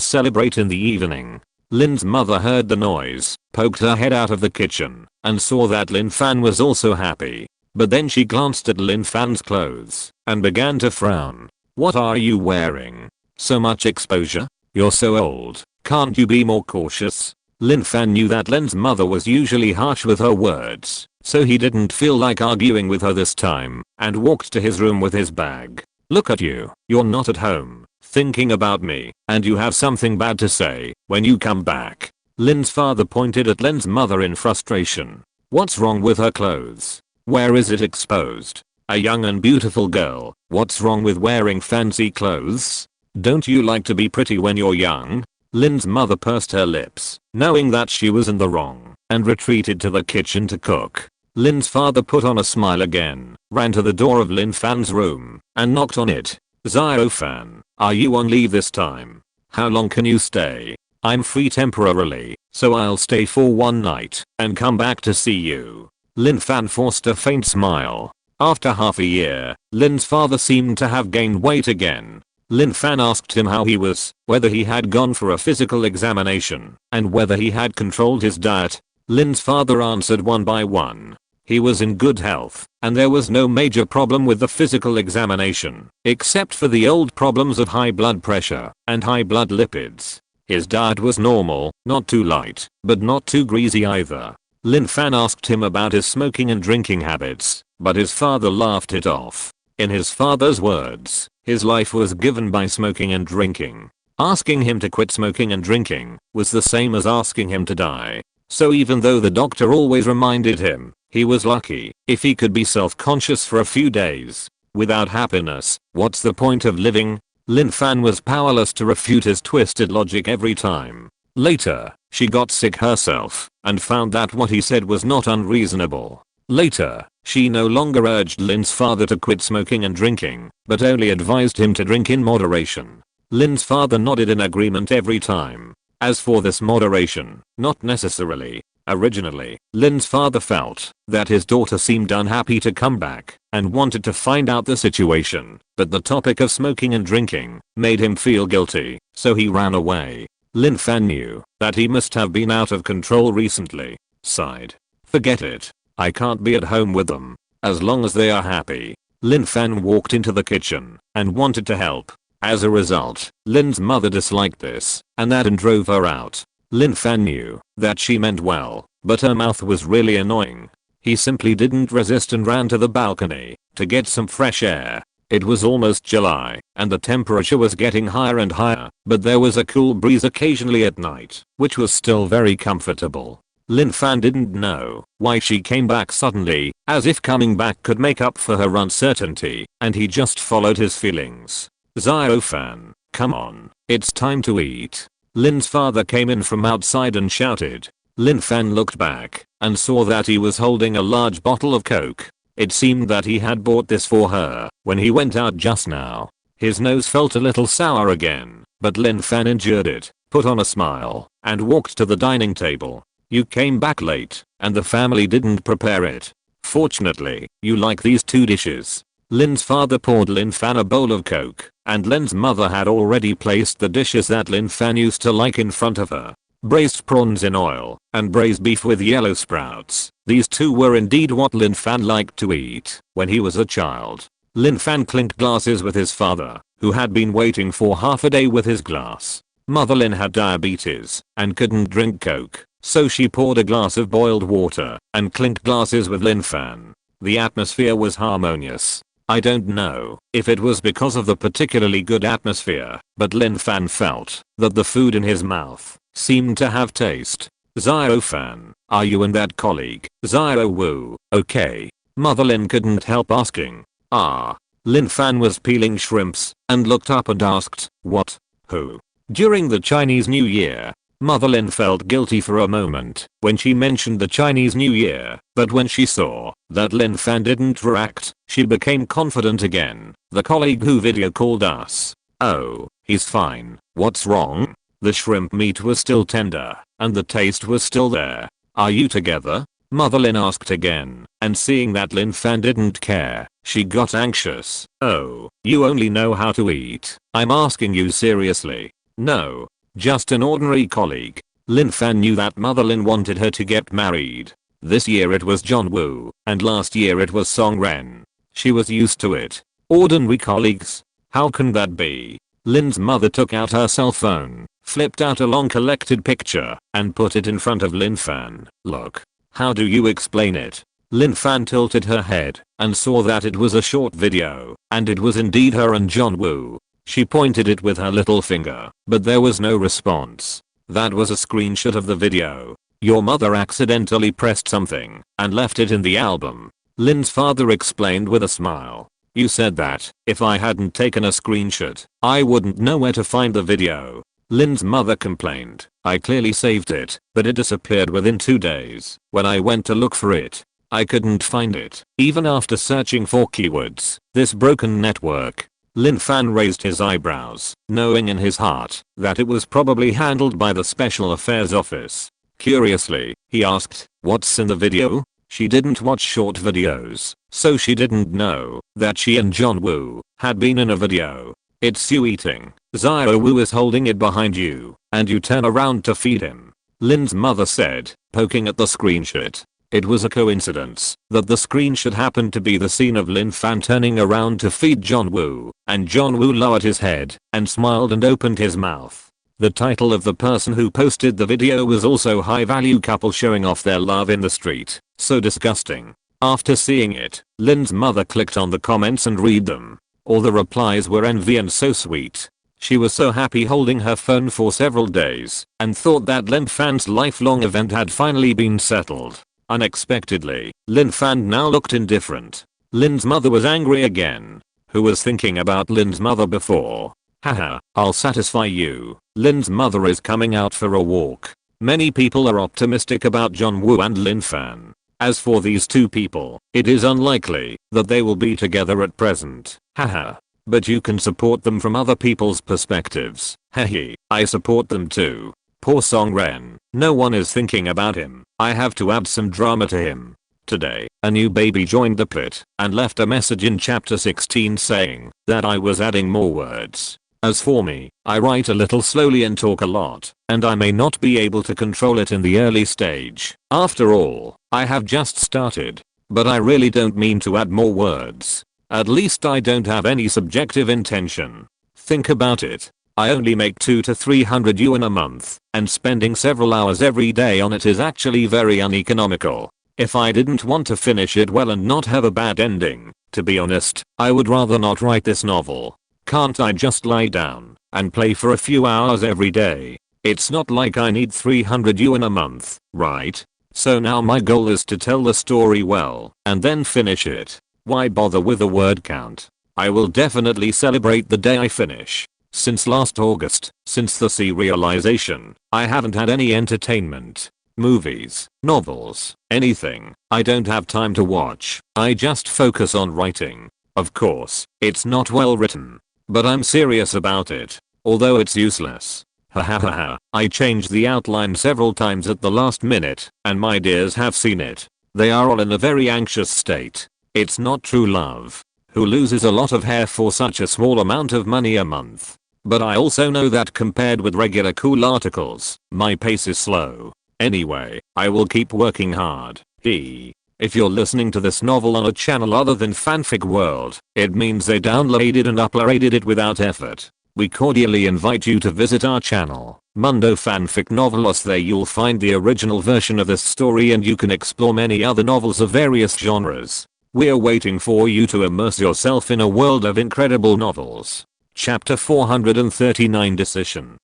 celebrate in the evening. Lin's mother heard the noise, poked her head out of the kitchen, and saw that Lin Fan was also happy. But then she glanced at Lin Fan's clothes and began to frown. "What are you wearing? So much exposure? You're so old, can't you be more cautious?" Lin Fan knew that Lin's mother was usually harsh with her words, so he didn't feel like arguing with her this time, and walked to his room with his bag. "Look at you, you're not at home, thinking about me, and you have something bad to say when you come back." Lin's father pointed at Lin's mother in frustration. "What's wrong with her clothes? Where is it exposed? A young and beautiful girl, what's wrong with wearing fancy clothes? Don't you like to be pretty when you're young?" Lin's mother pursed her lips, knowing that she was in the wrong, and retreated to the kitchen to cook. Lin's father put on a smile again, ran to the door of Lin Fan's room, and knocked on it. "Xiao Fan, are you on leave this time? How long can you stay? I'm free temporarily, so I'll stay for one night and come back to see you." Lin Fan forced a faint smile. After half a year, Lin's father seemed to have gained weight again. Lin Fan asked him how he was, whether he had gone for a physical examination, and whether he had controlled his diet. Lin's father answered one by one. He was in good health, and there was no major problem with the physical examination, except for the old problems of high blood pressure and high blood lipids. His diet was normal, not too light, but not too greasy either. Lin Fan asked him about his smoking and drinking habits, but his father laughed it off. In his father's words, his life was given by smoking and drinking. Asking him to quit smoking and drinking was the same as asking him to die. So even though the doctor always reminded him he was lucky if he could be self-conscious for a few days, without happiness, what's the point of living? Lin Fan was powerless to refute his twisted logic every time. Later, she got sick herself and found that what he said was not unreasonable. Later, she no longer urged Lin's father to quit smoking and drinking, but only advised him to drink in moderation. Lin's father nodded in agreement every time. As for this moderation, not necessarily. Originally, Lin's father felt that his daughter seemed unhappy to come back and wanted to find out the situation, but the topic of smoking and drinking made him feel guilty, so he ran away. Lin Fan knew that he must have been out of control recently. Sighed. "Forget it. I can't be at home with them. As long as they are happy." Lin Fan walked into the kitchen and wanted to help. As a result, Lin's mother disliked this, and that drove her out. Lin Fan knew that she meant well, but her mouth was really annoying. He simply didn't resist and ran to the balcony to get some fresh air. It was almost July, and the temperature was getting higher and higher, but there was a cool breeze occasionally at night, which was still very comfortable. Lin Fan didn't know why she came back suddenly, as if coming back could make up for her uncertainty, and he just followed his feelings. "Xiao Fan, come on, it's time to eat." Lin's father came in from outside and shouted. Lin Fan looked back and saw that he was holding a large bottle of Coke. It seemed that he had bought this for her when he went out just now. His nose felt a little sour again, but Lin Fan endured it, put on a smile, and walked to the dining table. You came back late, and the family didn't prepare it. Fortunately, you like these two dishes. Lin's father poured Lin Fan a bowl of Coke, and Lin's mother had already placed the dishes that Lin Fan used to like in front of her. Braised prawns in oil, and braised beef with yellow sprouts. These two were indeed what Lin Fan liked to eat when he was a child. Lin Fan clinked glasses with his father, who had been waiting for half a day with his glass. Mother Lin had diabetes and couldn't drink Coke, so she poured a glass of boiled water and clinked glasses with Lin Fan. The atmosphere was harmonious. I don't know if it was because of the particularly good atmosphere, but Lin Fan felt that the food in his mouth seemed to have taste. Zio Fan, are you and that colleague? Zio Wu, okay. Mother Lin couldn't help asking. Ah. Lin Fan was peeling shrimps and looked up and asked, what? Who? During the Chinese New Year, Mother Lin felt guilty for a moment when she mentioned the Chinese New Year, but when she saw that Lin Fan didn't react, she became confident again. The colleague who video called us. Oh, he's fine. What's wrong? The shrimp meat was still tender, and the taste was still there. Are you together? Mother Lin asked again, and seeing that Lin Fan didn't care, she got anxious. Oh, you only know how to eat. I'm asking you seriously. No, just an ordinary colleague. Lin Fan knew that Mother Lin wanted her to get married. This year it was John Woo, and last year it was Song Ren. She was used to it. Ordinary colleagues? How can that be? Lin's mother took out her cell phone, flipped out a long collected picture, and put it in front of Lin Fan. Look. How do you explain it? Lin Fan tilted her head and saw that it was a short video, and it was indeed her and John Woo. She pointed it with her little finger, but there was no response. That was a screenshot of the video. Your mother accidentally pressed something and left it in the album. Lin's father explained with a smile. You said that if I hadn't taken a screenshot, I wouldn't know where to find the video. Lin's mother complained. I clearly saved it, but it disappeared within 2 days. When I went to look for it, I couldn't find it, even after searching for keywords. This broken network. Lin Fan raised his eyebrows, knowing in his heart that it was probably handled by the Special Affairs Office. Curiously, he asked, what's in the video? She didn't watch short videos, so she didn't know that she and John Woo had been in a video. It's you eating. Zio Wu is holding it behind you, and you turn around to feed him. Lin's mother said, poking at the screenshot. It was a coincidence that the screenshot happened to be the scene of Lin Fan turning around to feed John Woo, and John Woo lowered his head and smiled and opened his mouth. The title of the person who posted the video was also High Value Couple Showing Off Their Love in the Street. So disgusting. After seeing it, Lin's mother clicked on the comments and read them. All the replies were envy and so sweet. She was so happy holding her phone for several days and thought that Lin Fan's lifelong event had finally been settled. Unexpectedly, Lin Fan now looked indifferent. Lin's mother was angry again. Who was thinking about Lin's mother before? Haha, I'll satisfy you. Lin's mother is coming out for a walk. Many people are optimistic about John Woo and Lin Fan. As for these two people, it is unlikely that they will be together at present. Haha. But you can support them from other people's perspectives. Hehe, I support them too. Poor Song Ren. No one is thinking about him. I have to add some drama to him. Today, a new baby joined the pit and left a message in chapter 16 saying that I was adding more words. As for me, I write a little slowly and talk a lot, and I may not be able to control it in the early stage. After all, I have just started. But I really don't mean to add more words. At least I don't have any subjective intention. Think about it. I only make 200 to 300 yuan a month, and spending several hours every day on it is actually very uneconomical. If I didn't want to finish it well and not have a bad ending, to be honest, I would rather not write this novel. Can't I just lie down and play for a few hours every day? It's not like I need 300 yuan a month, right? So now my goal is to tell the story well and then finish it. Why bother with a word count? I will definitely celebrate the day I finish. Since last August, since the serialization, I haven't had any entertainment. Movies, novels, anything. I don't have time to watch. I just focus on writing. Of course, it's not well written. But I'm serious about it. Although it's useless. Hahaha, I changed the outline several times at the last minute, and my dears have seen it. They are all in a very anxious state. It's not true love. Who loses a lot of hair for such a small amount of money a month? But I also know that compared with regular cool articles, my pace is slow. Anyway, I will keep working hard. If you're listening to this novel on a channel other than Fanfic World, it means they downloaded and uploaded it without effort. We cordially invite you to visit our channel, Mundo Fanfic Novelos. There you'll find the original version of this story and you can explore many other novels of various genres. We're waiting for you to immerse yourself in a world of incredible novels. Chapter 439 Decision.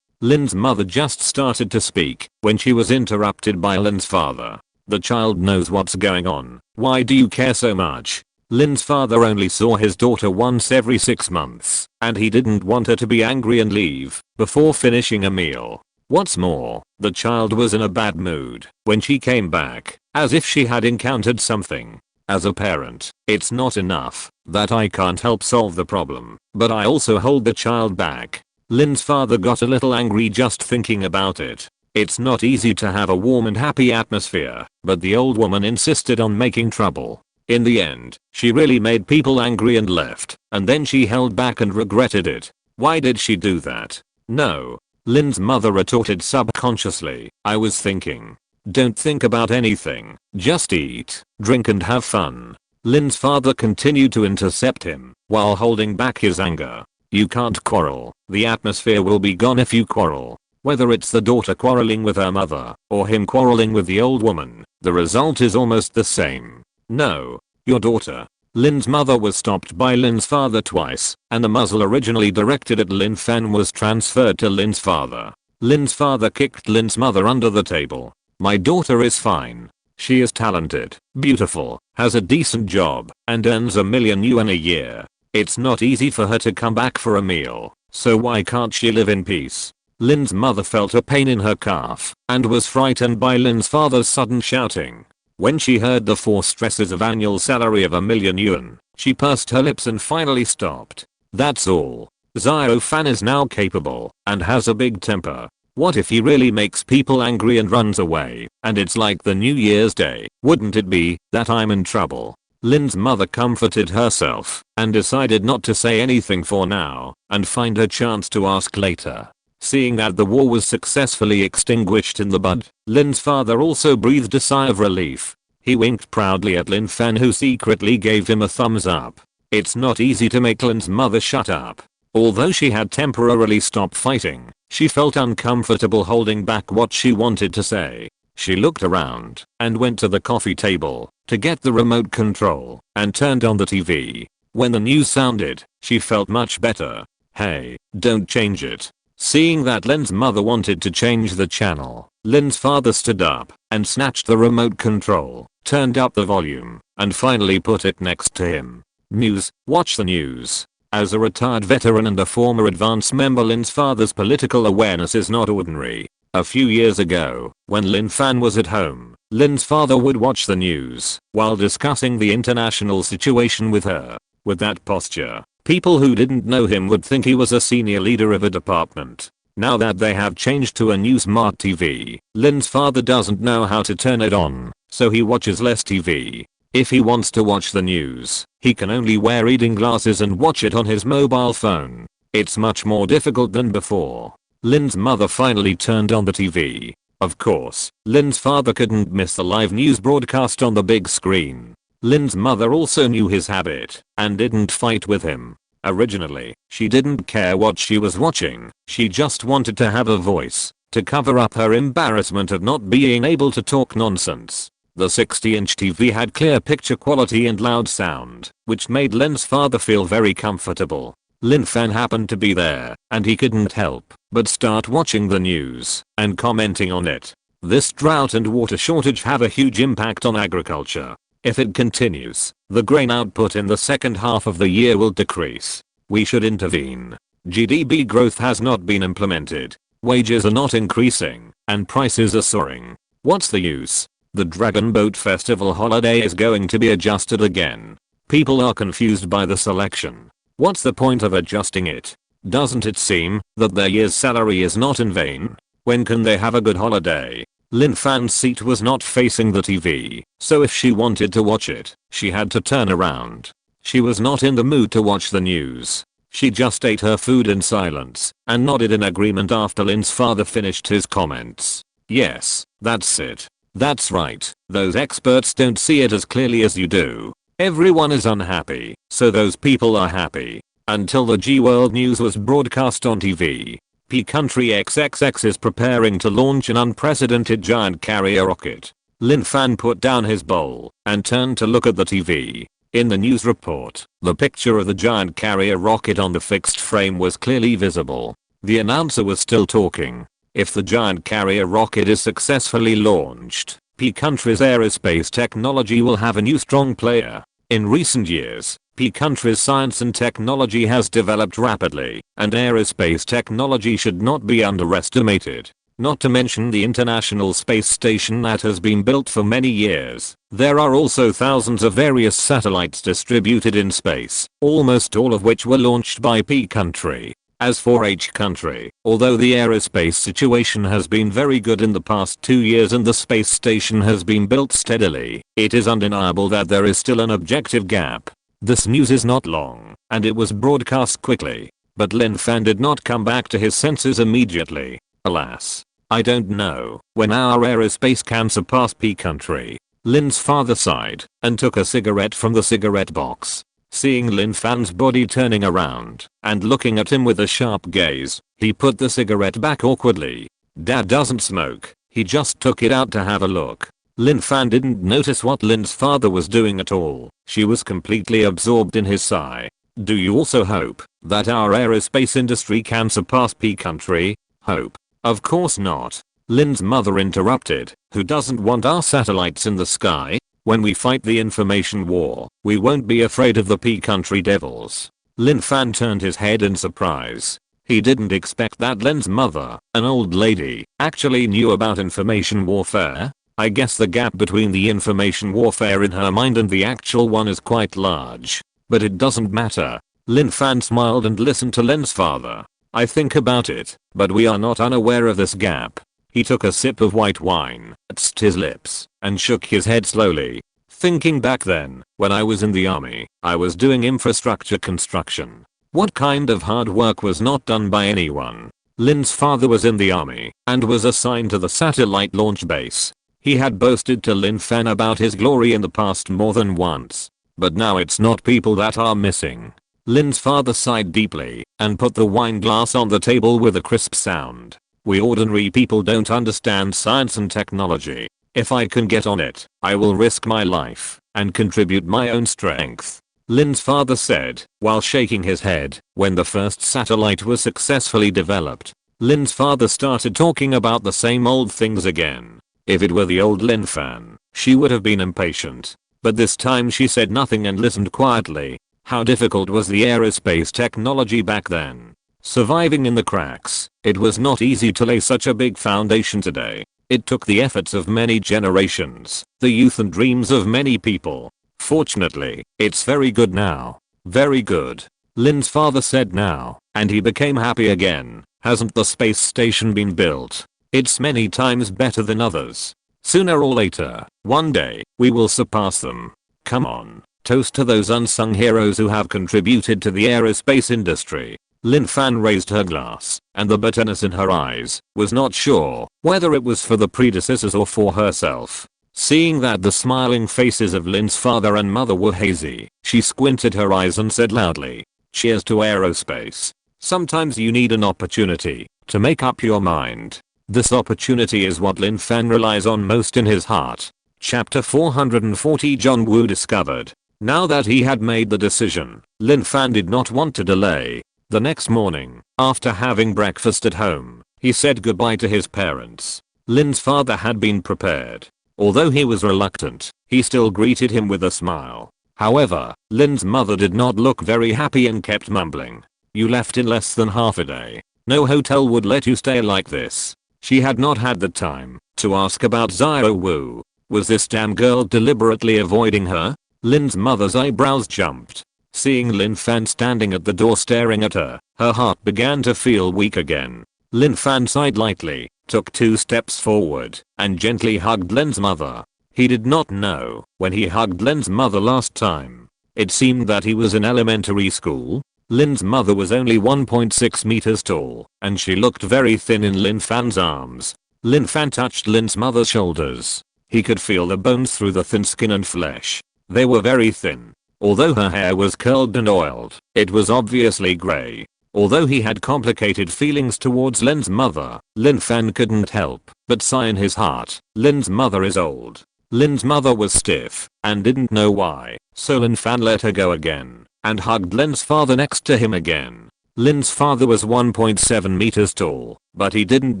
Lin's mother just started to speak when she was interrupted by Lin's father. The child knows what's going on. Why do you care so much? Lin's father only saw his daughter once every 6 months, and he didn't want her to be angry and leave before finishing a meal. What's more, the child was in a bad mood when she came back, as if she had encountered something. As a parent, it's not enough that I can't help solve the problem, but I also hold the child back. Lin's father got a little angry just thinking about it. It's not easy to have a warm and happy atmosphere, but the old woman insisted on making trouble. In the end, she really made people angry and left, and then she held back and regretted it. Why did she do that? No. Lin's mother retorted subconsciously. I was thinking. Don't think about anything, just eat, drink and have fun. Lin's father continued to intercept him while holding back his anger. You can't quarrel. The atmosphere will be gone if you quarrel. Whether it's the daughter quarreling with her mother or him quarreling with the old woman, the result is almost the same. No. Your daughter. Lin's mother was stopped by Lin's father twice, and the muzzle originally directed at Lin Fan was transferred to Lin's father. Lin's father kicked Lin's mother under the table. My daughter is fine. She is talented, beautiful, has a decent job, and earns $1 million a year. It's not easy for her to come back for a meal, so why can't she live in peace? Lin's mother felt a pain in her calf and was frightened by Lin's father's sudden shouting. When she heard the 4 stresses of annual salary of $1 million, she pursed her lips and finally stopped. That's all. Xiao Fan is now capable and has a big temper. What if he really makes people angry and runs away, and it's like the New Year's Day? Wouldn't it be that I'm in trouble? Lin's mother comforted herself and decided not to say anything for now and find a chance to ask later. Seeing that the war was successfully extinguished in the bud, Lin's father also breathed a sigh of relief. He winked proudly at Lin Fan, who secretly gave him a thumbs up. It's not easy to make Lin's mother shut up. Although she had temporarily stopped fighting, she felt uncomfortable holding back what she wanted to say. She looked around and went to the coffee table to get the remote control and turned on the TV. When the news sounded, she felt much better. Hey, don't change it. Seeing that Lin's mother wanted to change the channel, Lin's father stood up and snatched the remote control, turned up the volume, and finally put it next to him. News, watch the news. As a retired veteran and a former advance member, Lin's father's political awareness is not ordinary. A few years ago, when Lin Fan was at home, Lin's father would watch the news while discussing the international situation with her. With that posture, people who didn't know him would think he was a senior leader of a department. Now that they have changed to a new smart TV, Lin's father doesn't know how to turn it on, so he watches less TV. If he wants to watch the news, he can only wear reading glasses and watch it on his mobile phone. It's much more difficult than before. Lin's mother finally turned on the TV. Of course, Lin's father couldn't miss the live news broadcast on the big screen. Lin's mother also knew his habit and didn't fight with him. Originally, she didn't care what she was watching, she just wanted to have a voice to cover up her embarrassment of not being able to talk nonsense. The 60-inch TV had clear picture quality and loud sound, which made Lin's father feel very comfortable. Lin Fan happened to be there, and he couldn't help but start watching the news and commenting on it. This drought and water shortage have a huge impact on agriculture. If it continues, the grain output in the second half of the year will decrease. We should intervene. GDP growth has not been implemented. Wages are not increasing, and prices are soaring. What's the use? The Dragon Boat Festival holiday is going to be adjusted again. People are confused by the selection. What's the point of adjusting it? Doesn't it seem that their year's salary is not in vain? When can they have a good holiday? Lin Fan's seat was not facing the TV, so if she wanted to watch it, she had to turn around. She was not in the mood to watch the news. She just ate her food in silence and nodded in agreement after Lin's father finished his comments. Yes, that's it. That's right, those experts don't see it as clearly as you do. Everyone is unhappy, so those people are happy. Until the G-World news was broadcast on TV. P-Country XXX is preparing to launch an unprecedented giant carrier rocket. Lin Fan put down his bowl and turned to look at the TV. In the news report, the picture of the giant carrier rocket on the fixed frame was clearly visible. The announcer was still talking. If the giant carrier rocket is successfully launched, P-Country's aerospace technology will have a new strong player. In recent years, P-Country's science and technology has developed rapidly, and aerospace technology should not be underestimated. Not to mention the International Space Station that has been built for many years. There are also thousands of various satellites distributed in space, almost all of which were launched by P-Country. As for H-Country, although the aerospace situation has been very good in the past 2 years and the space station has been built steadily, it is undeniable that there is still an objective gap. This news is not long, and it was broadcast quickly. But Lin Fan did not come back to his senses immediately. Alas. I don't know when our aerospace can surpass P-Country. Lin's father sighed and took a cigarette from the cigarette box. Seeing Lin Fan's body turning around and looking at him with a sharp gaze, he put the cigarette back awkwardly. Dad doesn't smoke, he just took it out to have a look. Lin Fan didn't notice what Lin's father was doing at all. She was completely absorbed in his sigh. Do you also hope that our aerospace industry can surpass P-Country? Hope? Of course not. Lin's mother interrupted. Who doesn't want our satellites in the sky? When we fight the information war, we won't be afraid of the P-Country devils. Lin Fan turned his head in surprise. He didn't expect that Lin's mother, an old lady, actually knew about information warfare. I guess the gap between the information warfare in her mind and the actual one is quite large. But it doesn't matter. Lin Fan smiled and listened to Lin's father. I think about it, but we are not unaware of this gap. He took a sip of white wine, touched his lips, and shook his head slowly. Thinking back then, when I was in the army, I was doing infrastructure construction. What kind of hard work was not done by anyone? Lin's father was in the army and was assigned to the satellite launch base. He had boasted to Lin Fan about his glory in the past more than once. But now it's not people that are missing. Lin's father sighed deeply and put the wine glass on the table with a crisp sound. We ordinary people don't understand science and technology. If I can get on it, I will risk my life and contribute my own strength. Lin's father said while shaking his head. When the first satellite was successfully developed, Lin's father started talking about the same old things again. If it were the old Lin Fan, she would have been impatient. But this time she said nothing and listened quietly. How difficult was the aerospace technology back then? Surviving in the cracks. It was not easy to lay such a big foundation today. It took the efforts of many generations, the youth and dreams of many people. Fortunately, it's very good now. Very good. Lin's father said now, and he became happy again. Hasn't the space station been built? It's many times better than others. Sooner or later, one day, we will surpass them. Come on. Toast to those unsung heroes who have contributed to the aerospace industry. Lin Fan raised her glass, and the bitterness in her eyes was not sure whether it was for the predecessors or for herself. Seeing that the smiling faces of Lin's father and mother were hazy, she squinted her eyes and said loudly, "Cheers to aerospace. Sometimes you need an opportunity to make up your mind." This opportunity is what Lin Fan relies on most in his heart. Chapter 440 John Woo discovered. Now that he had made the decision, Lin Fan did not want to delay. The next morning, after having breakfast at home, he said goodbye to his parents. Lin's father had been prepared. Although he was reluctant, he still greeted him with a smile. However, Lin's mother did not look very happy and kept mumbling. "You left in less than half a day. No hotel would let you stay like this." She had not had the time to ask about Xiao Wu. Was this damn girl deliberately avoiding her? Lin's mother's eyebrows jumped. Seeing Lin Fan standing at the door staring at her, her heart began to feel weak again. Lin Fan sighed lightly, took 2 steps forward, and gently hugged Lin's mother. He did not know when he hugged Lin's mother last time. It seemed that he was in elementary school. Lin's mother was only 1.6 meters tall, and she looked very thin in Lin Fan's arms. Lin Fan touched Lin's mother's shoulders. He could feel the bones through the thin skin and flesh. They were very thin. Although her hair was curled and oiled, it was obviously grey. Although he had complicated feelings towards Lin's mother, Lin Fan couldn't help but sigh in his heart. Lin's mother is old. Lin's mother was stiff and didn't know why, so Lin Fan let her go again and hugged Lin's father next to him again. Lin's father was 1.7 meters tall, but he didn't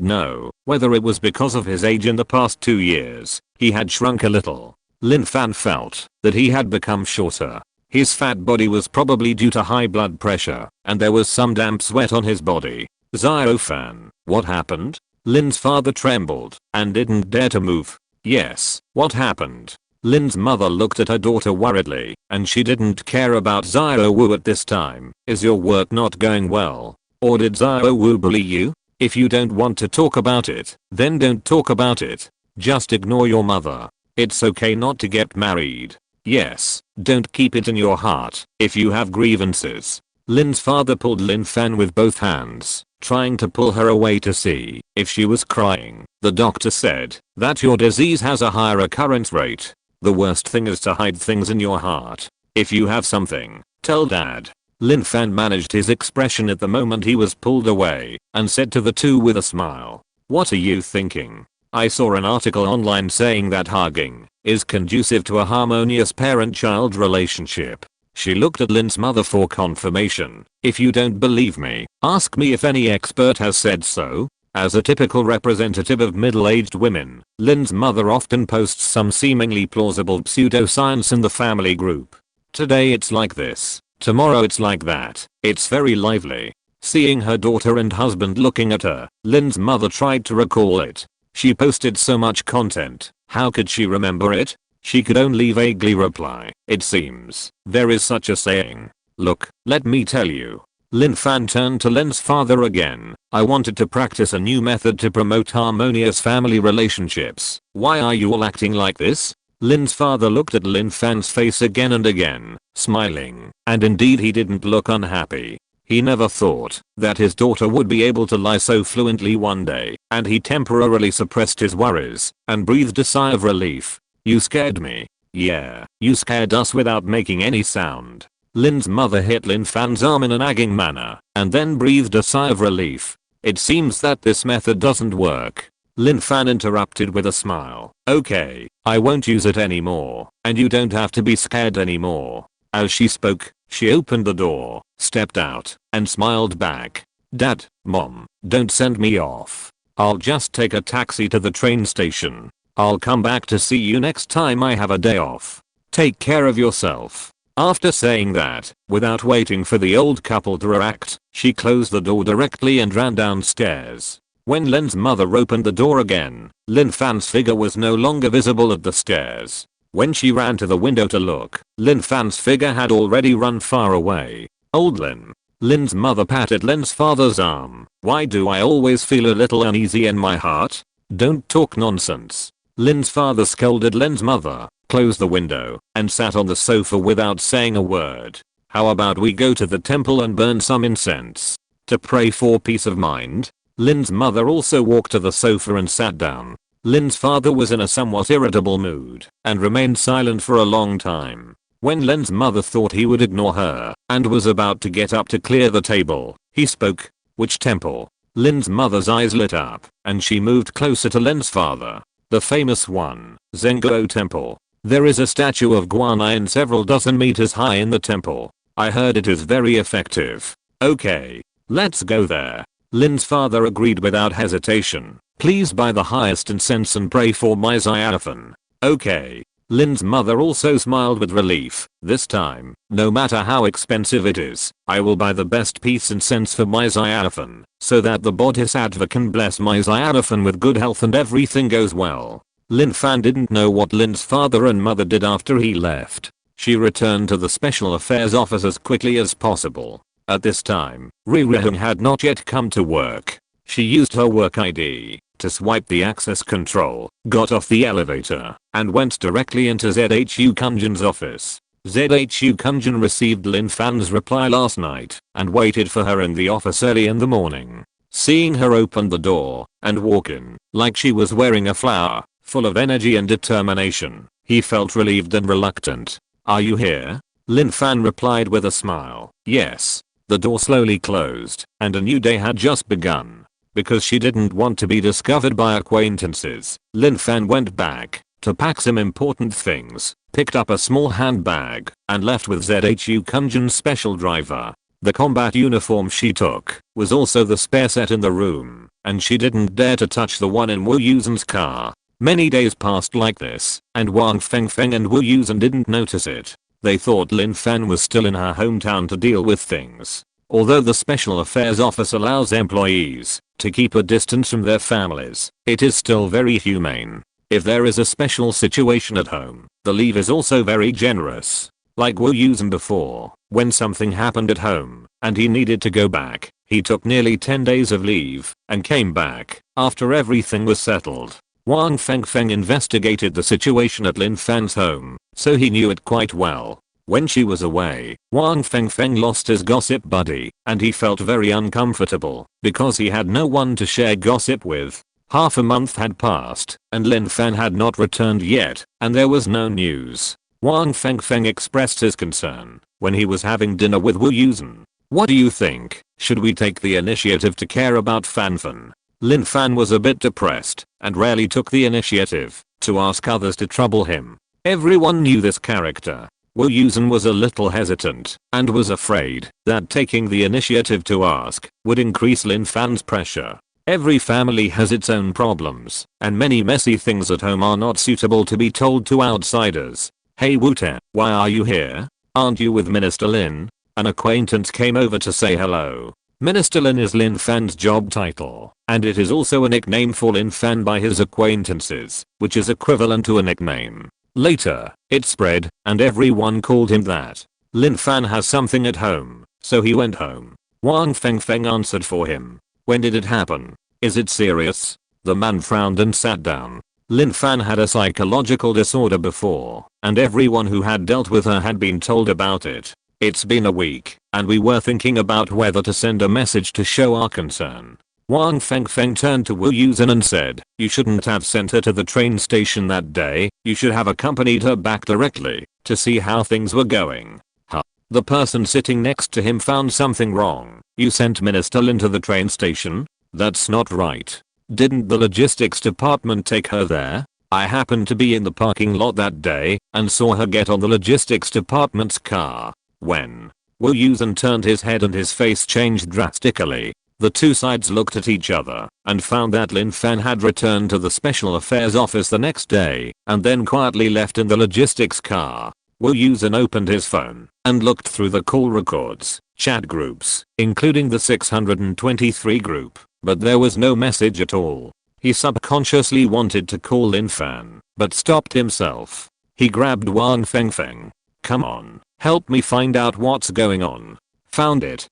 know whether it was because of his age in the past 2 years. He had shrunk a little. Lin Fan felt that he had become shorter. His fat body was probably due to high blood pressure, and there was some damp sweat on his body. Fan, what happened? Lin's father trembled and didn't dare to move. Yes, what happened? Lin's mother looked at her daughter worriedly, and she didn't care about Wu at this time. Is your work not going well? Or did Wu bully you? If you don't want to talk about it, then don't talk about it. Just ignore your mother. It's okay not to get married. Yes, don't keep it in your heart if you have grievances. Lin's father pulled Lin Fan with both hands, trying to pull her away to see if she was crying. The doctor said that your disease has a higher occurrence rate. The worst thing is to hide things in your heart. If you have something, tell dad. Lin Fan managed his expression at the moment he was pulled away and said to the two with a smile, "What are you thinking? I saw an article online saying that hugging is conducive to a harmonious parent-child relationship." She looked at Lin's mother for confirmation. "If you don't believe me, ask me if any expert has said so." As a typical representative of middle-aged women, Lin's mother often posts some seemingly plausible pseudoscience in the family group. Today it's like this, tomorrow it's like that. It's very lively. Seeing her daughter and husband looking at her, Lin's mother tried to recall it. She posted so much content, how could she remember it? She could only vaguely reply, "It seems there is such a saying. Look, let me tell you." Lin Fan turned to Lin's father again. "I wanted to practice a new method to promote harmonious family relationships. Why are you all acting like this?" Lin's father looked at Lin Fan's face again and again, smiling, and indeed he didn't look unhappy. He never thought that his daughter would be able to lie so fluently one day, and he temporarily suppressed his worries and breathed a sigh of relief. "You scared me." "Yeah, you scared us without making any sound." Lin's mother hit Lin Fan's arm in a nagging manner and then breathed a sigh of relief. "It seems that this method doesn't work." Lin Fan interrupted with a smile. "Okay, I won't use it anymore, and you don't have to be scared anymore." As she spoke, she opened the door, stepped out, and smiled back. "Dad, Mom, don't send me off. I'll just take a taxi to the train station. I'll come back to see you next time I have a day off. Take care of yourself." After saying that, without waiting for the old couple to react, she closed the door directly and ran downstairs. When Lin's mother opened the door again, Lin Fan's figure was no longer visible at the stairs. When she ran to the window to look, Lin Fan's figure had already run far away. "Old Lin." Lin's mother patted Lin's father's arm. "Why do I always feel a little uneasy in my heart? Don't talk nonsense." Lin's father scolded Lin's mother, closed the window, and sat on the sofa without saying a word. "How about we go to the temple and burn some incense to pray for peace of mind?" Lin's mother also walked to the sofa and sat down. Lin's father was in a somewhat irritable mood and remained silent for a long time. When Lin's mother thought he would ignore her and was about to get up to clear the table, he spoke. "Which temple?" Lin's mother's eyes lit up and she moved closer to Lin's father. "The famous one, Zengguo Temple. There is a statue of Guanyin several dozen meters high in the temple. I heard it is very effective." "Okay, let's go there." Lin's father agreed without hesitation. "Please buy the highest incense and pray for my Xiaofan." "Okay." Lin's mother also smiled with relief. "This time, no matter how expensive it is, I will buy the best piece incense for my Xiaofan, so that the Bodhisattva can bless my Xiaofan with good health and everything goes well." Lin Fan didn't know what Lin's father and mother did after he left. She returned to the Special Affairs office as quickly as possible. At this time, Ririhung had not yet come to work. She used her work ID to swipe the access control, got off the elevator, and went directly into ZHU Kunjin's office. ZHU Kunjin received Lin Fan's reply last night and waited for her in the office early in the morning. Seeing her open the door and walk in like she was wearing a flower, full of energy and determination, he felt relieved and reluctant. "Are you here?" Lin Fan replied with a smile. "Yes." The door slowly closed and a new day had just begun. Because she didn't want to be discovered by acquaintances, Lin Fan went back to pack some important things, picked up a small handbag, and left with ZHU Kunjin's special driver. The combat uniform she took was also the spare set in the room, and she didn't dare to touch the one in Wu Yusen's car. Many days passed like this, and Wang Fengfeng and Wu Yusen didn't notice it. They thought Lin Fan was still in her hometown to deal with things. Although the Special Affairs Office allows employees to keep a distance from their families, it is still very humane. If there is a special situation at home, the leave is also very generous. Like Wu Yusen before, when something happened at home and he needed to go back, he took nearly 10 days of leave and came back after everything was settled. Wang Fengfeng investigated the situation at Lin Fan's home, so he knew it quite well. When she was away, Wang Fengfeng lost his gossip buddy, and he felt very uncomfortable because he had no one to share gossip with. Half a month had passed, and Lin Fan had not returned yet, and there was no news. Wang Fengfeng expressed his concern when he was having dinner with Wu Yusen. "What do you think? Should we take the initiative to care about Fanfan?" Lin Fan was a bit depressed and rarely took the initiative to ask others to trouble him. Everyone knew this character. Wu Yusen was a little hesitant and was afraid that taking the initiative to ask would increase Lin Fan's pressure. Every family has its own problems, and many messy things at home are not suitable to be told to outsiders. "Hey Wu-Ten, why are you here? Aren't you with Minister Lin?" An acquaintance came over to say hello. Minister Lin is Lin Fan's job title, and it is also a nickname for Lin Fan by his acquaintances, which is equivalent to a nickname. Later, it spread, and everyone called him that. Lin Fan has something at home, so he went home. Wang Fengfeng answered for him. "When did it happen? Is it serious?" The man frowned and sat down. Lin Fan had a psychological disorder before, and everyone who had dealt with her had been told about it. "It's been a week, and we were thinking about whether to send a message to show our concern." Wang Fengfeng turned to Wu Yusen and said, "You shouldn't have sent her to the train station that day, you should have accompanied her back directly, to see how things were going." Huh. The person sitting next to him found something wrong. "You sent Minister Lin to the train station? That's not right. Didn't the logistics department take her there? I happened to be in the parking lot that day, and saw her get on the logistics department's car." When Wu Yusen turned his head and his face changed drastically, the two sides looked at each other and found that Lin Fan had returned to the Special Affairs Office the next day and then quietly left in the logistics car. Wu Yusen opened his phone and looked through the call records, chat groups, including the 623 group, but there was no message at all. He subconsciously wanted to call Lin Fan, but stopped himself. He grabbed Wang Fengfeng. "Come on, help me find out what's going on." Found it.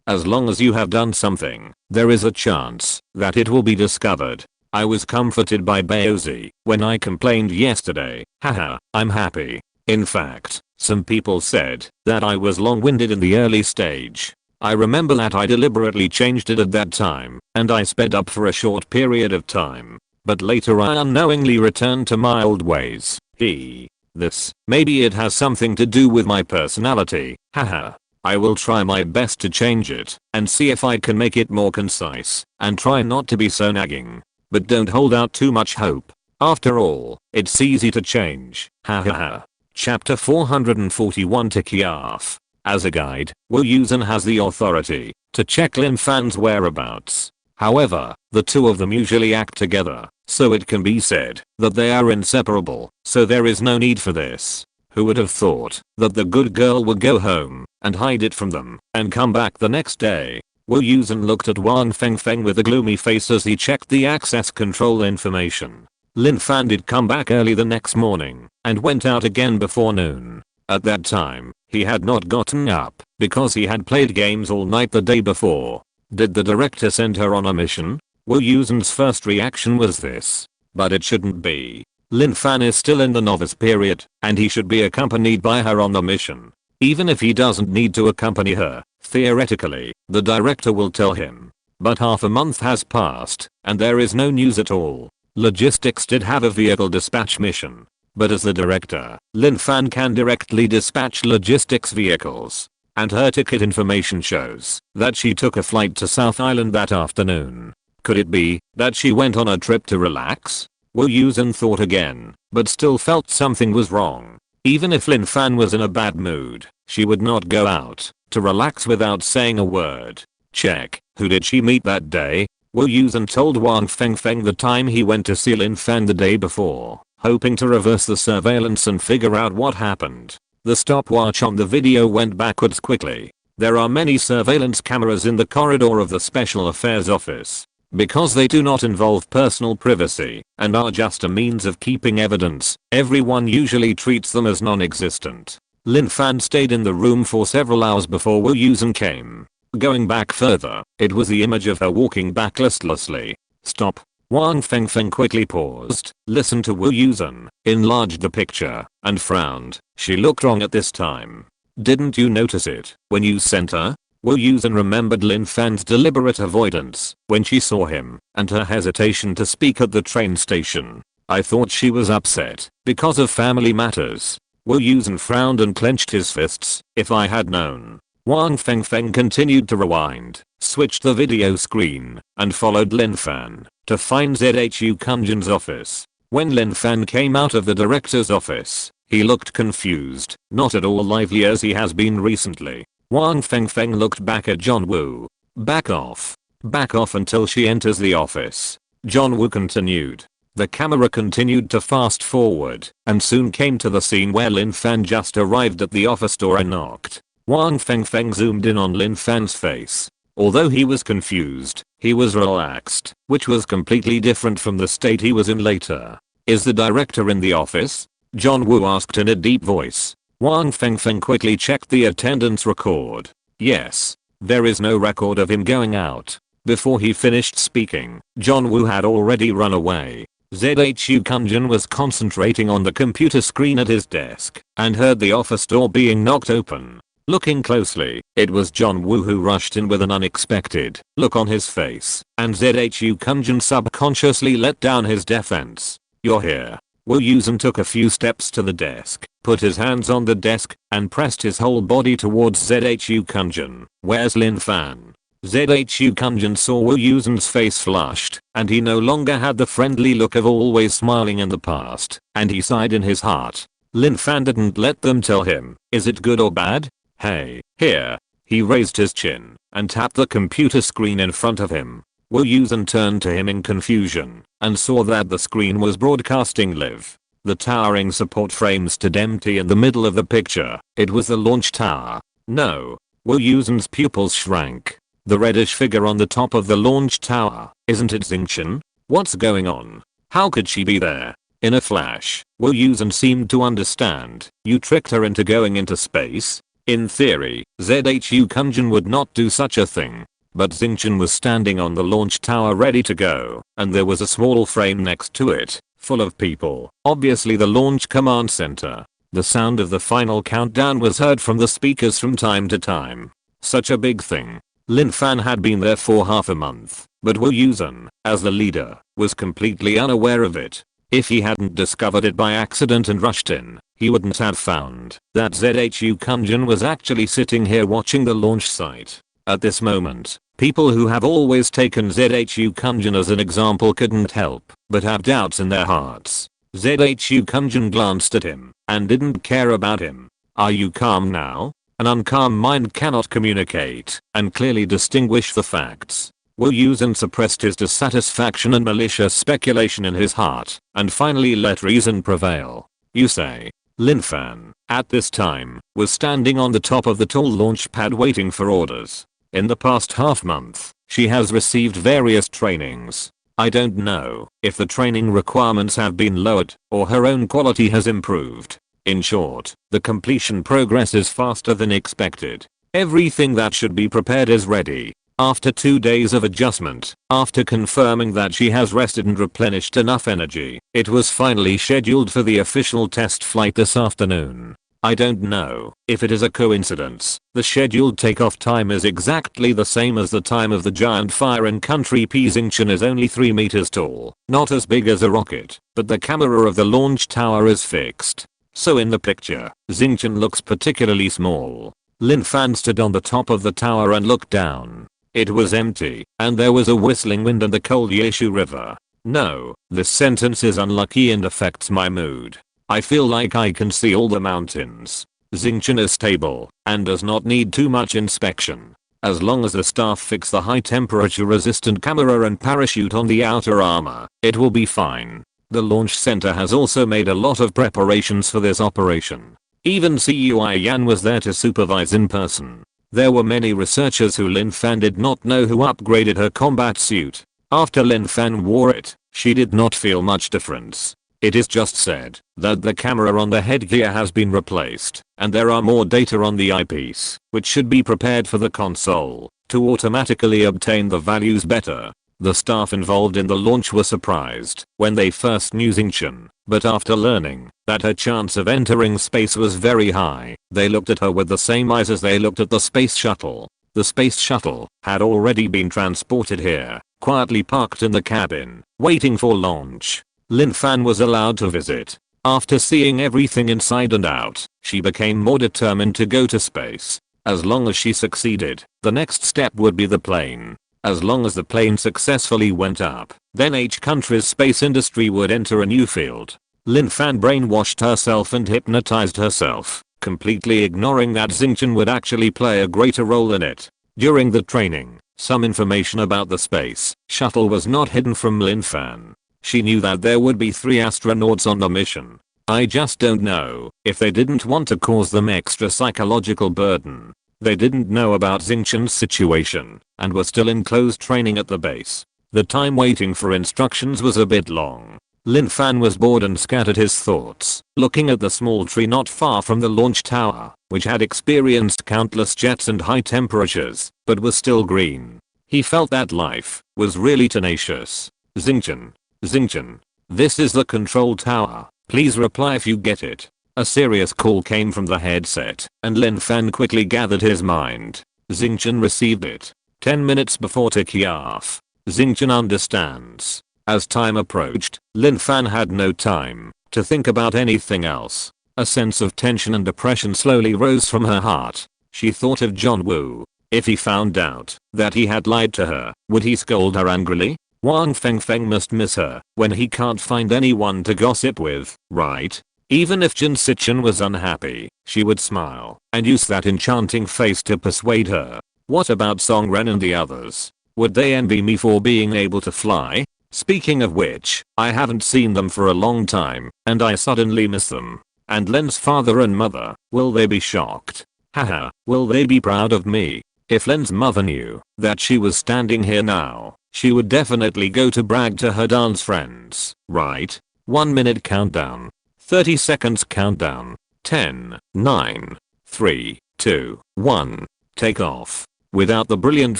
As long as you have done something, there is a chance that it will be discovered. I was comforted by Baozi when I complained yesterday. Haha, I'm happy. In fact, some people said that I was long-winded in the early stage. I remember that I deliberately changed it at that time, and I sped up for a short period of time. But later I unknowingly returned to my old ways. Maybe it has something to do with my personality. Haha. I will try my best to change it and see if I can make it more concise and try not to be so nagging. But don't hold out too much hope. After all, it's easy to change. Hahaha. Chapter 441 Tikiaf. As a guide, Wu Yusen has the authority to check Lin Fan's whereabouts. However, the two of them usually act together, so it can be said that they are inseparable, so there is no need for this. Who would have thought that the good girl would go home and hide it from them and come back the next day? Wu Yusen looked at Wang Fengfeng with a gloomy face as he checked the access control information. Lin Fan did come back early the next morning and went out again before noon. At that time, he had not gotten up because he had played games all night the day before. Did the director send her on a mission? Wu Yusen's first reaction was this. But it shouldn't be. Lin Fan is still in the novice period, and he should be accompanied by her on the mission. Even if he doesn't need to accompany her, theoretically, the director will tell him. But half a month has passed, and there is no news at all. Logistics did have a vehicle dispatch mission. But as the director, Lin Fan can directly dispatch logistics vehicles. And her ticket information shows that she took a flight to South Island that afternoon. Could it be that she went on a trip to relax? Wu Yusen thought again, but still felt something was wrong. Even if Lin Fan was in a bad mood, she would not go out to relax without saying a word. Check, who did she meet that day? Wu Yusen told Wang Fengfeng the time he went to see Lin Fan the day before, hoping to reverse the surveillance and figure out what happened. The stopwatch on the video went backwards quickly. There are many surveillance cameras in the corridor of the Special Affairs Office. Because they do not involve personal privacy and are just a means of keeping evidence, everyone usually treats them as non-existent. Lin Fan stayed in the room for several hours before Wu Yusen came. Going back further, it was the image of her walking back listlessly. Stop. Wang Fengfeng quickly paused, listened to Wu Yusen, enlarged the picture, and frowned. She looked wrong at this time. Didn't you notice it when you sent her? Wu Yusen remembered Lin Fan's deliberate avoidance when she saw him, and her hesitation to speak at the train station. I thought she was upset because of family matters. Wu Yusen frowned and clenched his fists. If I had known. Wang Fengfeng continued to rewind, switched the video screen, and followed Lin Fan to find ZHU Kunjin's office. When Lin Fan came out of the director's office, he looked confused, not at all lively as he has been recently. Wang Fengfeng looked back at John Woo. Back off. Back off until she enters the office. John Woo continued. The camera continued to fast forward and soon came to the scene where Lin Fan just arrived at the office door and knocked. Wang Fengfeng zoomed in on Lin Fan's face. Although he was confused, he was relaxed, which was completely different from the state he was in later. Is the director in the office? John Woo asked in a deep voice. Wang Fengfeng quickly checked the attendance record. Yes. There is no record of him going out. Before he finished speaking, John Woo had already run away. ZHU Kunjin was concentrating on the computer screen at his desk and heard the office door being knocked open. Looking closely, it was John Woo who rushed in with an unexpected look on his face, and ZHU Kunjin subconsciously let down his defense. You're here. Wu Yusen took a few steps to the desk, put his hands on the desk, and pressed his whole body towards ZHU Kunjin. Where's Lin Fan? ZHU Kunjin saw Wu Yusen's face flushed, and he no longer had the friendly look of always smiling in the past, and he sighed in his heart. Lin Fan didn't let them tell him. Is it good or bad? Hey, here. He raised his chin and tapped the computer screen in front of him. Wu Yusen turned to him in confusion and saw that the screen was broadcasting live. The towering support frame stood empty in the middle of the picture. It was the launch tower. No. Wu Yusen's pupils shrank. The reddish figure on the top of the launch tower. Isn't it Xingqian? What's going on? How could she be there? In a flash, Wu Yusen seemed to understand. You tricked her into going into space? In theory, ZHU Kunjin would not do such a thing. But Xingqian was standing on the launch tower ready to go, and there was a small frame next to it, full of people, obviously the launch command center. The sound of the final countdown was heard from the speakers from time to time. Such a big thing. Lin Fan had been there for half a month, but Wu Yusen, as the leader, was completely unaware of it. If he hadn't discovered it by accident and rushed in, he wouldn't have found that ZHU Kunjin was actually sitting here watching the launch site. At this moment, people who have always taken ZHU Kunjin as an example couldn't help but have doubts in their hearts. ZHU Kunjin glanced at him and didn't care about him. Are you calm now? An uncalm mind cannot communicate and clearly distinguish the facts. Wu Yusen suppressed his dissatisfaction and malicious speculation in his heart and finally let reason prevail. You say. Lin Fan, at this time, was standing on the top of the tall launch pad waiting for orders. In the past half month, she has received various trainings. I don't know if the training requirements have been lowered or her own quality has improved. In short, the completion progress is faster than expected. Everything that should be prepared is ready. After 2 days of adjustment, after confirming that she has rested and replenished enough energy, it was finally scheduled for the official test flight this afternoon. I don't know if it is a coincidence. The scheduled takeoff time is exactly the same as the time of the giant fire in Country P. Xingqian is only 3 meters tall, not as big as a rocket, but the camera of the launch tower is fixed. So in the picture, Xingqian looks particularly small. Lin Fan stood on the top of the tower and looked down. It was empty, and there was a whistling wind and the cold Yeshu River. No, this sentence is unlucky and affects my mood. I feel like I can see all the mountains. Xingqian is stable and does not need too much inspection. As long as the staff fix the high temperature resistant camera and parachute on the outer armor, it will be fine. The launch center has also made a lot of preparations for this operation. Even Cui Yan was there to supervise in person. There were many researchers who Lin Fan did not know who upgraded her combat suit. After Lin Fan wore it, she did not feel much difference. It is just said that the camera on the headgear has been replaced, and there are more data on the eyepiece, which should be prepared for the console to automatically obtain the values better. The staff involved in the launch were surprised when they first knew Xingqian, but after learning that her chance of entering space was very high, they looked at her with the same eyes as they looked at the space shuttle. The space shuttle had already been transported here, quietly parked in the cabin, waiting for launch. Lin Fan was allowed to visit. After seeing everything inside and out, she became more determined to go to space. As long as she succeeded, the next step would be the plane. As long as the plane successfully went up, then each country's space industry would enter a new field. Lin Fan brainwashed herself and hypnotized herself, completely ignoring that Xingqian would actually play a greater role in it. During the training, some information about the space shuttle was not hidden from Lin Fan. She knew that there would be 3 astronauts on the mission. I just don't know if they didn't want to cause them extra psychological burden. They didn't know about Xingqian's situation and were still in closed training at the base. The time waiting for instructions was a bit long. Lin Fan was bored and scattered his thoughts, looking at the small tree not far from the launch tower, which had experienced countless jets and high temperatures, but was still green. He felt that life was really tenacious. Xingqian. Xingqian. This is the control tower. Please reply if you get it. A serious call came from the headset, and Lin Fan quickly gathered his mind. Xingqian received it. 10 minutes before takeoff. Xingqian understands. As time approached, Lin Fan had no time to think about anything else. A sense of tension and depression slowly rose from her heart. She thought of John Woo. If he found out that he had lied to her, would he scold her angrily? Wang Fengfeng must miss her when he can't find anyone to gossip with, right? Even if Jin Sichen was unhappy, she would smile and use that enchanting face to persuade her. What about Song Ren and the others? Would they envy me for being able to fly? Speaking of which, I haven't seen them for a long time, and I suddenly miss them. And Len's father and mother, will they be shocked? Haha, will they be proud of me? If Len's mother knew that she was standing here now, she would definitely go to brag to her dance friends, right? 1 minute countdown. 30 seconds countdown. 10, 9, 3, 2, 1. Take off. Without the brilliant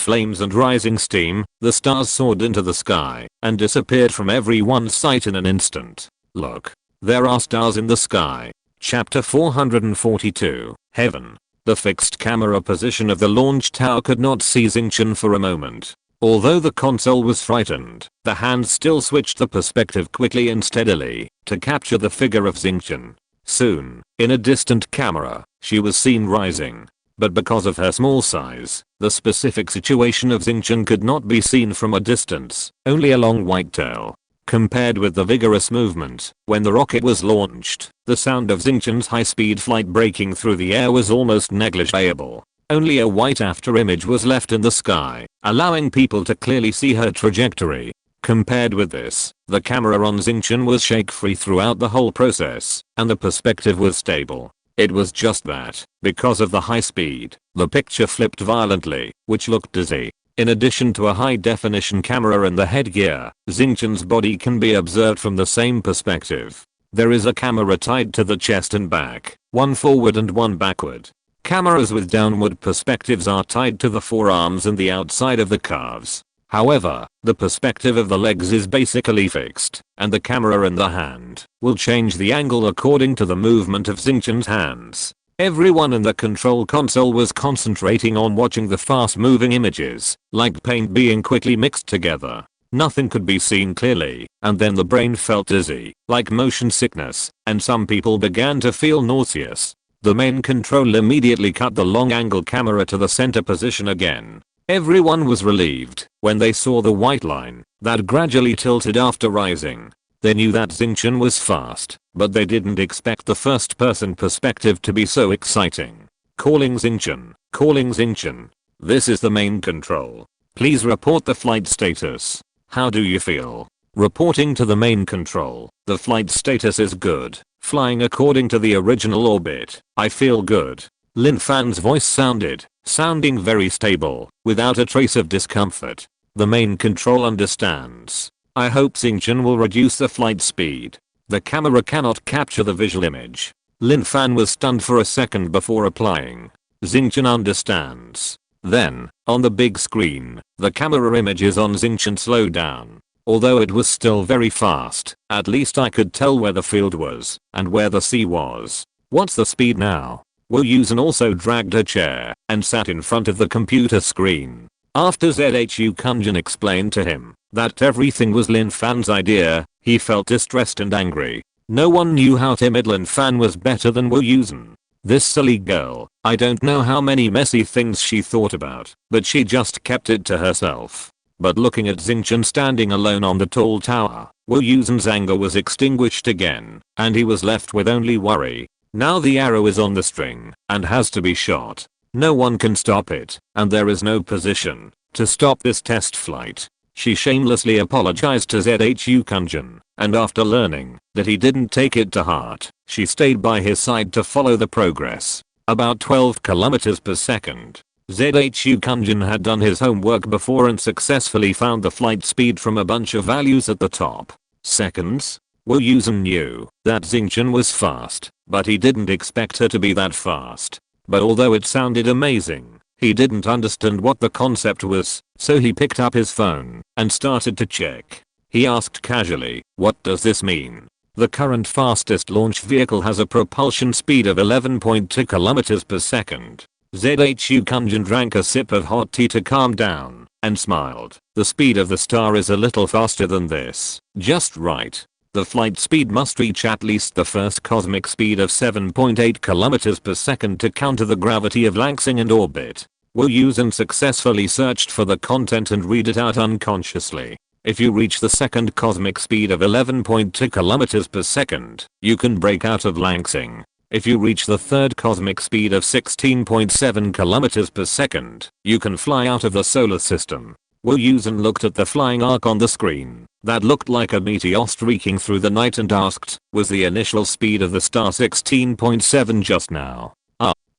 flames and rising steam, the stars soared into the sky and disappeared from everyone's sight in an instant. Look. There are stars in the sky. Chapter 442. Heaven. The fixed camera position of the launch tower could not see Xingqian for a moment. Although the console was frightened, the hands still switched the perspective quickly and steadily to capture the figure of Xingqian. Soon, in a distant camera, she was seen rising. But because of her small size, the specific situation of Xingqian could not be seen from a distance, only a long white tail. Compared with the vigorous movement when the rocket was launched, the sound of Xingqian's high-speed flight breaking through the air was almost negligible. Only a white afterimage was left in the sky, allowing people to clearly see her trajectory. Compared with this, the camera on Xingqian was shake-free throughout the whole process, and the perspective was stable. It was just that, because of the high speed, the picture flipped violently, which looked dizzy. In addition to a high-definition camera in the headgear, Xingqian's body can be observed from the same perspective. There is a camera tied to the chest and back, one forward and one backward. Cameras with downward perspectives are tied to the forearms and the outside of the calves. However, the perspective of the legs is basically fixed, and the camera in the hand will change the angle according to the movement of Xingqian's hands. Everyone in the control console was concentrating on watching the fast-moving images, like paint being quickly mixed together. Nothing could be seen clearly, and then the brain felt dizzy, like motion sickness, and some people began to feel nauseous. The main control immediately cut the long-angle camera to the center position again. Everyone was relieved when they saw the white line that gradually tilted after rising. They knew that Xingqian was fast, but they didn't expect the first-person perspective to be so exciting. Calling Xingqian. Calling Xingqian. This is the main control. Please report the flight status. How do you feel? Reporting to the main control. The flight status is good. Flying according to the original orbit. I feel good. Lin Fan's voice sounding very stable, without a trace of discomfort. The main control understands. I hope Xingqian will reduce the flight speed. The camera cannot capture the visual image. Lin Fan was stunned for a second before replying. Xingqian understands. Then, on the big screen, the camera images on Xingqian slowed down. Although it was still very fast, at least I could tell where the field was, and where the sea was. What's the speed now? Wu Yusen also dragged a chair, and sat in front of the computer screen. After Zhu Kunjin explained to him that everything was Lin Fan's idea, he felt distressed and angry. No one knew how timid Lin Fan was better than Wu Yusen. This silly girl, I don't know how many messy things she thought about, but she just kept it to herself. But looking at Xingqian standing alone on the tall tower, Wu Yusen's anger was extinguished again, and he was left with only worry. Now the arrow is on the string, and has to be shot. No one can stop it, and there is no position to stop this test flight. She shamelessly apologized to Zhu Kunjin, and after learning that he didn't take it to heart, she stayed by his side to follow the progress. About 12 km per second. Zhu Kunjin had done his homework before and successfully found the flight speed from a bunch of values at the top. Seconds? Wu Yusen knew that Xingqian was fast, but he didn't expect her to be that fast. But although it sounded amazing, he didn't understand what the concept was, so he picked up his phone and started to check. He asked casually, what does this mean? The current fastest launch vehicle has a propulsion speed of 11.2 km per second. Zhu Kunjin drank a sip of hot tea to calm down, and smiled. The speed of the star is a little faster than this. Just right. The flight speed must reach at least the first cosmic speed of 7.8 km per second to counter the gravity of Langsing and orbit. Wu Yusen successfully searched for the content and read it out unconsciously. If you reach the second cosmic speed of 11.2 km per second, you can break out of Langsing. If you reach the third cosmic speed of 16.7 km per second, you can fly out of the solar system. Wu Yusen looked at the flying arc on the screen that looked like a meteor streaking through the night and asked, was the initial speed of the star 16.7 just now?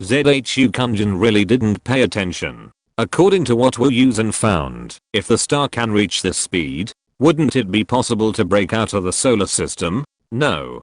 Zhu Kunjin really didn't pay attention. According to what Wu Yusen found, if the star can reach this speed, wouldn't it be possible to break out of the solar system? No.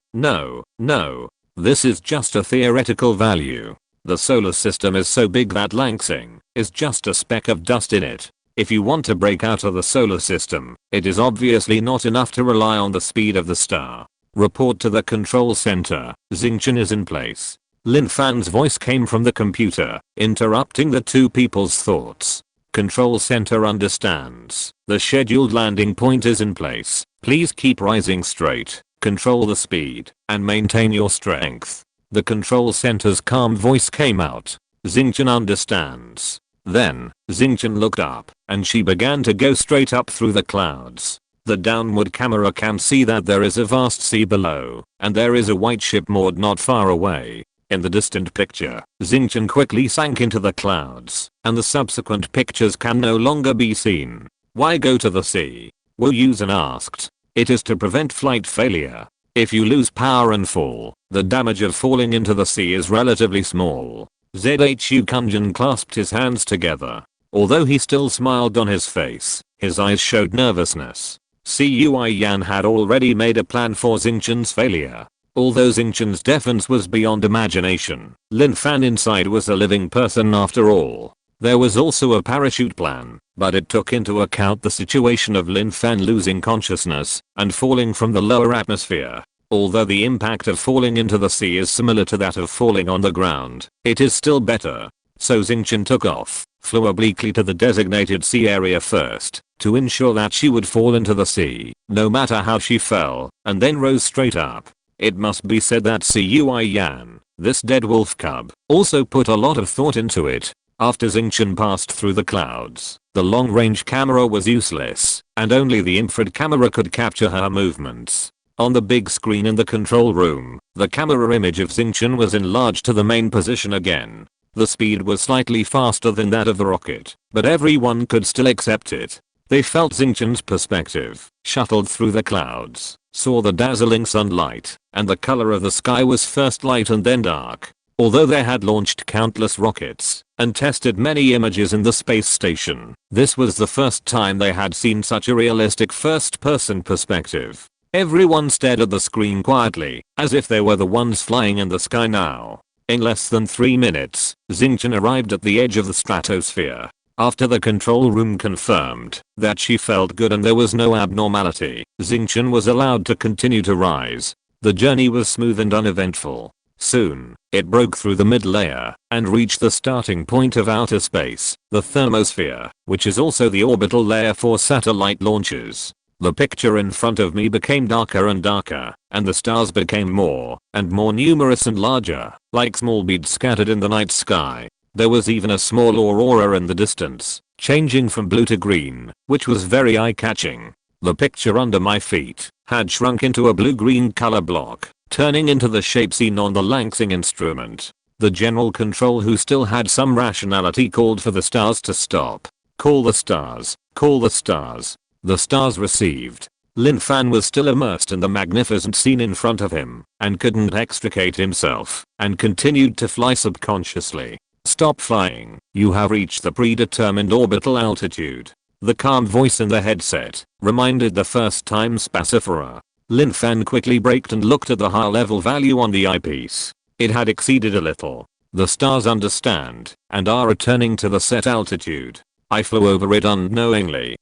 This is just a theoretical value. The solar system is so big that Langsing is just a speck of dust in it. If you want to break out of the solar system, it is obviously not enough to rely on the speed of the star. Report to the control center. Xingqian is in place. Lin Fan's voice came from the computer, interrupting the two people's thoughts. Control center understands. The scheduled landing point is in place. Please keep rising straight. Control the speed, and maintain your strength. The control center's calm voice came out. Xingqian understands. Then, Xingqian looked up, and she began to go straight up through the clouds. The downward camera can see that there is a vast sea below, and there is a white ship moored not far away. In the distant picture, Xingqian quickly sank into the clouds, and the subsequent pictures can no longer be seen. Why go to the sea? Wu Yusen asked. It is to prevent flight failure. If you lose power and fall, the damage of falling into the sea is relatively small. Zhu Kunjin clasped his hands together. Although he still smiled on his face, his eyes showed nervousness. Cui Yan had already made a plan for Xingqian's failure. Although Xingqian's defense was beyond imagination, Lin Fan inside was a living person after all. There was also a parachute plan, but it took into account the situation of Lin Fan losing consciousness and falling from the lower atmosphere. Although the impact of falling into the sea is similar to that of falling on the ground, it is still better. So Xingqian took off, flew obliquely to the designated sea area first, to ensure that she would fall into the sea, no matter how she fell, and then rose straight up. It must be said that Cui Yan, this dead wolf cub, also put a lot of thought into it. After Xingqian passed through the clouds, the long-range camera was useless, and only the infrared camera could capture her movements. On the big screen in the control room, the camera image of Xingqian was enlarged to the main position again. The speed was slightly faster than that of the rocket, but everyone could still accept it. They felt Xingqian's perspective, shuttled through the clouds, saw the dazzling sunlight, and the color of the sky was first light and then dark. Although they had launched countless rockets and tested many images in the space station, this was the first time they had seen such a realistic first-person perspective. Everyone stared at the screen quietly, as if they were the ones flying in the sky now. In less than 3 minutes, Xingqian arrived at the edge of the stratosphere. After the control room confirmed that she felt good and there was no abnormality, Xingqian was allowed to continue to rise. The journey was smooth and uneventful. Soon, it broke through the mid-layer and reached the starting point of outer space, the thermosphere, which is also the orbital layer for satellite launches. The picture in front of me became darker and darker, and the stars became more and more numerous and larger, like small beads scattered in the night sky. There was even a small aurora in the distance, changing from blue to green, which was very eye-catching. The picture under my feet had shrunk into a blue-green color block, turning into the shape seen on the Langsing instrument. The general control, who still had some rationality, called for the stars to stop. Call the stars, call the stars. The stars received. Lin Fan was still immersed in the magnificent scene in front of him and couldn't extricate himself and continued to fly subconsciously. Stop flying. You have reached the predetermined orbital altitude. The calm voice in the headset reminded the first-time spacefarer. Lin Fan quickly braked and looked at the high-level value on the eyepiece. It had exceeded a little. The stars understand and are returning to the set altitude. I flew over it unknowingly.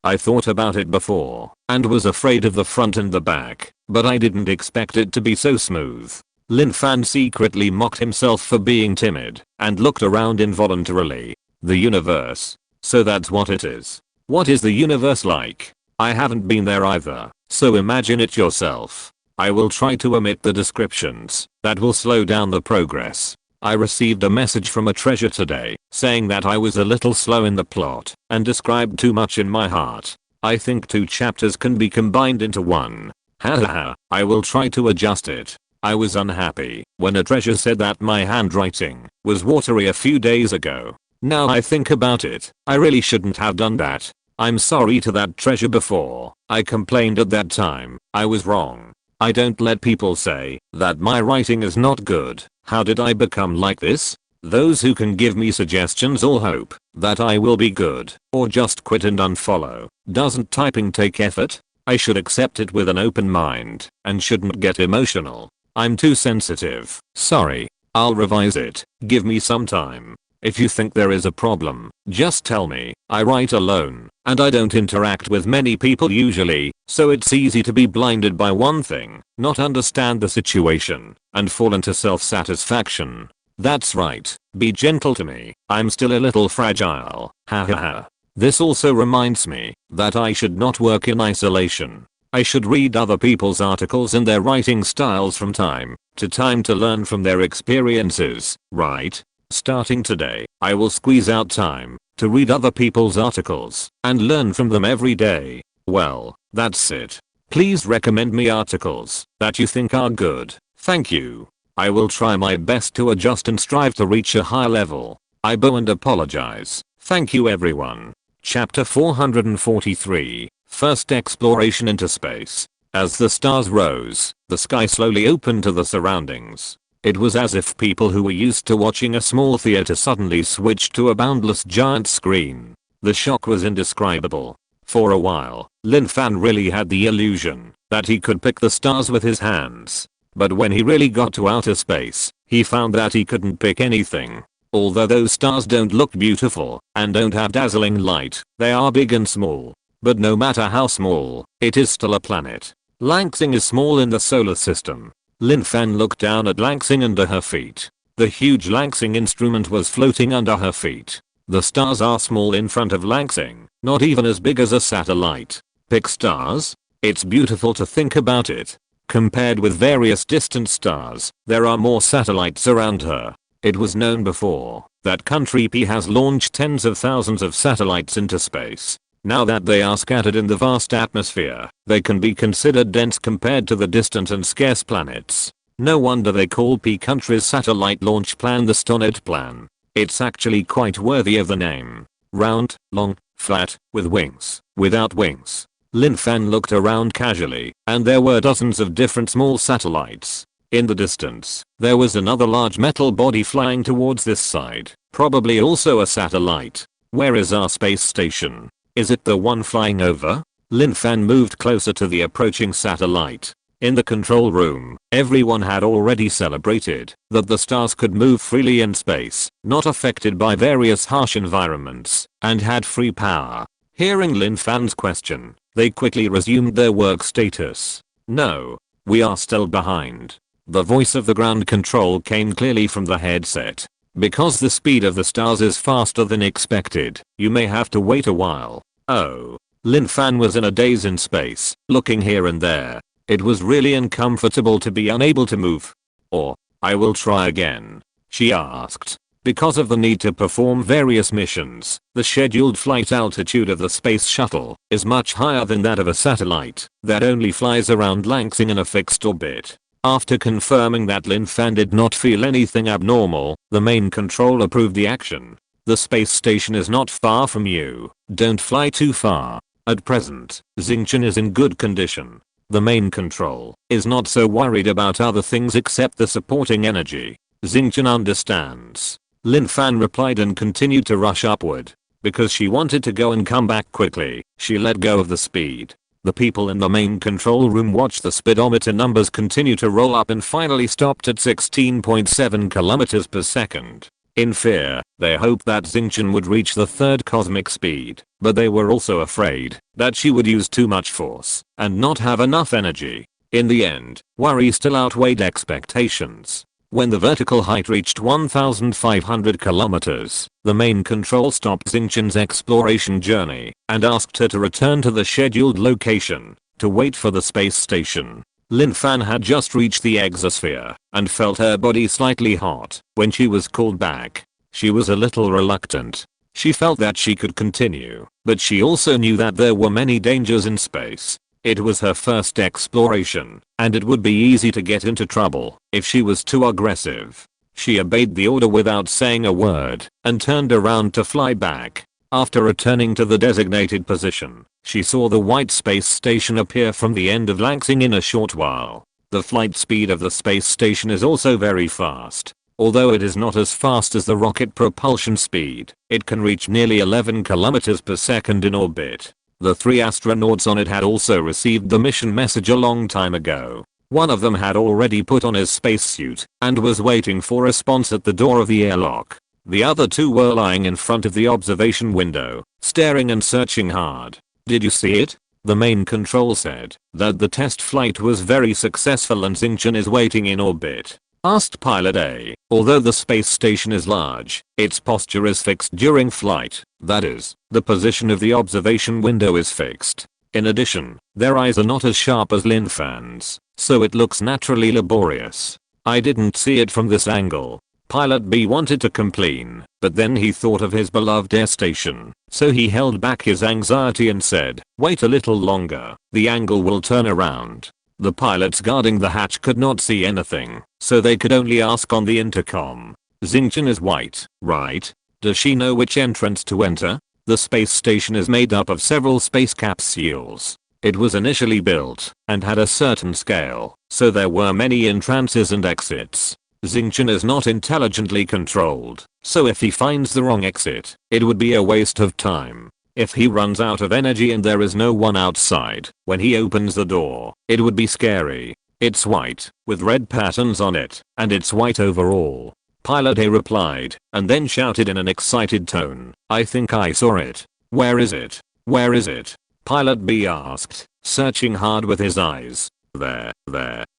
I thought about it before and was afraid of the front and the back, but I didn't expect it to be so smooth. Lin Fan secretly mocked himself for being timid and looked around involuntarily. The universe. So that's what it is. What is the universe like? I haven't been there either, so imagine it yourself. I will try to omit the descriptions that will slow down the progress. I received a message from a treasure today saying that I was a little slow in the plot and described too much in my heart. I think 2 chapters can be combined into one. Hahaha, I will try to adjust it. I was unhappy when a treasure said that my handwriting was watery a few days ago. Now I think about it, I really shouldn't have done that. I'm sorry to that treasure before. I complained at that time. I was wrong. I don't let people say that my writing is not good. How did I become like this? Those who can give me suggestions all hope that I will be good or just quit and unfollow. Doesn't typing take effort? I should accept it with an open mind and shouldn't get emotional. I'm too sensitive. Sorry. I'll revise it. Give me some time. If you think there is a problem, just tell me. I write alone, and I don't interact with many people usually, so it's easy to be blinded by one thing, not understand the situation, and fall into self-satisfaction. That's right. Be gentle to me. I'm still a little fragile. Hahaha. This also reminds me that I should not work in isolation. I should read other people's articles and their writing styles from time to time to learn from their experiences, right? Starting today, I will squeeze out time to read other people's articles and learn from them every day. Well, that's it. Please recommend me articles that you think are good. Thank you. I will try my best to adjust and strive to reach a high level. I bow and apologize. Thank you everyone. Chapter 443. First exploration into space. As the stars rose, the sky slowly opened to the surroundings. It was as if people who were used to watching a small theater suddenly switched to a boundless giant screen. The shock was indescribable. For a while, Lin Fan really had the illusion that he could pick the stars with his hands. But when he really got to outer space, he found that he couldn't pick anything. Although those stars don't look beautiful and don't have dazzling light, they are big and small. But no matter how small, it is still a planet. Langsing is small in the solar system. Lin Fan looked down at Langsing under her feet. The huge Langsing instrument was floating under her feet. The stars are small in front of Langsing, not even as big as a satellite. Pick stars? It's beautiful to think about it. Compared with various distant stars, there are more satellites around her. It was known before that country P has launched tens of thousands of satellites into space. Now that they are scattered in the vast atmosphere, they can be considered dense compared to the distant and scarce planets. No wonder they call P country's satellite launch plan the Stonet plan. It's actually quite worthy of the name. Round, long, flat, with wings, without wings. Lin Fan looked around casually, and there were dozens of different small satellites. In the distance, there was another large metal body flying towards this side, probably also a satellite. Where is our space station? Is it the one flying over? Lin Fan moved closer to the approaching satellite. In the control room, everyone had already celebrated that the stars could move freely in space, not affected by various harsh environments, and had free power. Hearing Lin Fan's question, they quickly resumed their work status. No, we are still behind. The voice of the ground control came clearly from the headset. Because the speed of the stars is faster than expected, you may have to wait a while. Oh. Lin Fan was in a daze in space, looking here and there. It was really uncomfortable to be unable to move. Or, I will try again, she asked. Because of the need to perform various missions, the scheduled flight altitude of the space shuttle is much higher than that of a satellite that only flies around Langsing in a fixed orbit. After confirming that Lin Fan did not feel anything abnormal, the main control approved the action. The space station is not far from you. Don't fly too far. At present, Xingqian is in good condition. The main control is not so worried about other things except the supporting energy. Xingqian understands. Lin Fan replied and continued to rush upward. Because she wanted to go and come back quickly, she let go of the speed. The people in the main control room watched the speedometer numbers continue to roll up and finally stopped at 16.7 kilometers per second. In fear, they hoped that Xingqian would reach the third cosmic speed, but they were also afraid that she would use too much force and not have enough energy. In the end, worry still outweighed expectations. When the vertical height reached 1,500 kilometers, the main control stopped Xingqian's exploration journey and asked her to return to the scheduled location to wait for the space station. Lin Fan had just reached the exosphere and felt her body slightly hot when she was called back. She was a little reluctant. She felt that she could continue, but she also knew that there were many dangers in space. It was her first exploration, and it would be easy to get into trouble if she was too aggressive. She obeyed the order without saying a word and turned around to fly back. After returning to the designated position, she saw the white space station appear from the end of Langsing in a short while. The flight speed of the space station is also very fast. Although it is not as fast as the rocket propulsion speed, it can reach nearly 11 kilometers per second in orbit. The 3 astronauts on it had also received the mission message a long time ago. One of them had already put on his spacesuit and was waiting for a response at the door of the airlock. The other 2 were lying in front of the observation window, staring and searching hard. Did you see it? The main control said that the test flight was very successful and Xingqian is waiting in orbit. Asked Pilot A. Although the space station is large, its posture is fixed during flight. That is, the position of the observation window is fixed. In addition, their eyes are not as sharp as Lin Fan's, so it looks naturally laborious. I didn't see it from this angle. Pilot B wanted to complain, but then he thought of his beloved air station, so he held back his anxiety and said, wait a little longer, the angle will turn around. The pilots guarding the hatch could not see anything, so they could only ask on the intercom. Xingqian is white, right? Does she know which entrance to enter? The space station is made up of several space capsules. It was initially built and had a certain scale, so there were many entrances and exits. Xingqian is not intelligently controlled, so if he finds the wrong exit, it would be a waste of time. If he runs out of energy and there is no one outside, when he opens the door, it would be scary. It's white, with red patterns on it, and it's white overall. Pilot A replied, and then shouted in an excited tone, I think I saw it. Where is it? Where is it? Pilot B asked, searching hard with his eyes. There.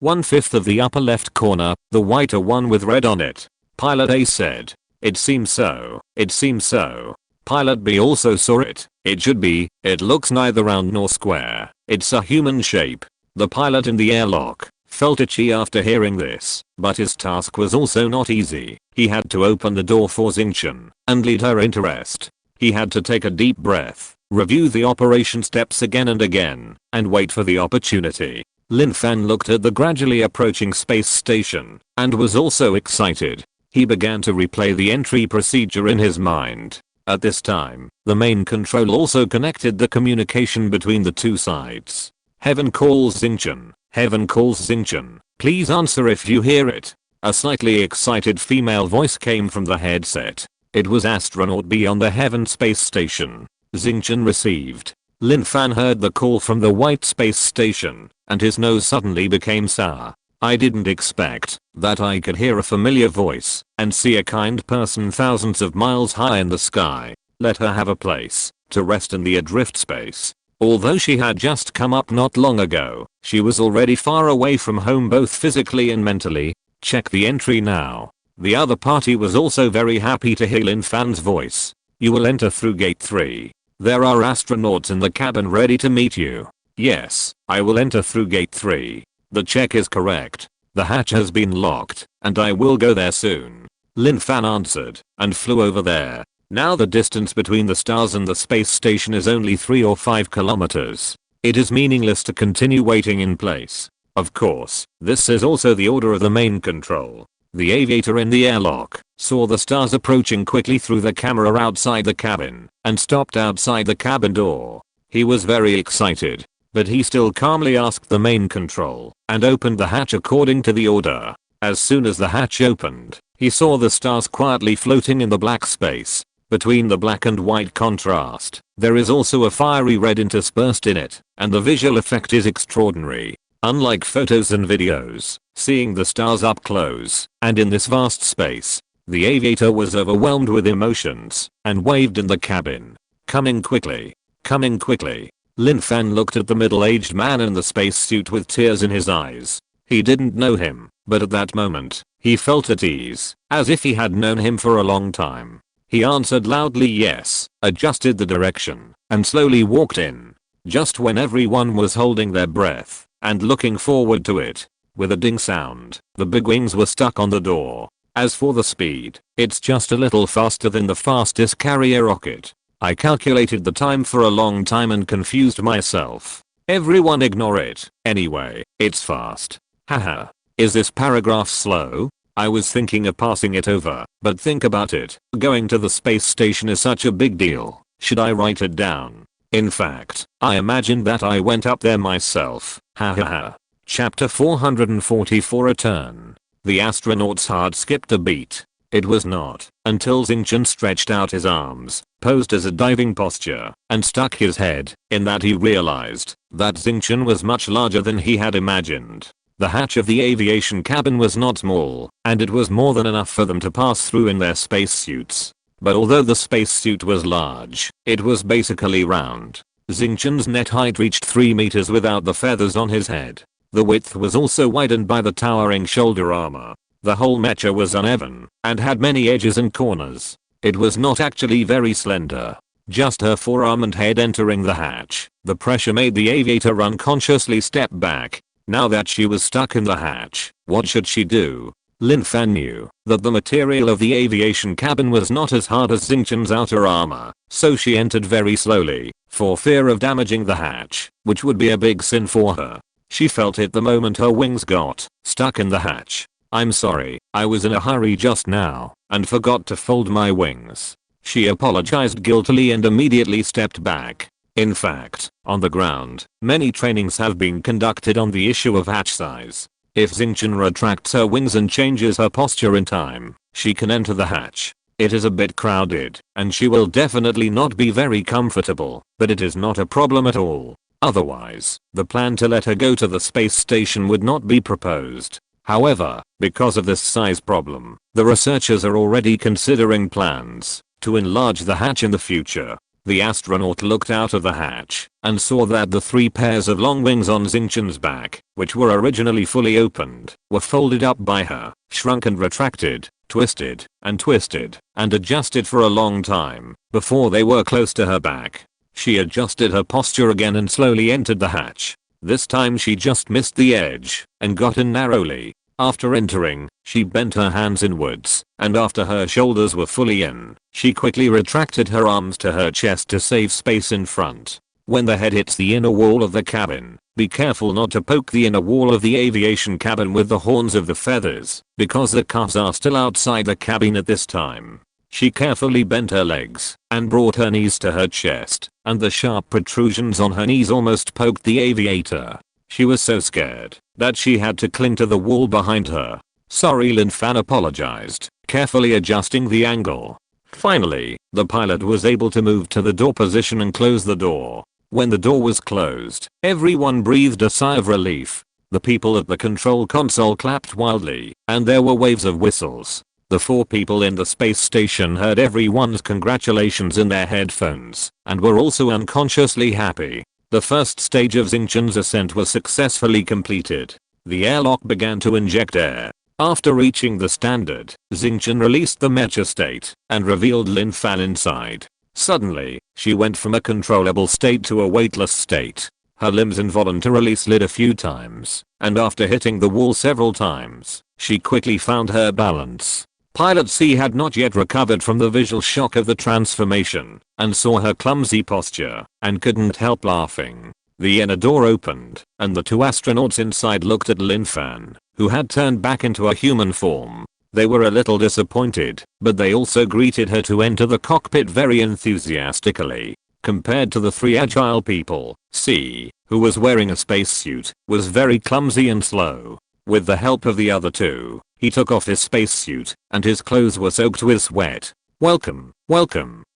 1/5 of the upper left corner, the whiter one with red on it. Pilot A said. It seems so. It seems so. Pilot B also saw it. It should be. It looks neither round nor square. It's a human shape. The pilot in the airlock felt itchy after hearing this, but his task was also not easy. He had to open the door for Xingqian and lead her into rest. He had to take a deep breath, review the operation steps again and again, and wait for the opportunity. Lin Fan looked at the gradually approaching space station and was also excited. He began to replay the entry procedure in his mind. At this time, the main control also connected the communication between the two sides. Heaven calls Xingqian. Heaven calls Xingqian. Please answer if you hear it. A slightly excited female voice came from the headset. It was astronaut B on the Heaven space station. Xingqian received. Lin Fan heard the call from the white space station, and his nose suddenly became sour. I didn't expect that I could hear a familiar voice and see a kind person thousands of miles high in the sky. Let her have a place to rest in the adrift space. Although she had just come up not long ago, she was already far away from home both physically and mentally. Check the entry now. The other party was also very happy to hear Lin Fan's voice. You will enter through gate 3. There are astronauts in the cabin ready to meet you. Yes, I will enter through gate 3. The check is correct. The hatch has been locked, and I will go there soon. Lin Fan answered, and flew over there. Now the distance between the stars and the space station is only 3 or 5 kilometers. It is meaningless to continue waiting in place. Of course, this is also the order of the main control. The aviator in the airlock saw the stars approaching quickly through the camera outside the cabin, and stopped outside the cabin door. He was very excited, but he still calmly asked the main control, and opened the hatch according to the order. As soon as the hatch opened, he saw the stars quietly floating in the black space. Between the black and white contrast, there is also a fiery red interspersed in it, and the visual effect is extraordinary. Unlike photos and videos, seeing the stars up close and in this vast space, the aviator was overwhelmed with emotions and waved in the cabin. Coming quickly. Coming quickly. Lin Fan looked at the middle-aged man in the spacesuit with tears in his eyes. He didn't know him, but at that moment, he felt at ease, as if he had known him for a long time. He answered loudly yes, adjusted the direction, and slowly walked in. Just when everyone was holding their breath and looking forward to it, with a ding sound, the big wings were stuck on the door. As for the speed, it's just a little faster than the fastest carrier rocket. I calculated the time for a long time and confused myself. Everyone ignore it. Anyway, it's fast. Haha. Is this paragraph slow? I was thinking of passing it over, but think about it. Going to the space station is such a big deal. Should I write it down? In fact, I imagined that I went up there myself. Hahaha. Chapter 444 Return. The astronaut's heart skipped a beat. It was not until Xingqian stretched out his arms, posed as a diving posture, and stuck his head in that he realized that Xingqian was much larger than he had imagined. The hatch of the aviation cabin was not small, and it was more than enough for them to pass through in their spacesuits. But although the spacesuit was large, it was basically round. Xingqian's net height reached 3 meters without the feathers on his head. The width was also widened by the towering shoulder armor. The whole mecha was uneven, and had many edges and corners. It was not actually very slender. Just her forearm and head entering the hatch. The pressure made the aviator unconsciously step back. Now that she was stuck in the hatch, what should she do? Lin Fan knew that the material of the aviation cabin was not as hard as Xingqian's outer armor, so she entered very slowly, for fear of damaging the hatch, which would be a big sin for her. She felt it the moment her wings got stuck in the hatch. I'm sorry, I was in a hurry just now, and forgot to fold my wings. She apologized guiltily and immediately stepped back. In fact, on the ground, many trainings have been conducted on the issue of hatch size. If Xingqian retracts her wings and changes her posture in time, she can enter the hatch. It is a bit crowded, and she will definitely not be very comfortable, but it is not a problem at all. Otherwise, the plan to let her go to the space station would not be proposed. However, because of this size problem, the researchers are already considering plans to enlarge the hatch in the future. The astronaut looked out of the hatch and saw that the 3 pairs of long wings on Xingqian's back, which were originally fully opened, were folded up by her, shrunk and retracted, twisted and adjusted for a long time before they were close to her back. She adjusted her posture again and slowly entered the hatch. This time she just missed the edge and got in narrowly. After entering, she bent her hands inwards, and after her shoulders were fully in, she quickly retracted her arms to her chest to save space in front. When the head hits the inner wall of the cabin, be careful not to poke the inner wall of the aviation cabin with the horns of the feathers, because the cuffs are still outside the cabin at this time. She carefully bent her legs and brought her knees to her chest, and the sharp protrusions on her knees almost poked the aviator. She was so scared that she had to cling to the wall behind her. Sorry, Lin Fan apologized, carefully adjusting the angle. Finally, the pilot was able to move to the door position and close the door. When the door was closed, everyone breathed a sigh of relief. The people at the control console clapped wildly, and there were waves of whistles. The 4 people in the space station heard everyone's congratulations in their headphones, and were also unconsciously happy. The first stage of Xingqian's ascent was successfully completed. The airlock began to inject air. After reaching the standard, Xingqian released the Mecha state and revealed Lin Fan inside. Suddenly, she went from a controllable state to a weightless state. Her limbs involuntarily slid a few times, and after hitting the wall several times, she quickly found her balance. Pilot C had not yet recovered from the visual shock of the transformation, and saw her clumsy posture, and couldn't help laughing. The inner door opened, and the 2 astronauts inside looked at Lin Fan, who had turned back into a human form. They were a little disappointed, but they also greeted her to enter the cockpit very enthusiastically. Compared to the 3 agile people, C, who was wearing a spacesuit, was very clumsy and slow. With the help of the other 2, he took off his spacesuit, and his clothes were soaked with sweat. Welcome,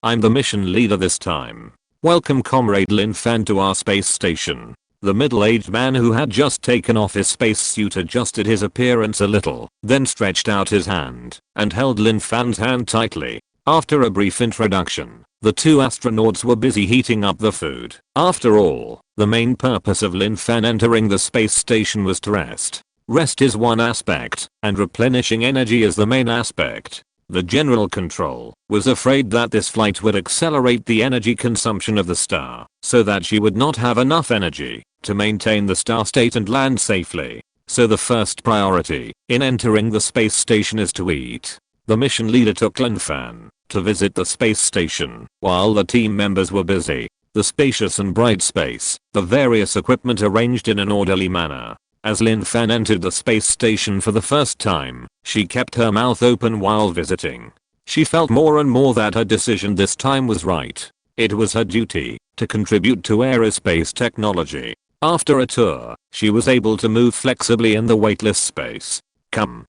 I'm the mission leader this time. Welcome Comrade Lin Fan to our space station. The middle-aged man who had just taken off his spacesuit adjusted his appearance a little, then stretched out his hand, and held Lin Fan's hand tightly. After a brief introduction, the 2 astronauts were busy heating up the food. After all, the main purpose of Lin Fan entering the space station was to rest. Rest is one aspect, and replenishing energy is the main aspect. The general control was afraid that this flight would accelerate the energy consumption of the star, so that she would not have enough energy to maintain the star state and land safely. So the first priority in entering the space station is to eat. The mission leader took Lin Fan to visit the space station while the team members were busy. The spacious and bright space, the various equipment arranged in an orderly manner. As Lin Fan entered the space station for the first time, she kept her mouth open while visiting. She felt more and more that her decision this time was right. It was her duty to contribute to aerospace technology. After a tour, she was able to move flexibly in the weightless space. Come,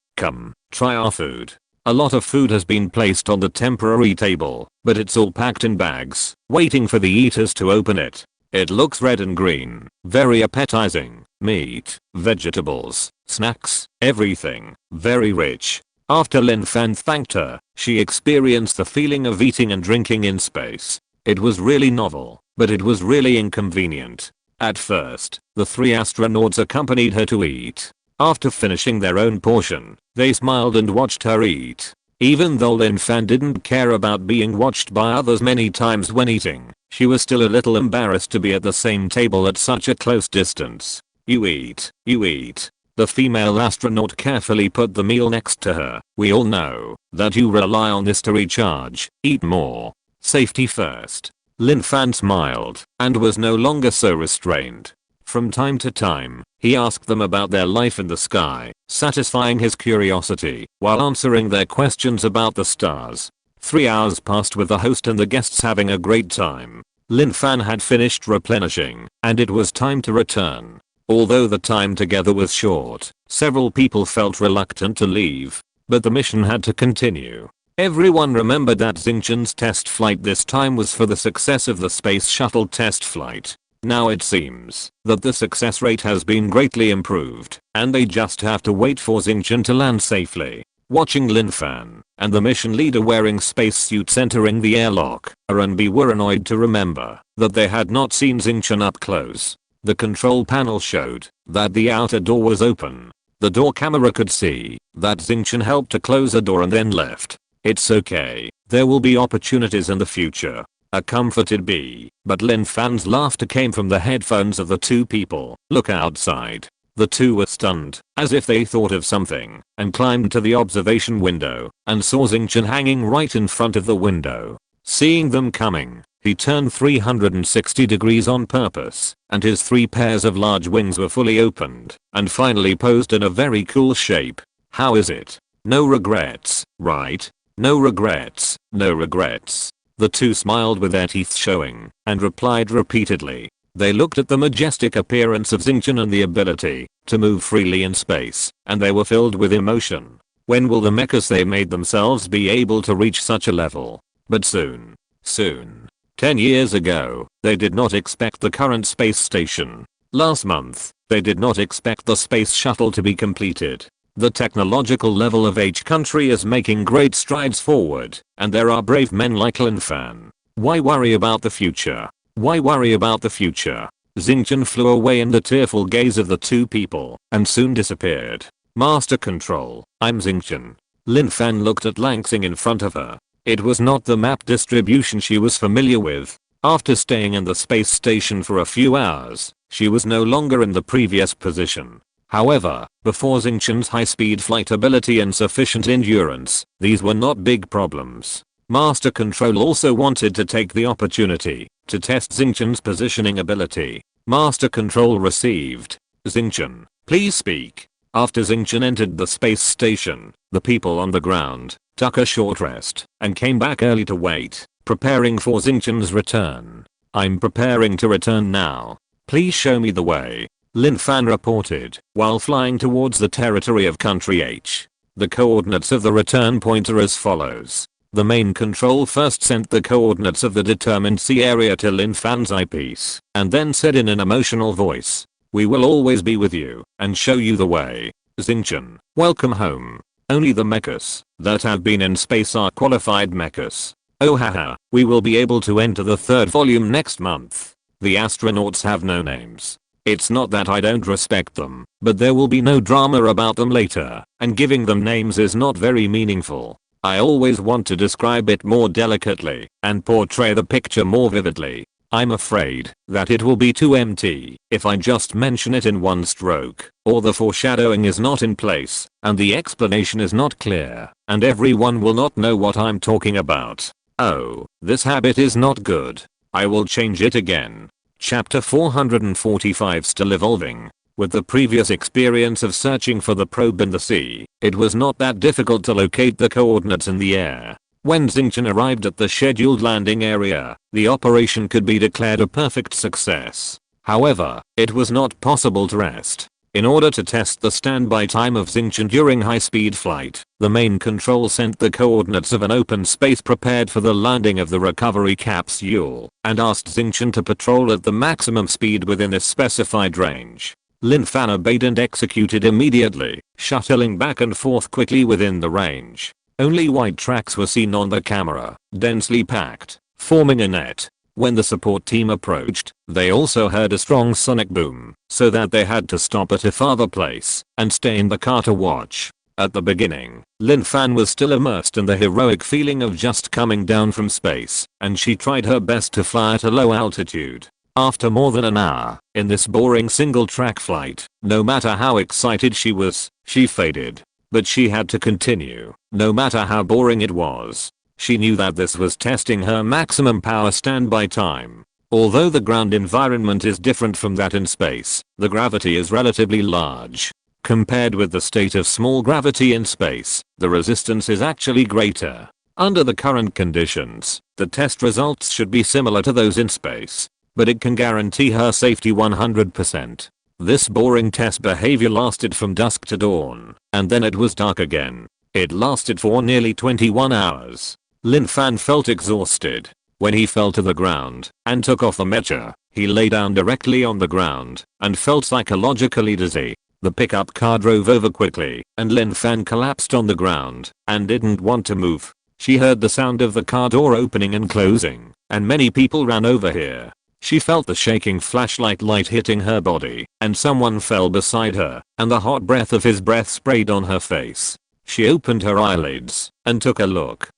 try our food. A lot of food has been placed on the temporary table, but it's all packed in bags, waiting for the eaters to open it. It looks red and green, very appetizing. Meat, vegetables, snacks, everything, very rich. After Lin Fan thanked her, she experienced the feeling of eating and drinking in space. It was really novel, but it was really inconvenient. At first, the 3 astronauts accompanied her to eat. After finishing their own portion, they smiled and watched her eat. Even though Lin Fan didn't care about being watched by others many times when eating, she was still a little embarrassed to be at the same table at such a close distance. You eat. The female astronaut carefully put the meal next to her. We all know that you rely on this to recharge. Eat more. Safety first. Lin Fan smiled and was no longer so restrained. From time to time, he asked them about their life in the sky, satisfying his curiosity while answering their questions about the stars. 3 hours passed with the host and the guests having a great time. Lin Fan had finished replenishing, and it was time to return. Although the time together was short, Several people felt reluctant to leave, but the mission had to continue. Everyone remembered that Xingqian's test flight this time was for the success of the space shuttle test flight. Now it seems that the success rate has been greatly improved, and they just have to wait for Xingqian to land safely. Watching Lin Fan and the mission leader wearing spacesuits entering the airlock, A and B were annoyed to remember that they had not seen Xingqian up close. The control panel showed that the outer door was open. The door camera could see that Xingqian helped to close a door and then left. It's okay, there will be opportunities in the future. A comforted B, but Lin Fan's laughter came from the headphones of the two people. Look outside. The two were stunned, as if they thought of something, and climbed to the observation window, and saw Xingqian hanging right in front of the window. Seeing them coming, he turned 360 degrees on purpose, and his 3 pairs of large wings were fully opened, and finally posed in a very cool shape. How is it? No regrets, right? No regrets, no regrets. The two smiled with their teeth showing, and replied repeatedly. They looked at the majestic appearance of Xingqian and the ability to move freely in space, and they were filled with emotion. When will the mechas they made themselves be able to reach such a level? But soon. Soon. 10 years ago, they did not expect the current space station. Last month, they did not expect the space shuttle to be completed. The technological level of each country is making great strides forward, and there are brave men like Lin Fan. Why worry about the future? Why worry about the future? Xingqian flew away in the tearful gaze of the two people, and soon disappeared. Master Control, I'm Xingqian. Lin Fan looked at Langsing in front of her. It was not the map distribution she was familiar with. After staying in the space station for a few hours, she was no longer in the previous position. However, before Xingqian's high-speed flight ability and sufficient endurance, these were not big problems. Master Control also wanted to take the opportunity to test Xingqian's positioning ability. Master Control received. Xingqian, please speak. After Xingqian entered the space station, the people on the ground took a short rest and came back early to wait, preparing for Xingqian's return. I'm preparing to return now. Please show me the way. Lin Fan reported, while flying towards the territory of Country H. The coordinates of the return point are as follows. The main control first sent the coordinates of the determined C area to Lin Fan's eyepiece, and then said in an emotional voice, "We will always be with you, and show you the way. Xingqian, welcome home. Only the mechas that have been in space are qualified mechas. Oh haha, we will be able to enter the 3rd volume next month. The astronauts have no names. It's not that I don't respect them, but there will be no drama about them later, and giving them names is not very meaningful. I always want to describe it more delicately and portray the picture more vividly. I'm afraid that it will be too empty if I just mention it in one stroke, or the foreshadowing is not in place, and the explanation is not clear, and everyone will not know what I'm talking about. Oh, this habit is not good. I will change it again. Chapter 445 Still evolving. With the previous experience of searching for the probe in the sea, it was not that difficult to locate the coordinates in the air. When Xingqian arrived at the scheduled landing area, the operation could be declared a perfect success. However, it was not possible to rest. In order to test the standby time of Xingqian during high-speed flight, the main control sent the coordinates of an open space prepared for the landing of the recovery capsule, and asked Xingqian to patrol at the maximum speed within a specified range. Lin Fan obeyed and executed immediately, shuttling back and forth quickly within the range. Only white tracks were seen on the camera, densely packed, forming a net. When the support team approached, they also heard a strong sonic boom, so that they had to stop at a farther place and stay in the car to watch. At the beginning, Lin Fan was still immersed in the heroic feeling of just coming down from space, and she tried her best to fly at a low altitude. After more than an hour in this boring single-track flight, no matter how excited she was, she faded. But she had to continue, no matter how boring it was. She knew that this was testing her maximum power standby time. Although the ground environment is different from that in space, the gravity is relatively large. Compared with the state of small gravity in space, the resistance is actually greater. Under the current conditions, the test results should be similar to those in space, but it can guarantee her safety 100%. This boring test behavior lasted from dusk to dawn, and then it was dark again. It lasted for nearly 21 hours. Lin Fan felt exhausted. When he fell to the ground and took off the mecha, he lay down directly on the ground and felt psychologically dizzy. The pickup car drove over quickly and Lin Fan collapsed on the ground and didn't want to move. She heard the sound of the car door opening and closing, and many people ran over here. She felt the shaking flashlight light hitting her body, and someone fell beside her, and the hot breath of his breath sprayed on her face. She opened her eyelids and took a look.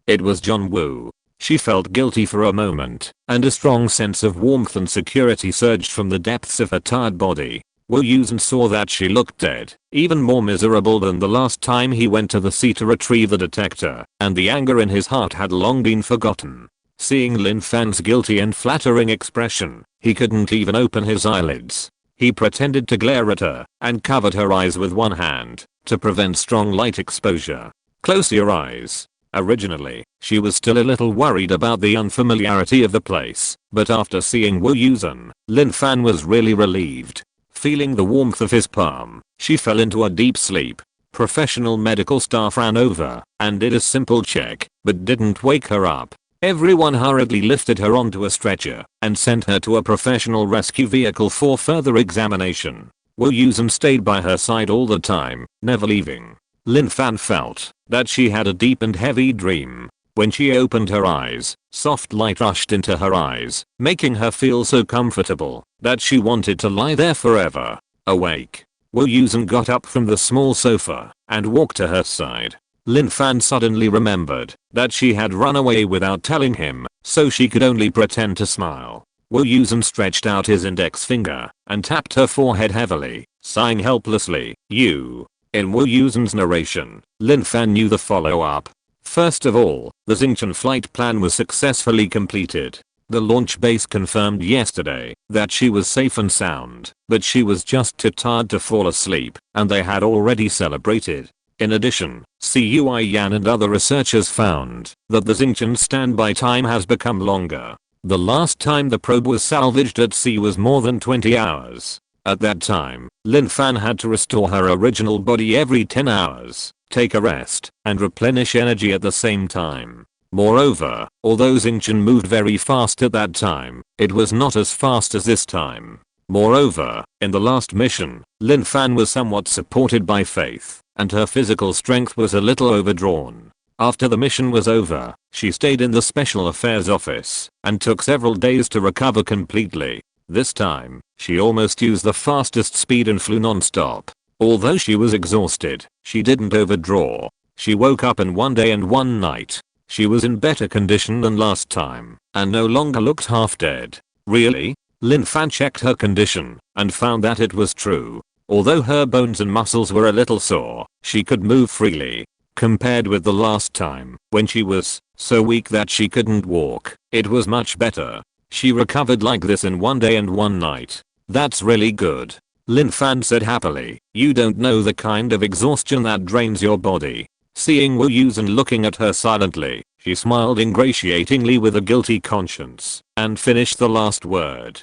It was John Woo. She felt guilty for a moment, and a strong sense of warmth and security surged from the depths of her tired body. Wu Yusen saw that she looked dead, even more miserable than the last time he went to the sea to retrieve the detector, and the anger in his heart had long been forgotten. Seeing Lin Fan's guilty and flattering expression, he couldn't even open his eyelids. He pretended to glare at her and covered her eyes with one hand to prevent strong light exposure. Close your eyes. Originally, she was still a little worried about the unfamiliarity of the place, but after seeing Wu Yusen, Lin Fan was really relieved. Feeling the warmth of his palm, she fell into a deep sleep. Professional medical staff ran over and did a simple check, but didn't wake her up. Everyone hurriedly lifted her onto a stretcher and sent her to a professional rescue vehicle for further examination. Wu Yusen stayed by her side all the time, never leaving. Lin Fan felt that she had a deep and heavy dream. When she opened her eyes, soft light rushed into her eyes, making her feel so comfortable that she wanted to lie there forever. Awake, Wu Yusen got up from the small sofa and walked to her side. Lin Fan suddenly remembered that she had run away without telling him, so she could only pretend to smile. Wu Yusen stretched out his index finger and tapped her forehead heavily, sighing helplessly. In Wu Yusen's narration, Lin Fan knew the follow-up. First of all, the Xingqian flight plan was successfully completed. The launch base confirmed yesterday that she was safe and sound, but she was just too tired to fall asleep, and they had already celebrated. In addition, Cui Yan and other researchers found that the Xingqian standby time has become longer. The last time the probe was salvaged at sea was more than 20 hours. At that time, Lin Fan had to restore her original body every 10 hours, take a rest, and replenish energy at the same time. Moreover, although Xingqian moved very fast at that time, it was not as fast as this time. Moreover, in the last mission, Lin Fan was somewhat supported by faith, and her physical strength was a little overdrawn. After the mission was over, she stayed in the Special Affairs office and took several days to recover completely. This time, she almost used the fastest speed and flew non-stop. Although she was exhausted, she didn't overdraw. She woke up in one day and one night. She was in better condition than last time and no longer looked half dead. Really? Lin Fan checked her condition and found that it was true. Although her bones and muscles were a little sore, she could move freely. Compared with the last time, when she was so weak that she couldn't walk, it was much better. She recovered like this in one day and one night. That's really good. Lin Fan said happily. You don't know the kind of exhaustion that drains your body. Seeing Wu Yusen looking at her silently, she smiled ingratiatingly with a guilty conscience and finished the last word.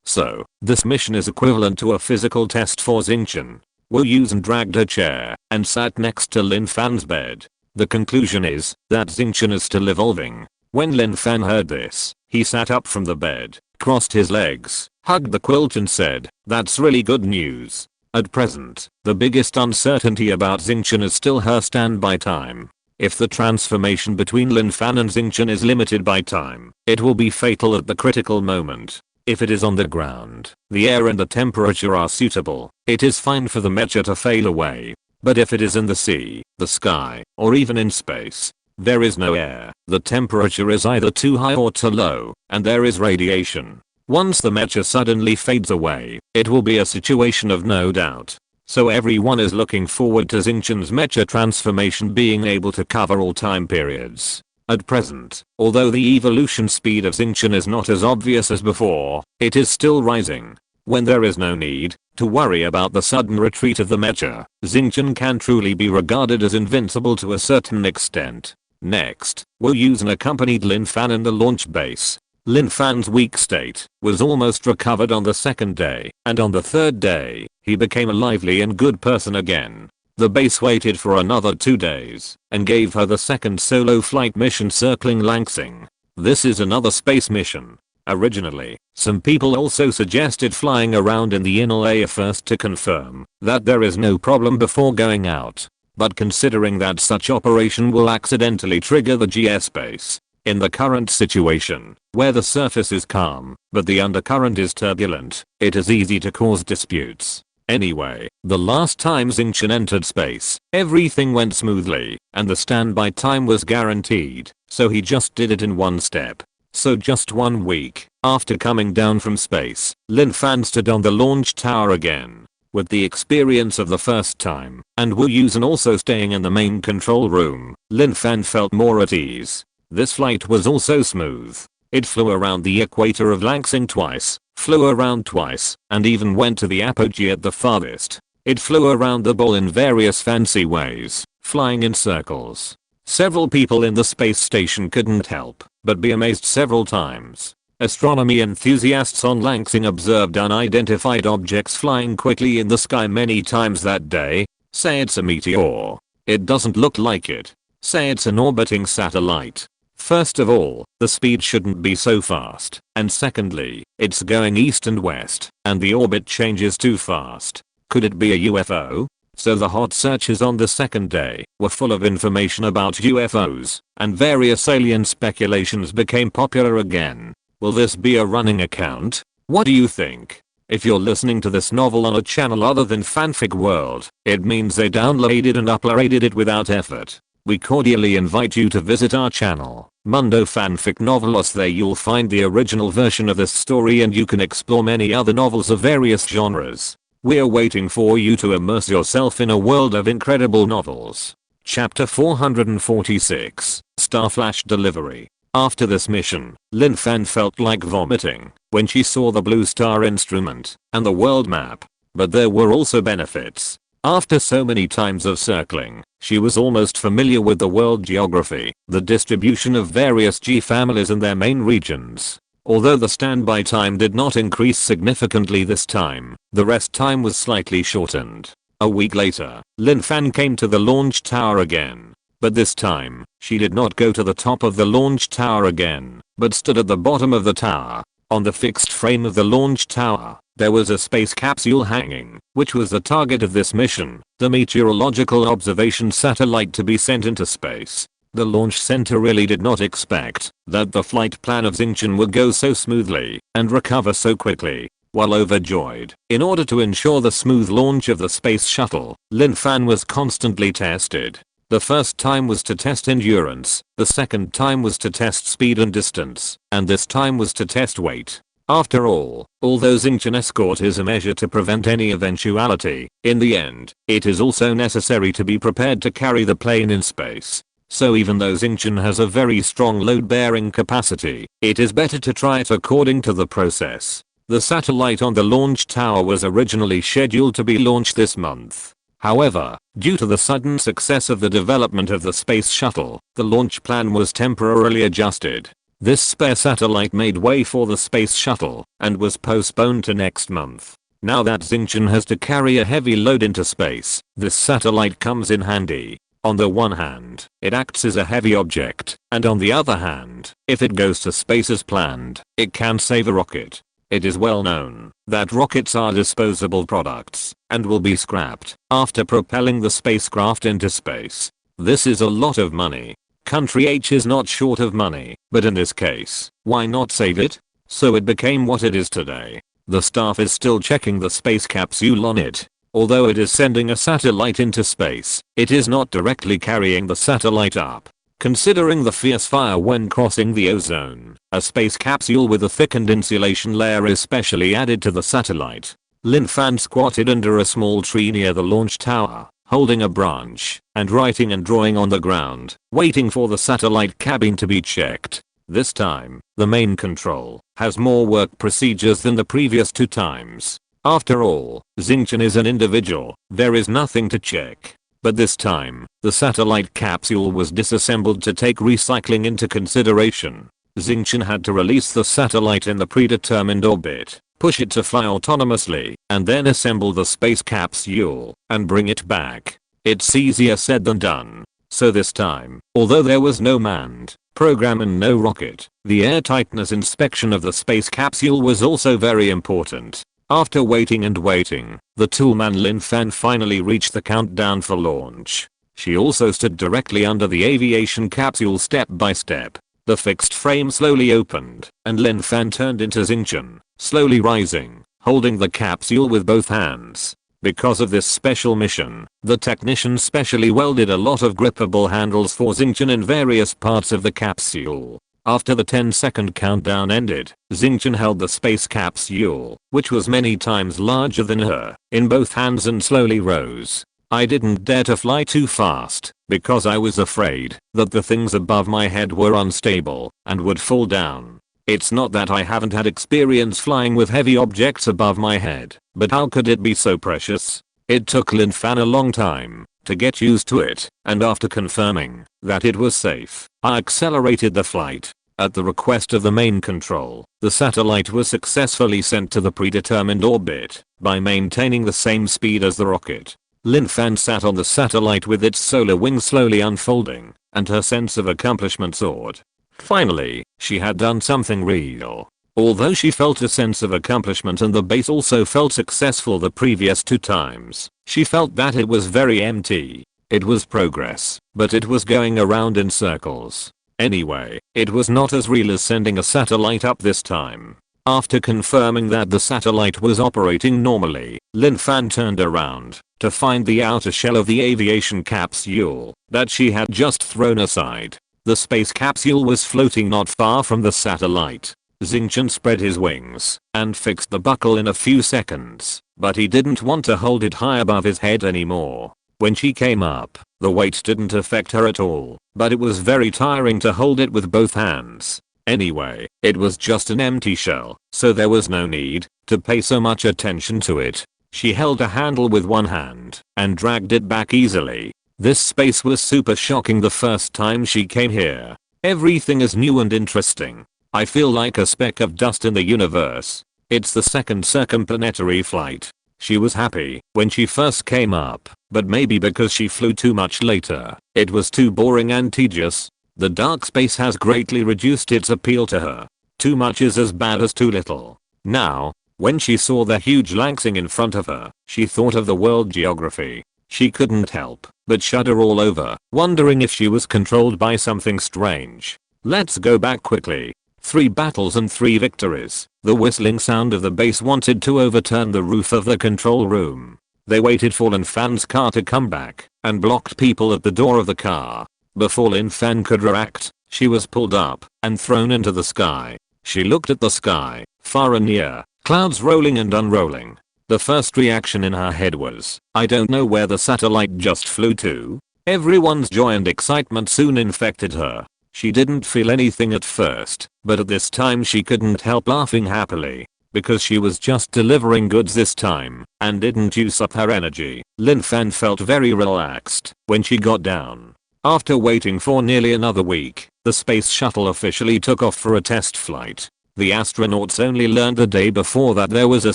So, this mission is equivalent to a physical test for Xingqian. Wu Yusen dragged her chair and sat next to Lin Fan's bed. The conclusion is that Xingqian is still evolving. When Lin Fan heard this, he sat up from the bed, crossed his legs, hugged the quilt and said, "That's really good news." At present, the biggest uncertainty about Xingqian is still her standby time. If the transformation between Lin Fan and Xingqian is limited by time, it will be fatal at the critical moment. If it is on the ground, the air and the temperature are suitable, it is fine for the mecha to fail away. But if it is in the sea, the sky, or even in space, there is no air, the temperature is either too high or too low, and there is radiation. Once the mecha suddenly fades away, it will be a situation of no doubt. So everyone is looking forward to Xingqian's mecha transformation being able to cover all time periods. At present, although the evolution speed of Xingqian is not as obvious as before, it is still rising. When there is no need to worry about the sudden retreat of the mecha, Xingqian can truly be regarded as invincible to a certain extent. Next, Wu Yusen accompanied Lin Fan in the launch base. Lin Fan's weak state was almost recovered on the second day, and on the third day, he became a lively and good person again. The base waited for another 2 days and gave her the second solo flight mission circling Langsing. This is another space mission. Originally, some people also suggested flying around in the inner layer first to confirm that there is no problem before going out. But considering that such operation will accidentally trigger the GS base, in the current situation, where the surface is calm, but the undercurrent is turbulent, it is easy to cause disputes. Anyway, the last time Xingchen entered space, everything went smoothly, and the standby time was guaranteed, so he just did it in one step. So just 1 week after coming down from space, Lin Fan stood on the launch tower again. With the experience of the first time, and Wu Yusen also staying in the main control room, Lin Fan felt more at ease. This flight was also smooth. It flew around the equator of Langsing twice, flew around twice, and even went to the apogee at the farthest. It flew around the ball in various fancy ways, flying in circles. Several people in the space station couldn't help but be amazed several times. Astronomy enthusiasts on Langsing observed unidentified objects flying quickly in the sky many times that day. Say it's a meteor. It doesn't look like it. Say it's an orbiting satellite. First of all, the speed shouldn't be so fast, and secondly, it's going east and west, and the orbit changes too fast. Could it be a UFO? So the hot searches on the second day were full of information about UFOs, and various alien speculations became popular again. Will this be a running account? What do you think? If you're listening to this novel on a channel other than Fanfic World, it means they downloaded and uploaded it without effort. We cordially invite you to visit our channel, Mundo Fanfic Novelos. There you'll find the original version of this story and you can explore many other novels of various genres. We're waiting for you to immerse yourself in a world of incredible novels. Chapter 446, Starflash Delivery. After this mission, Lin Fan felt like vomiting when she saw the blue star instrument and the world map. But there were also benefits. After so many times of circling, she was almost familiar with the world geography, the distribution of various G families and their main regions. Although the standby time did not increase significantly this time, the rest time was slightly shortened. A week later, Lin Fan came to the launch tower again. But this time, she did not go to the top of the launch tower again, but stood at the bottom of the tower. On the fixed frame of the launch tower, there was a space capsule hanging, which was the target of this mission, the meteorological observation satellite to be sent into space. The launch center really did not expect that the flight plan of Xingchen would go so smoothly and recover so quickly. While overjoyed, in order to ensure the smooth launch of the space shuttle, Lin Fan was constantly tested. The first time was to test endurance, the second time was to test speed and distance, and this time was to test weight. After all, although Xingchen escort is a measure to prevent any eventuality, in the end, it is also necessary to be prepared to carry the plane in space. So even though Xingchen has a very strong load-bearing capacity, it is better to try it according to the process. The satellite on the launch tower was originally scheduled to be launched this month. However, due to the sudden success of the development of the space shuttle, the launch plan was temporarily adjusted. This spare satellite made way for the space shuttle and was postponed to next month. Now that Xingchen has to carry a heavy load into space, this satellite comes in handy. On the one hand, it acts as a heavy object, and on the other hand, if it goes to space as planned, it can save a rocket. It is well known that rockets are disposable products and will be scrapped after propelling the spacecraft into space. This is a lot of money. Country H is not short of money, but in this case, why not save it? So it became what it is today. The staff is still checking the space capsule on it. Although it is sending a satellite into space, it is not directly carrying the satellite up. Considering the fierce fire when crossing the ozone, a space capsule with a thickened insulation layer is specially added to the satellite. Lin Fan squatted under a small tree near the launch tower, holding a branch and writing and drawing on the ground, waiting for the satellite cabin to be checked. This time, the main control has more work procedures than the previous 2 times. After all, Xingchen is an individual, there is nothing to check. But this time, the satellite capsule was disassembled to take recycling into consideration. Xingqian had to release the satellite in the predetermined orbit, push it to fly autonomously, and then assemble the space capsule and bring it back. It's easier said than done. So this time, although there was no manned program and no rocket, the airtightness inspection of the space capsule was also very important. After waiting and waiting, the toolman Lin Fan finally reached the countdown for launch. She also stood directly under the aviation capsule step by step. The fixed frame slowly opened, and Lin Fan turned into Xingqian, slowly rising, holding the capsule with both hands. Because of this special mission, the technician specially welded a lot of grippable handles for Xingqian in various parts of the capsule. After the 10-second countdown ended, Xingqian held the space capsule, which was many times larger than her, in both hands and slowly rose. I didn't dare to fly too fast, because I was afraid that the things above my head were unstable and would fall down. It's not that I haven't had experience flying with heavy objects above my head, but how could it be so precious? It took Lin Fan a long time to get used to it, and after confirming that it was safe, I accelerated the flight. At the request of the main control, the satellite was successfully sent to the predetermined orbit by maintaining the same speed as the rocket. Lin Fan sat on the satellite with its solar wings slowly unfolding, and her sense of accomplishment soared. Finally, she had done something real. Although she felt a sense of accomplishment and the base also felt successful the previous 2 times, she felt that it was very empty. It was progress, but it was going around in circles. Anyway, it was not as real as sending a satellite up this time. After confirming that the satellite was operating normally, Lin Fan turned around to find the outer shell of the aviation capsule that she had just thrown aside. The space capsule was floating not far from the satellite. Xingqian spread his wings and fixed the buckle in a few seconds, but he didn't want to hold it high above his head anymore. When she came up, the weight didn't affect her at all, but it was very tiring to hold it with both hands. Anyway, it was just an empty shell, so there was no need to pay so much attention to it. She held a handle with one hand and dragged it back easily. This space was super shocking the first time she came here. Everything is new and interesting. I feel like a speck of dust in the universe. It's the second circumplanetary flight. She was happy when she first came up, but maybe because she flew too much later, it was too boring and tedious. The dark space has greatly reduced its appeal to her. Too much is as bad as too little. Now, when she saw the huge Langsing in front of her, she thought of the world geography. She couldn't help but shudder all over, wondering if she was controlled by something strange. Let's go back quickly. 3 battles and 3 victories. The whistling sound of the bass wanted to overturn the roof of the control room. They waited for Lin Fan's car to come back and blocked people at the door of the car. Before Lin Fan could react, she was pulled up and thrown into the sky. She looked at the sky, far and near, clouds rolling and unrolling. The first reaction in her head was, I don't know where the satellite just flew to. Everyone's joy and excitement soon infected her. She didn't feel anything at first, but at this time she couldn't help laughing happily. Because she was just delivering goods this time, and didn't use up her energy. Lin Fan felt very relaxed when she got down. After waiting for nearly another week, the space shuttle officially took off for a test flight. The astronauts only learned the day before that there was a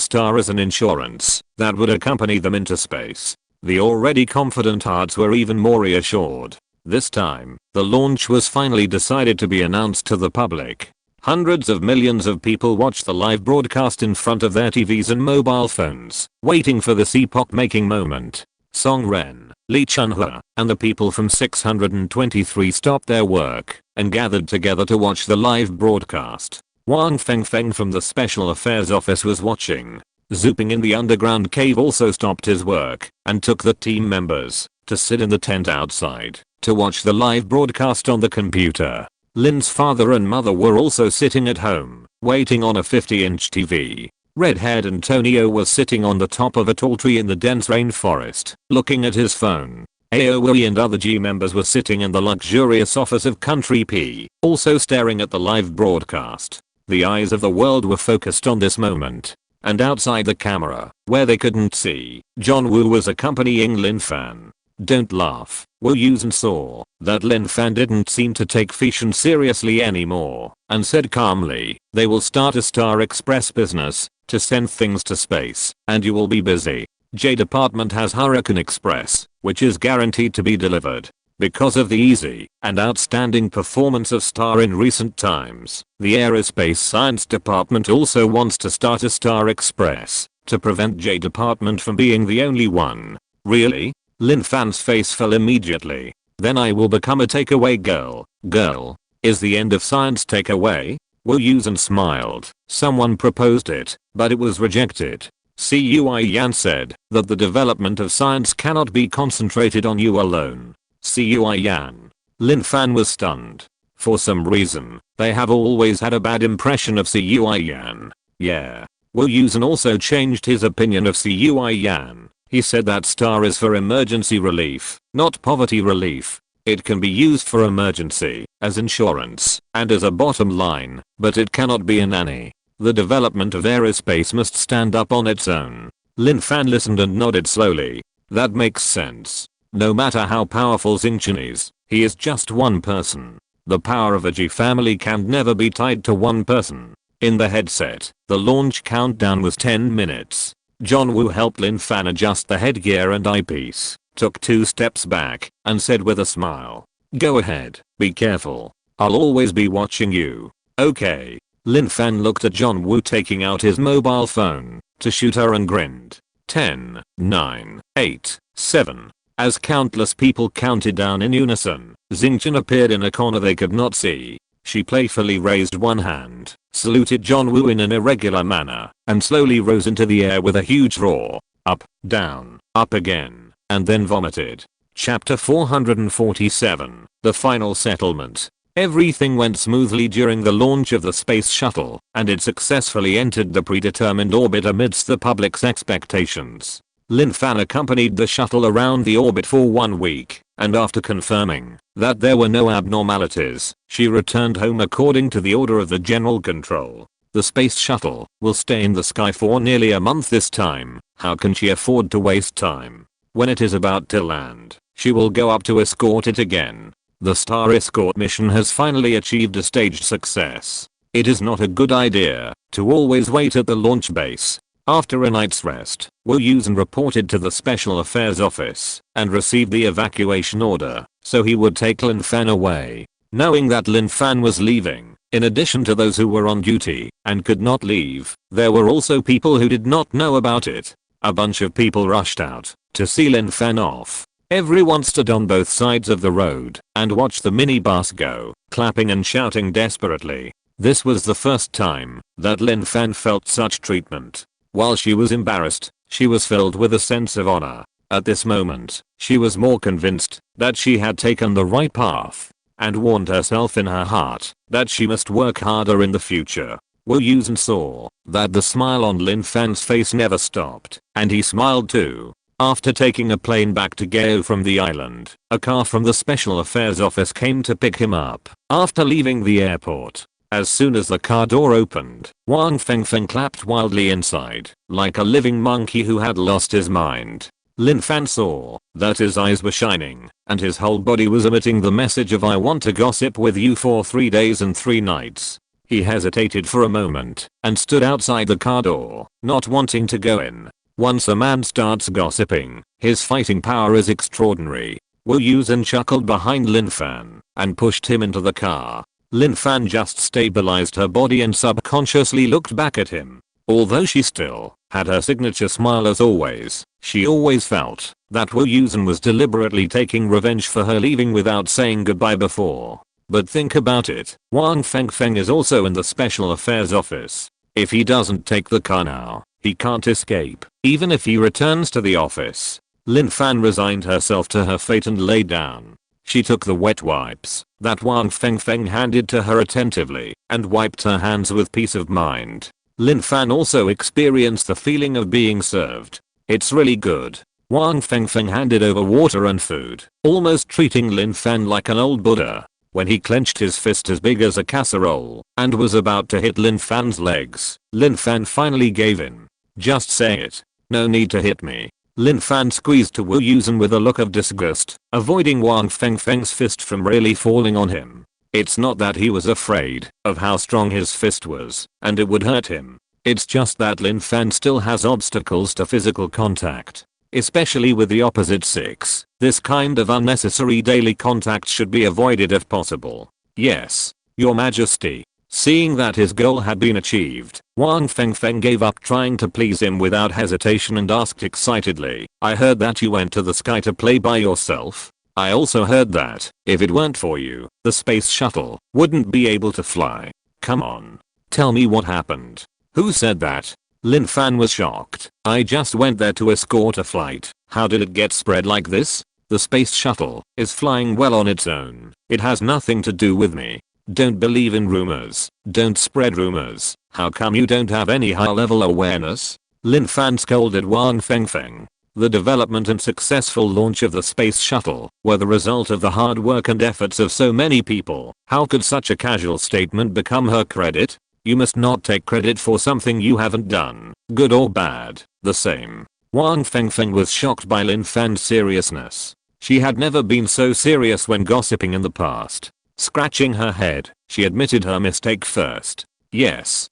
star as an insurance that would accompany them into space. The already confident hearts were even more reassured. This time, the launch was finally decided to be announced to the public. Hundreds of millions of people watched the live broadcast in front of their TVs and mobile phones, waiting for this epoch-making moment. Song Ren, Lee Chun-hwa, and the people from 623 stopped their work and gathered together to watch the live broadcast. Wang Fengfeng from the Special Affairs Office was watching. Zooping in the underground cave also stopped his work and took the team members to sit in the tent outside to watch the live broadcast on the computer. Lin's father and mother were also sitting at home, waiting on a 50-inch TV. Red-haired Antonio was sitting on the top of a tall tree in the dense rainforest, looking at his phone. Aoi and other G members were sitting in the luxurious office of Country P, also staring at the live broadcast. The eyes of the world were focused on this moment. And outside the camera, where they couldn't see, John Woo was accompanying Lin Fan. Don't laugh. Wu Yusen saw that Lin Fan didn't seem to take Fission seriously anymore and said calmly, they will start a Star Express business to send things to space and you will be busy. J Department has Hurricane Express, which is guaranteed to be delivered. Because of the easy and outstanding performance of Star in recent times, the Aerospace Science Department also wants to start a Star Express to prevent J Department from being the only one. Really? Lin Fan's face fell immediately. Then I will become a takeaway girl. Girl? Is the end of science takeaway? Wu Yusen smiled. Someone proposed it, but it was rejected. Cui Yan said that the development of science cannot be concentrated on you alone. Cui Yan. Lin Fan was stunned. For some reason, they have always had a bad impression of Cui Yan. Yeah. Wu Yusen also changed his opinion of Cui Yan. He said that Star is for emergency relief, not poverty relief. It can be used for emergency, as insurance, and as a bottom line, but it cannot be a nanny. The development of aerospace must stand up on its own. Lin Fan listened and nodded slowly. That makes sense. No matter how powerful Xingchen is, he is just one person. The power of a G family can never be tied to one person. In the headset, the launch countdown was 10 minutes. John Woo helped Lin Fan adjust the headgear and eyepiece, took 2 steps back, and said with a smile, "Go ahead, be careful. I'll always be watching you." Okay. Lin Fan looked at John Woo taking out his mobile phone to shoot her and grinned. 10, 9, 8, 7. As countless people counted down in unison, Xingchen appeared in a corner they could not see. She playfully raised one hand, saluted John Woo in an irregular manner, and slowly rose into the air with a huge roar. Up, down, up again, and then vomited. Chapter 447, The Final Settlement. Everything went smoothly during the launch of the space shuttle, and it successfully entered the predetermined orbit amidst the public's expectations. Lin Fan accompanied the shuttle around the orbit for 1 week, and after confirming that there were no abnormalities, she returned home according to the order of the General Control. The space shuttle will stay in the sky for nearly a month this time. How can she afford to waste time? When it is about to land, she will go up to escort it again. The Star Escort mission has finally achieved a staged success. It is not a good idea to always wait at the launch base. After a night's rest, Wu Yusen reported to the Special Affairs Office and received the evacuation order, so he would take Lin Fan away. Knowing that Lin Fan was leaving, in addition to those who were on duty and could not leave, there were also people who did not know about it. A bunch of people rushed out to see Lin Fan off. Everyone stood on both sides of the road and watched the minibus go, clapping and shouting desperately. This was the first time that Lin Fan felt such treatment. While she was embarrassed, she was filled with a sense of honor. At this moment, she was more convinced that she had taken the right path, and warned herself in her heart that she must work harder in the future. Wu Yusen saw that the smile on Lin Fan's face never stopped, and he smiled too. After taking a plane back to Gao from the island, a car from the Special Affairs Office came to pick him up. After leaving the airport, as soon as the car door opened, Wang Fengfeng clapped wildly inside, like a living monkey who had lost his mind. Lin Fan saw that his eyes were shining, and his whole body was emitting the message of "I want to gossip with you for 3 days and 3 nights." He hesitated for a moment, and stood outside the car door, not wanting to go in. Once a man starts gossiping, his fighting power is extraordinary. Wu Yusen chuckled behind Lin Fan, and pushed him into the car. Lin Fan just stabilized her body and subconsciously looked back at him. Although she still had her signature smile as always, she always felt that Wu Yusen was deliberately taking revenge for her leaving without saying goodbye before. But think about it, Wang Fengfeng is also in the Special Affairs Office. If he doesn't take the car now, he can't escape, even if he returns to the office. Lin Fan resigned herself to her fate and lay down. She took the wet wipes that Wang Fengfeng handed to her attentively and wiped her hands with peace of mind. Lin Fan also experienced the feeling of being served. It's really good. Wang Fengfeng handed over water and food, almost treating Lin Fan like an old Buddha. When he clenched his fist as big as a casserole and was about to hit Lin Fan's legs, Lin Fan finally gave in. "Just say it. No need to hit me." Lin Fan squeezed to Wu Yusen with a look of disgust, avoiding Wang Fengfeng's fist from really falling on him. It's not that he was afraid of how strong his fist was, and it would hurt him. It's just that Lin Fan still has obstacles to physical contact. Especially with the opposite sex, this kind of unnecessary daily contact should be avoided if possible. Yes, Your Majesty. Seeing that his goal had been achieved, Wang Fengfeng gave up trying to please him without hesitation and asked excitedly, I heard that you went to the sky to play by yourself. I also heard that, if it weren't for you, the space shuttle wouldn't be able to fly. Come on. Tell me what happened. Who said that? Lin Fan was shocked. I just went there to escort a flight. How did it get spread like this? The space shuttle is flying well on its own. It has nothing to do with me. Don't believe in rumors. Don't spread rumors. How come you don't have any high-level awareness? Lin Fan scolded Wang Fengfeng. The development and successful launch of the space shuttle were the result of the hard work and efforts of so many people. How could such a casual statement become her credit? You must not take credit for something you haven't done, good or bad, the same. Wang Fengfeng was shocked by Lin Fan's seriousness. She had never been so serious when gossiping in the past. Scratching her head, she admitted her mistake first. Yes,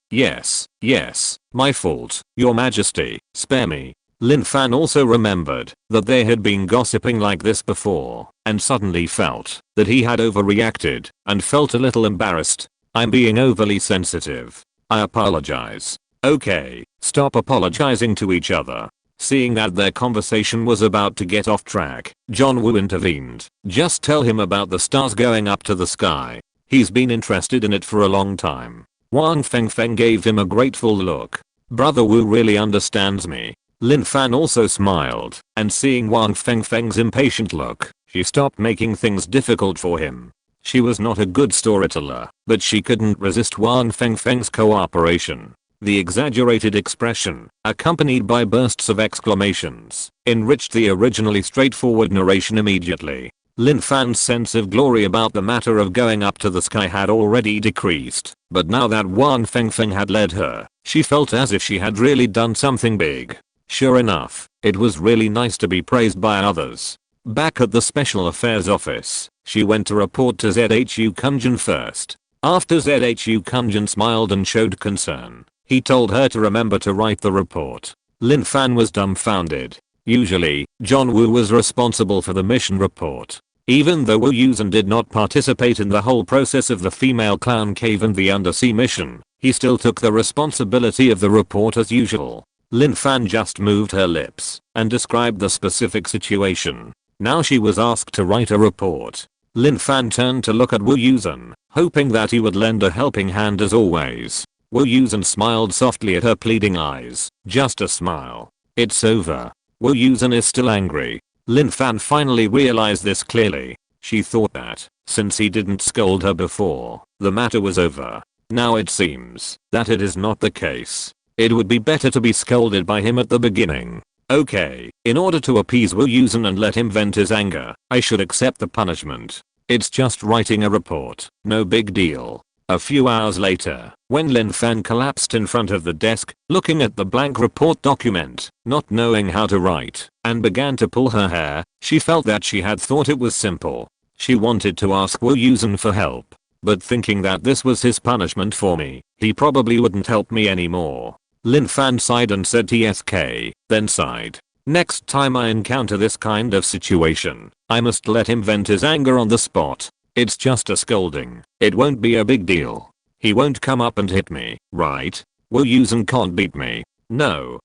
my fault, Your Majesty, spare me. Lin Fan also remembered that they had been gossiping like this before, and suddenly felt that he had overreacted, and felt a little embarrassed. I'm being overly sensitive. I apologize. Okay, stop apologizing to each other. Seeing that their conversation was about to get off track, John Woo intervened. Just tell him about the stars going up to the sky. He's been interested in it for a long time. Wang Fengfeng gave him a grateful look. Brother Wu really understands me. Lin Fan also smiled, and seeing Wang Fengfeng's impatient look, she stopped making things difficult for him. She was not a good storyteller, but she couldn't resist Wang Fengfeng's cooperation. The exaggerated expression, accompanied by bursts of exclamations, enriched the originally straightforward narration immediately. Lin Fan's sense of glory about the matter of going up to the sky had already decreased, but now that Wang Fengfeng had led her, she felt as if she had really done something big. Sure enough, it was really nice to be praised by others. Back at the Special Affairs office, she went to report to ZHU Kunjin first. After ZHU Kunjin smiled and showed concern, he told her to remember to write the report. Lin Fan was dumbfounded. Usually, John Woo was responsible for the mission report. Even though Wu Yusen did not participate in the whole process of the female clown cave and the undersea mission, he still took the responsibility of the report as usual. Lin Fan just moved her lips and described the specific situation. Now she was asked to write a report. Lin Fan turned to look at Wu Yusen, hoping that he would lend a helping hand as always. Wu Yusen smiled softly at her pleading eyes. Just a smile. It's over. Wu Yusen is still angry. Lin Fan finally realized this clearly. She thought that, since he didn't scold her before, the matter was over. Now it seems that it is not the case. It would be better to be scolded by him at the beginning. Okay, in order to appease Wu Yusen and let him vent his anger, I should accept the punishment. It's just writing a report, no big deal. A few hours later, when Lin Fan collapsed in front of the desk, looking at the blank report document, not knowing how to write, and began to pull her hair, she felt that she had thought it was simple. She wanted to ask Wu Yusen for help, but thinking that this was his punishment for me, he probably wouldn't help me anymore. Lin Fan sighed and said TSK, then sighed. Next time I encounter this kind of situation, I must let him vent his anger on the spot. It's just a scolding. It won't be a big deal. He won't come up and hit me, right? Wu Yusen can't beat me. No.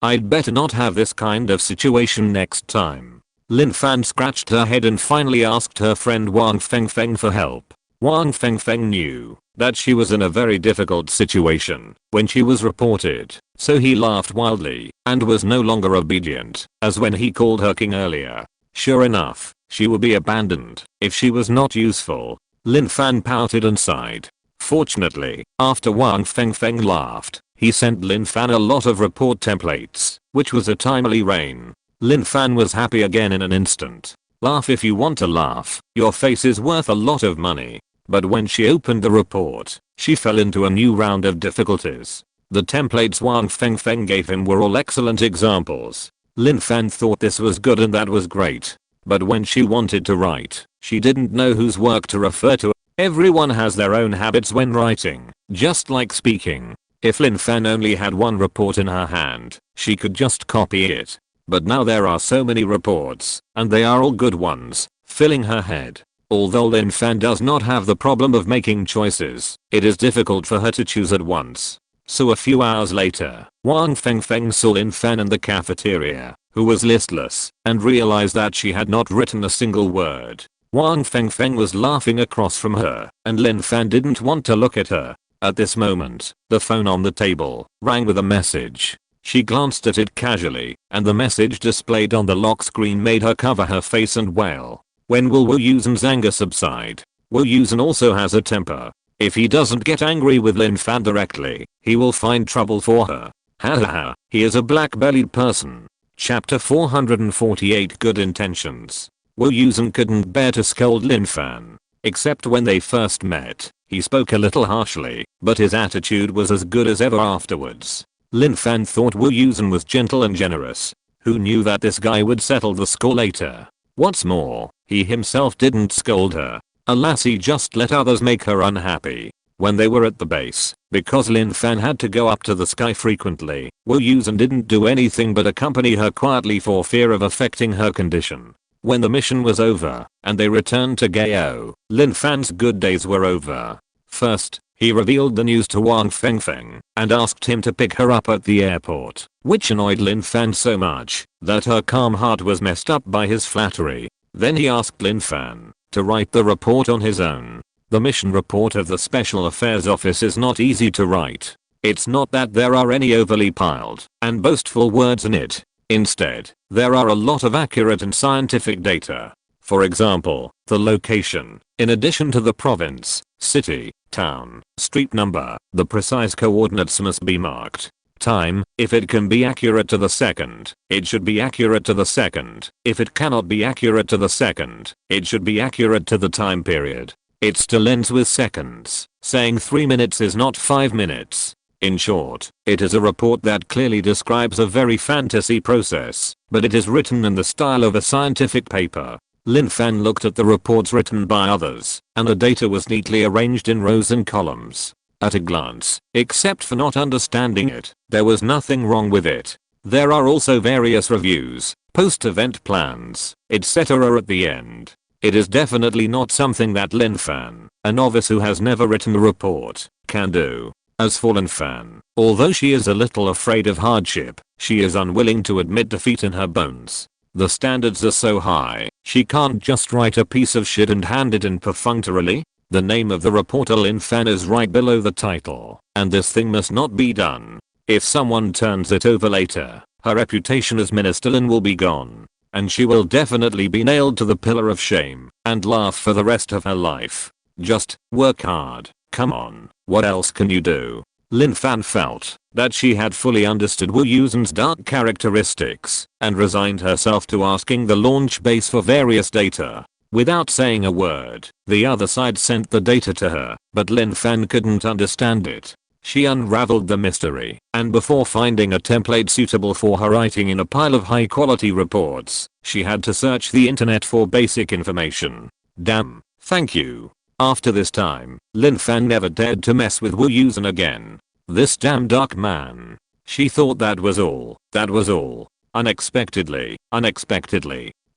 I'd better not have this kind of situation next time. Lin Fan scratched her head and finally asked her friend Wang Fengfeng for help. Wang Fengfeng knew that she was in a very difficult situation when she was reported, so he laughed wildly and was no longer obedient as when he called her king earlier. Sure enough, she would be abandoned if she was not useful. Lin Fan pouted and sighed. Fortunately, after Wang Fengfeng laughed, he sent Lin Fan a lot of report templates, which was a timely rain. Lin Fan was happy again in an instant. Laugh if you want to laugh, your face is worth a lot of money. But when she opened the report, she fell into a new round of difficulties. The templates Wang Fengfeng gave him were all excellent examples. Lin Fan thought this was good and that was great. But when she wanted to write, she didn't know whose work to refer to. Everyone has their own habits when writing, just like speaking. If Lin Fan only had one report in her hand, she could just copy it. But now there are so many reports, and they are all good ones, filling her head. Although Lin Fan does not have the problem of making choices, it is difficult for her to choose at once. So a few hours later, Wang Fengfeng saw Lin Fan in the cafeteria, who was listless, and realized that she had not written a single word. Wang Fengfeng was laughing across from her, and Lin Fan didn't want to look at her. At this moment, the phone on the table rang with a message. She glanced at it casually, and the message displayed on the lock screen made her cover her face and wail. When will Wu Yusen's anger subside? Wu Yusen also has a temper. If he doesn't get angry with Lin Fan directly, he will find trouble for her. Ha ha ha, he is a black-bellied person. Chapter 448 Good Intentions. Wu Yusen couldn't bear to scold Lin Fan. Except when they first met, he spoke a little harshly, but his attitude was as good as ever afterwards. Lin Fan thought Wu Yusen was gentle and generous. Who knew that this guy would settle the score later? What's more, he himself didn't scold her. Alas, he just let others make her unhappy. When they were at the base, because Lin Fan had to go up to the sky frequently, Wu Yusen didn't do anything but accompany her quietly for fear of affecting her condition. When the mission was over, and they returned to Gao, Lin Fan's good days were over. First, he revealed the news to Wang Fengfeng, and asked him to pick her up at the airport, which annoyed Lin Fan so much, that her calm heart was messed up by his flattery. Then he asked Lin Fan to write the report on his own. The mission report of the Special Affairs Office is not easy to write. It's not that there are any overly piled and boastful words in it. Instead, there are a lot of accurate and scientific data. For example, the location, in addition to the province, city, town, street number, the precise coordinates must be marked. Time, if it can be accurate to the second, it should be accurate to the second. If it cannot be accurate to the second, it should be accurate to the time period. It still ends with seconds, saying 3 minutes is not 5 minutes. In short, it is a report that clearly describes a very fantasy process, but it is written in the style of a scientific paper. Lin Fan looked at the reports written by others, and the data was neatly arranged in rows and columns. At a glance, except for not understanding it, there was nothing wrong with it. There are also various reviews, post-event plans, etc. at the end. It is definitely not something that Lin Fan, a novice who has never written a report, can do. As for Lin Fan, although she is a little afraid of hardship, she is unwilling to admit defeat in her bones. The standards are so high, she can't just write a piece of shit and hand it in perfunctorily. The name of the reporter Lin Fan is right below the title, and this thing must not be done. If someone turns it over later, her reputation as Minister Lin will be gone, and she will definitely be nailed to the pillar of shame and laugh for the rest of her life. Just work hard, come on, what else can you do? Lin Fan felt that she had fully understood Wu Yusen's dark characteristics and resigned herself to asking the launch base for various data. Without saying a word, the other side sent the data to her, but Lin Fan couldn't understand it. She unraveled the mystery, and before finding a template suitable for her writing in a pile of high quality reports, she had to search the internet for basic information. Damn, thank you. After this time, Lin Fan never dared to mess with Wu Yusen again. This damn dark man. She thought that was all. That was all. Unexpectedly,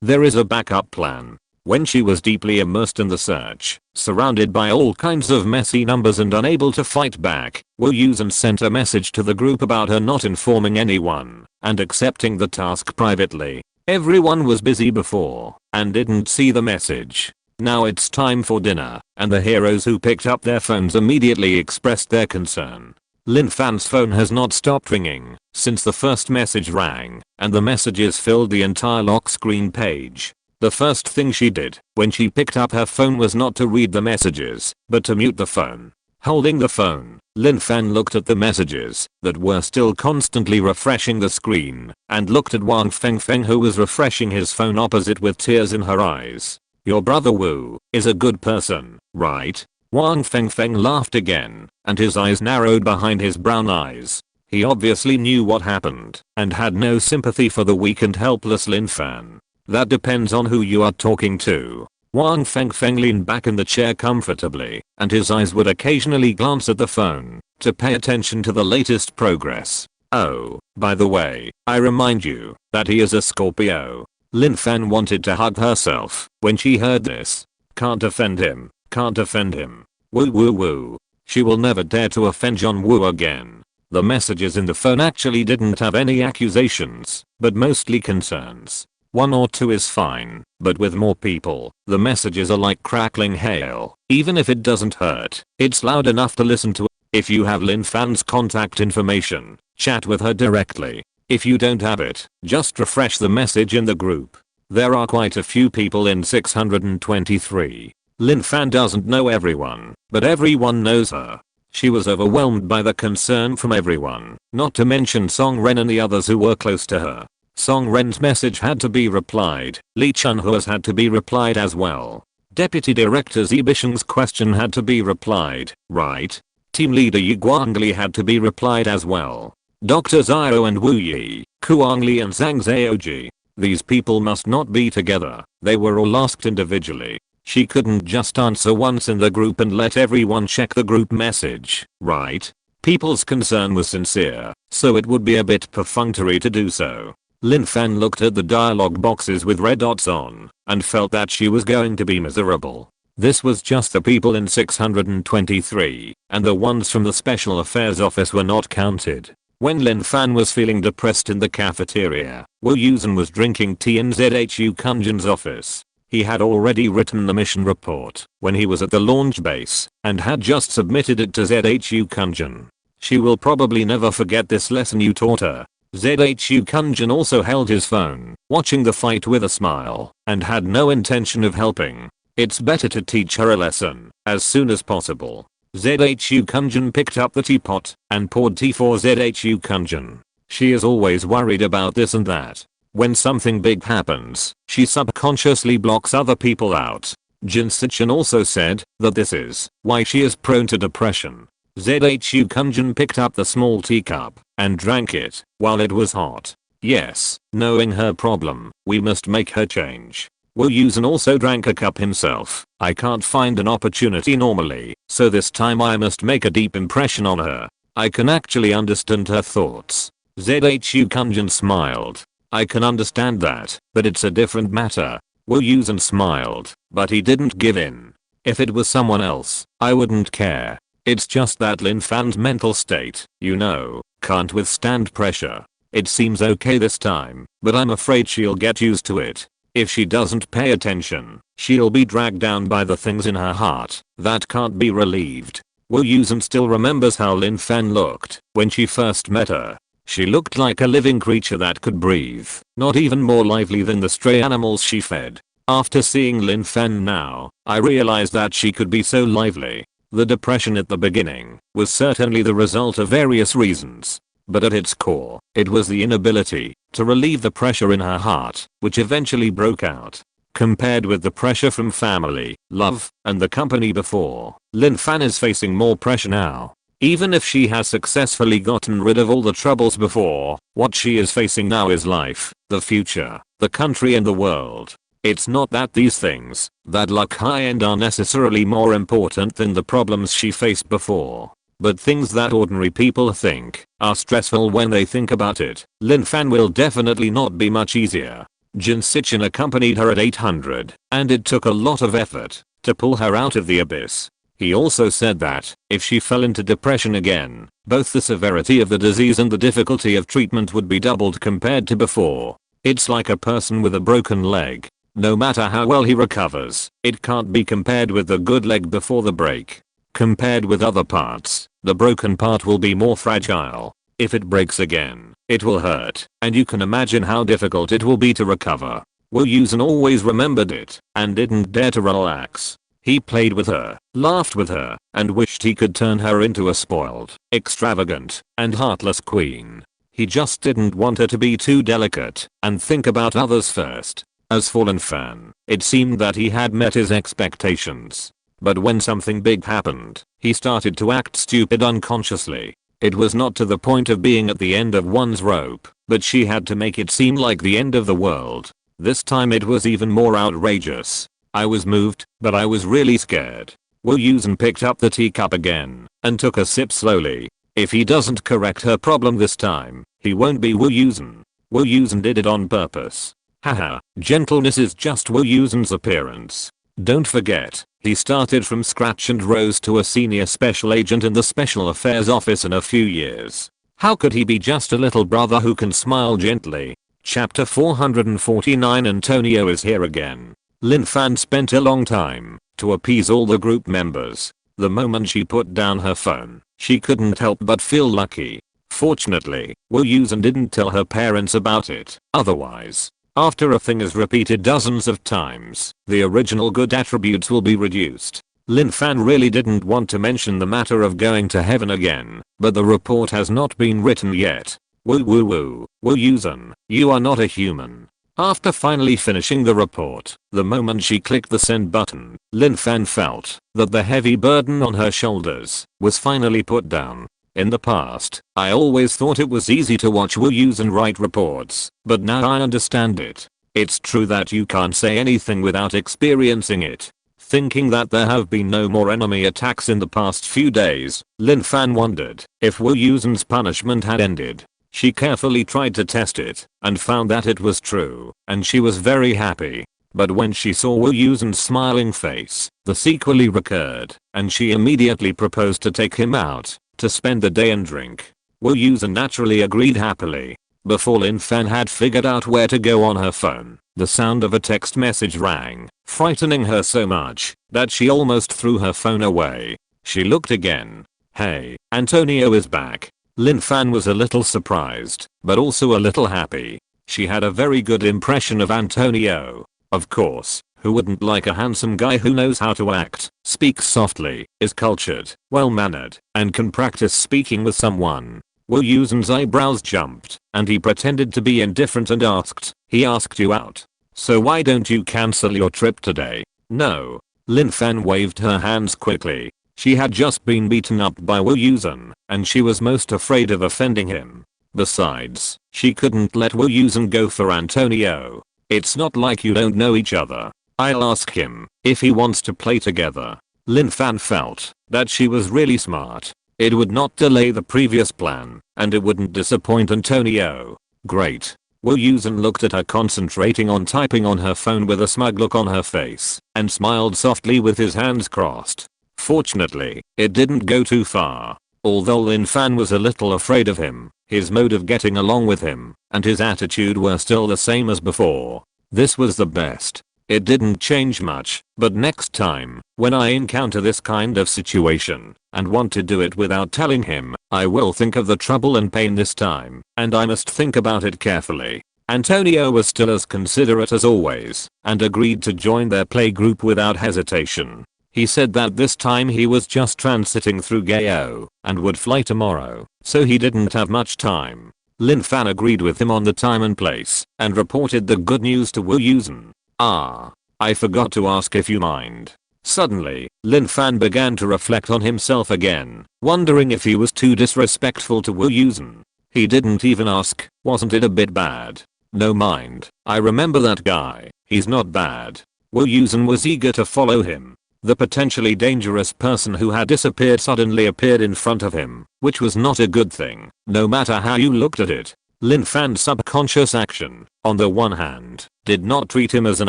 there is a backup plan. When she was deeply immersed in the search, surrounded by all kinds of messy numbers and unable to fight back, Wu Yusen sent a message to the group about her not informing anyone and accepting the task privately. Everyone was busy before and didn't see the message. Now it's time for dinner, and the heroes who picked up their phones immediately expressed their concern. Lin Fan's phone has not stopped ringing since the first message rang, and the messages filled the entire lock screen page. The first thing she did when she picked up her phone was not to read the messages, but to mute the phone. Holding the phone, Lin Fan looked at the messages that were still constantly refreshing the screen, and looked at Wang Fengfeng, who was refreshing his phone opposite with tears in her eyes. Your brother Wu is a good person, right? Wang Fengfeng laughed again, and his eyes narrowed behind his brown eyes. He obviously knew what happened and had no sympathy for the weak and helpless Lin Fan. That depends on who you are talking to. Wang Fengfeng leaned back in the chair comfortably, and his eyes would occasionally glance at the phone to pay attention to the latest progress. Oh, by the way, I remind you that he is a Scorpio. Lin Fan wanted to hug herself when she heard this. Can't offend him, can't offend him. Woo woo woo. She will never dare to offend John Woo again. The messages in the phone actually didn't have any accusations, but mostly concerns. One or two is fine, but with more people, the messages are like crackling hail. Even if it doesn't hurt, it's loud enough to listen to. If you have Lin Fan's contact information, chat with her directly. If you don't have it, just refresh the message in the group. There are quite a few people in 623. Lin Fan doesn't know everyone, but everyone knows her. She was overwhelmed by the concern from everyone, not to mention Song Ren and the others who were close to her. Song Ren's message had to be replied. Lee Chun-ho's had to be replied as well. Deputy Director Zi Bisheng's question had to be replied, right? Team Leader Yu Guangli had to be replied as well. Dr. Zhao and Wu Yi, Kuangli and Zhang Zhaoji. These people must not be together. They were all asked individually. She couldn't just answer once in the group and let everyone check the group message, right? People's concern was sincere, so it would be a bit perfunctory to do so. Lin Fan looked at the dialogue boxes with red dots on and felt that she was going to be miserable. This was just the people in 623, and the ones from the Special Affairs Office were not counted. When Lin Fan was feeling depressed in the cafeteria, Wu Yusen was drinking tea in ZHU Kunjin's office. He had already written the mission report when he was at the launch base and had just submitted it to ZHU Kunjin. She will probably never forget this lesson you taught her. ZHU Kunjin also held his phone, watching the fight with a smile, and had no intention of helping. It's better to teach her a lesson as soon as possible. ZHU Kunjin picked up the teapot and poured tea for ZHU Kunjin. She is always worried about this and that. When something big happens, she subconsciously blocks other people out. Jin Sichin also said that this is why she is prone to depression. ZHU Kunjin picked up the small teacup and drank it while it was hot. Yes, knowing her problem, we must make her change. Wu Yusen also drank a cup himself. I can't find an opportunity normally, so this time I must make a deep impression on her. I can actually understand her thoughts. ZHU Kunjin smiled. I can understand that, but it's a different matter. Wu Yusen smiled, but he didn't give in. If it was someone else, I wouldn't care. It's just that Lin Fan's mental state, you know, can't withstand pressure. It seems okay this time, but I'm afraid she'll get used to it. If she doesn't pay attention, she'll be dragged down by the things in her heart that can't be relieved. Wu Yusen still remembers how Lin Fan looked when she first met her. She looked like a living creature that could breathe, not even more lively than the stray animals she fed. After seeing Lin Fan now, I realized that she could be so lively. The depression at the beginning was certainly the result of various reasons, but at its core, it was the inability to relieve the pressure in her heart, which eventually broke out. Compared with the pressure from family, love, and the company before, Lin Fan is facing more pressure now. Even if she has successfully gotten rid of all the troubles before, what she is facing now is life, the future, the country and the world. It's not that these things that look high-end are necessarily more important than the problems she faced before, but things that ordinary people think are stressful when they think about it. Lin Fan will definitely not be much easier. Jin Sichin accompanied her at 800, and it took a lot of effort to pull her out of the abyss. He also said that if she fell into depression again, both the severity of the disease and the difficulty of treatment would be doubled compared to before. It's like a person with a broken leg. No matter how well he recovers, it can't be compared with the good leg before the break. Compared with other parts, the broken part will be more fragile. If it breaks again, it will hurt, and you can imagine how difficult it will be to recover. Wu Yusen always remembered it, and didn't dare to relax. He played with her, laughed with her, and wished he could turn her into a spoiled, extravagant, and heartless queen. He just didn't want her to be too delicate and think about others first. As for Lin Fan, it seemed that he had met his expectations. But when something big happened, he started to act stupid unconsciously. It was not to the point of being at the end of one's rope, but she had to make it seem like the end of the world. This time it was even more outrageous. I was moved, but I was really scared. Wu Yusen picked up the teacup again and took a sip slowly. If he doesn't correct her problem this time, he won't be Wu Yusen. Wu Yusen did it on purpose. Haha, gentleness is just Wu Yusen's appearance. Don't forget, he started from scratch and rose to a senior special agent in the Special Affairs Office in a few years. How could he be just a little brother who can smile gently? Chapter 449 Antonio is here again. Lin Fan spent a long time to appease all the group members. The moment she put down her phone, she couldn't help but feel lucky. Fortunately, Wu Yusen didn't tell her parents about it. Otherwise, after a thing is repeated dozens of times, the original good attributes will be reduced. Lin Fan really didn't want to mention the matter of going to heaven again, but the report has not been written yet. Wu Yusen, you are not a human. After finally finishing the report, the moment she clicked the send button, Lin Fan felt that the heavy burden on her shoulders was finally put down. In the past, I always thought it was easy to watch Wu Yusen write reports, but now I understand it. It's true that you can't say anything without experiencing it. Thinking that there have been no more enemy attacks in the past few days, Lin Fan wondered if Wu Yusen's punishment had ended. She carefully tried to test it and found that it was true, and she was very happy. But when she saw Wu Yusen's smiling face, the sequel recurred, and she immediately proposed to take him out to spend the day and drink. Wu Yusen naturally agreed happily. Before Lin Fan had figured out where to go on her phone, the sound of a text message rang, frightening her so much that she almost threw her phone away. She looked again. Hey, Antonio is back. Lin Fan was a little surprised, but also a little happy. She had a very good impression of Antonio. Of course, who wouldn't like a handsome guy who knows how to act, speaks softly, is cultured, well-mannered, and can practice speaking with someone? Wu Yusen's eyebrows jumped, and he pretended to be indifferent and asked, he asked you out. So why don't you cancel your trip today? No. Lin Fan waved her hands quickly. She had just been beaten up by Wu Yusen, and she was most afraid of offending him. Besides, she couldn't let Wu Yusen go for Antonio. It's not like you don't know each other. I'll ask him if he wants to play together. Lin Fan felt that she was really smart. It would not delay the previous plan, and it wouldn't disappoint Antonio. Great. Wu Yusen looked at her concentrating on typing on her phone with a smug look on her face, and smiled softly with his hands crossed. Fortunately, it didn't go too far. Although Lin Fan was a little afraid of him, his mode of getting along with him, and his attitude were still the same as before. This was the best. It didn't change much, but next time, when I encounter this kind of situation, and want to do it without telling him, I will think of the trouble and pain this time, and I must think about it carefully. Antonio was still as considerate as always, and agreed to join their playgroup without hesitation. He said that this time he was just transiting through Gayo, and would fly tomorrow, so he didn't have much time. Lin Fan agreed with him on the time and place, and reported the good news to Wu Yusen. I forgot to ask if you mind. Suddenly, Lin Fan began to reflect on himself again, wondering if he was too disrespectful to Wu Yusen. He didn't even ask, wasn't it a bit bad? No mind, I remember that guy, he's not bad. Wu Yusen was eager to follow him. The potentially dangerous person who had disappeared suddenly appeared in front of him, which was not a good thing, no matter how you looked at it. Lin Fan's subconscious action, on the one hand, did not treat him as an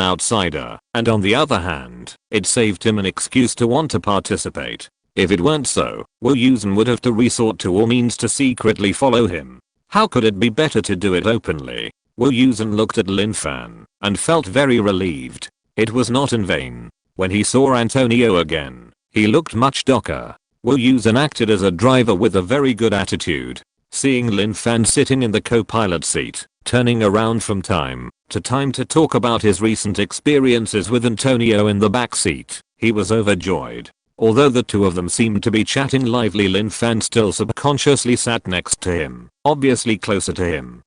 outsider, and on the other hand, it saved him an excuse to want to participate. If it weren't so, Wu Yusen would have to resort to all means to secretly follow him. How could it be better to do it openly? Wu Yusen looked at Lin Fan, and felt very relieved. It was not in vain. When he saw Antonio again, he looked much darker. Wu Yusen acted as a driver with a very good attitude. Seeing Lin Fan sitting in the co-pilot seat, turning around from time to time to talk about his recent experiences with Antonio in the back seat, he was overjoyed. Although the two of them seemed to be chatting lively, Lin Fan still subconsciously sat next to him, obviously closer to him.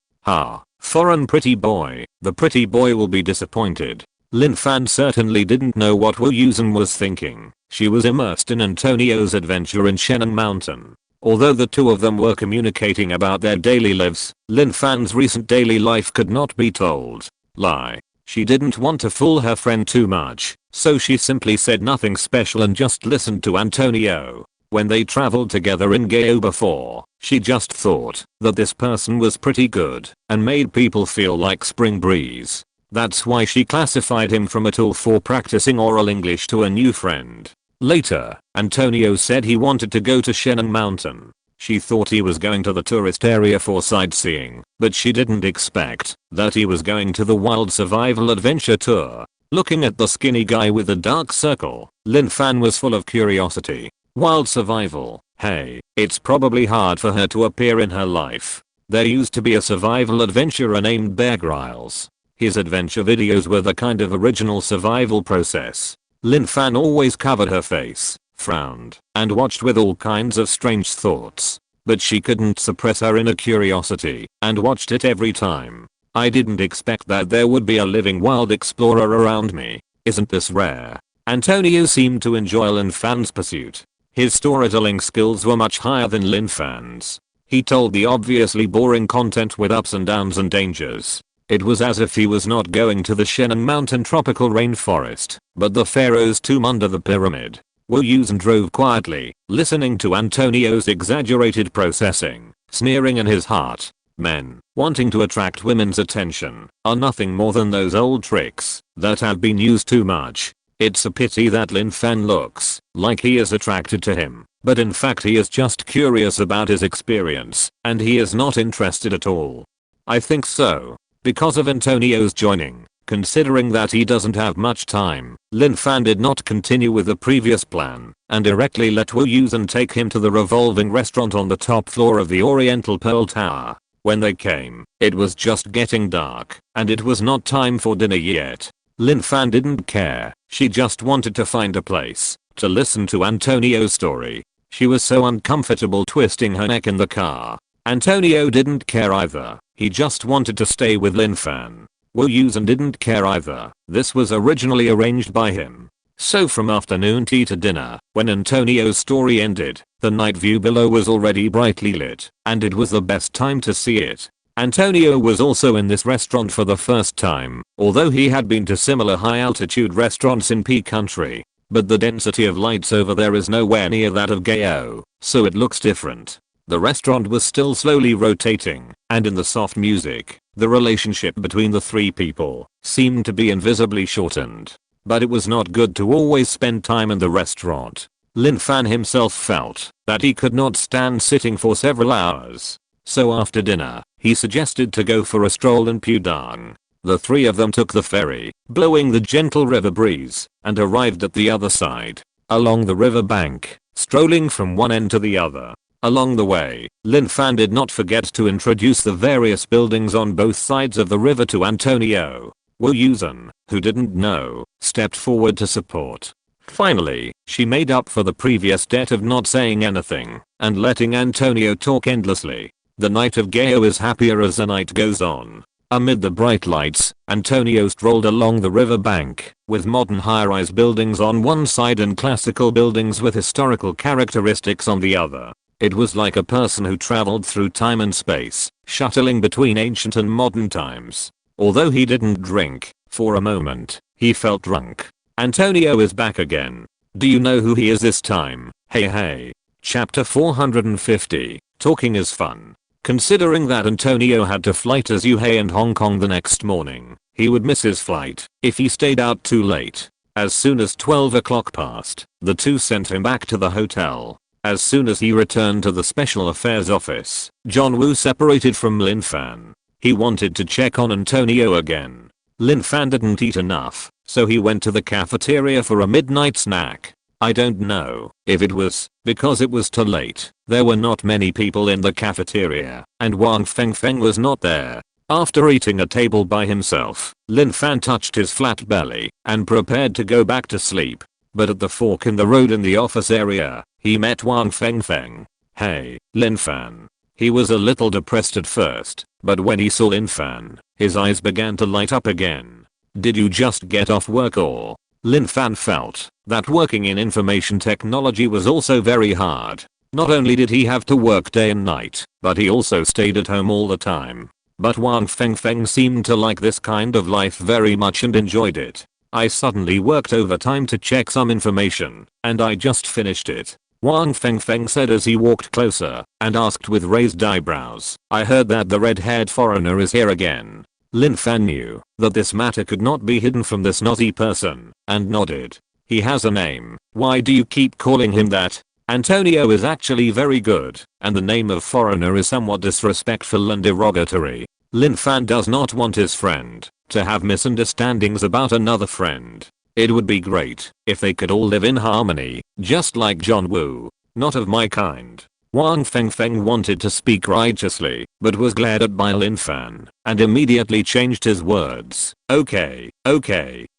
Foreign pretty boy, the pretty boy will be disappointed. Lin Fan certainly didn't know what Wu Yusen was thinking. She was immersed in Antonio's adventure in Sheneng Mountain. Although the two of them were communicating about their daily lives, Lin Fan's recent daily life could not be told. Lie. She didn't want to fool her friend too much, so she simply said nothing special and just listened to Antonio. When they traveled together in Gao before, she just thought that this person was pretty good and made people feel like spring breeze. That's why she classified him from a tool for practicing oral English to a new friend. Later, Antonio said he wanted to go to Sheneng Mountain. She thought he was going to the tourist area for sightseeing, but she didn't expect that he was going to the Wild Survival Adventure Tour. Looking at the skinny guy with the dark circle, Lin Fan was full of curiosity. Wild survival, hey, it's probably hard for her to appear in her life. There used to be a survival adventurer named Bear Grylls. His adventure videos were the kind of original survival process. Lin Fan always covered her face, frowned, and watched with all kinds of strange thoughts. But she couldn't suppress her inner curiosity, and watched it every time. I didn't expect that there would be a living wild explorer around me. Isn't this rare? Antonio seemed to enjoy Lin Fan's pursuit. His storytelling skills were much higher than Lin Fan's. He told the obviously boring content with ups and downs and dangers. It was as if he was not going to the Sheneng Mountain tropical rainforest, but the pharaoh's tomb under the pyramid. Wu Yusen drove quietly, listening to Antonio's exaggerated processing, sneering in his heart. Men, wanting to attract women's attention, are nothing more than those old tricks that have been used too much. It's a pity that Lin Fan looks like he is attracted to him, but in fact he is just curious about his experience, and he is not interested at all. I think so. Because of Antonio's joining, considering that he doesn't have much time, Lin Fan did not continue with the previous plan, and directly let Wu Yusen take him to the revolving restaurant on the top floor of the Oriental Pearl Tower. When they came, it was just getting dark, and it was not time for dinner yet. Lin Fan didn't care, she just wanted to find a place to listen to Antonio's story. She was so uncomfortable twisting her neck in the car. Antonio didn't care either, he just wanted to stay with Lin Fan. Wu Yusen didn't care either, this was originally arranged by him. So from afternoon tea to dinner, when Antonio's story ended, the night view below was already brightly lit, and it was the best time to see it. Antonio was also in this restaurant for the first time, although he had been to similar high-altitude restaurants in P country. But the density of lights over there is nowhere near that of Gao, so it looks different. The restaurant was still slowly rotating, and in the soft music, the relationship between the three people seemed to be invisibly shortened. But it was not good to always spend time in the restaurant. Lin Fan himself felt that he could not stand sitting for several hours. So after dinner, he suggested to go for a stroll in Pudong. The three of them took the ferry, blowing the gentle river breeze, and arrived at the other side. Along the river bank, strolling from one end to the other. Along the way, Lin Fan did not forget to introduce the various buildings on both sides of the river to Antonio. Wu Yusen, who didn't know, stepped forward to support. Finally, she made up for the previous debt of not saying anything and letting Antonio talk endlessly. The night of Gao is happier as the night goes on. Amid the bright lights, Antonio strolled along the river bank, with modern high-rise buildings on one side and classical buildings with historical characteristics on the other. It was like a person who traveled through time and space, shuttling between ancient and modern times. Although he didn't drink, for a moment, he felt drunk. Antonio is back again. Do you know who he is this time? Hey hey. Chapter 450, Talking is Fun. Considering that Antonio had to fly to Zhuhai and Hong Kong the next morning, he would miss his flight if he stayed out too late. As soon as 12 o'clock passed, the two sent him back to the hotel. As soon as he returned to the Special Affairs office, John Woo separated from Lin Fan. He wanted to check on Antonio again. Lin Fan didn't eat enough, so he went to the cafeteria for a midnight snack. I don't know if it was because it was too late. There were not many people in the cafeteria, and Wang Fengfeng was not there. After eating a table by himself, Lin Fan touched his flat belly and prepared to go back to sleep. But at the fork in the road in the office area, he met Wang Fengfeng. Hey, Lin Fan. He was a little depressed at first, but when he saw Lin Fan, his eyes began to light up again. Did you just get off work or? Lin Fan felt that working in information technology was also very hard. Not only did he have to work day and night, but he also stayed at home all the time. But Wang Fengfeng seemed to like this kind of life very much and enjoyed it. I suddenly worked overtime to check some information, and I just finished it. Wang Fengfeng said as he walked closer, and asked with raised eyebrows, I heard that the red-haired foreigner is here again. Lin Fan knew that this matter could not be hidden from this naughty person, and nodded. He has a name. Why do you keep calling him that? Antonio is actually very good, and the name of foreigner is somewhat disrespectful and derogatory. Lin Fan does not want his friend to have misunderstandings about another friend. It would be great if they could all live in harmony, just like John Woo. Not of my kind. Wang Fengfeng wanted to speak righteously, but was glared at by Lin Fan, and immediately changed his words. Okay,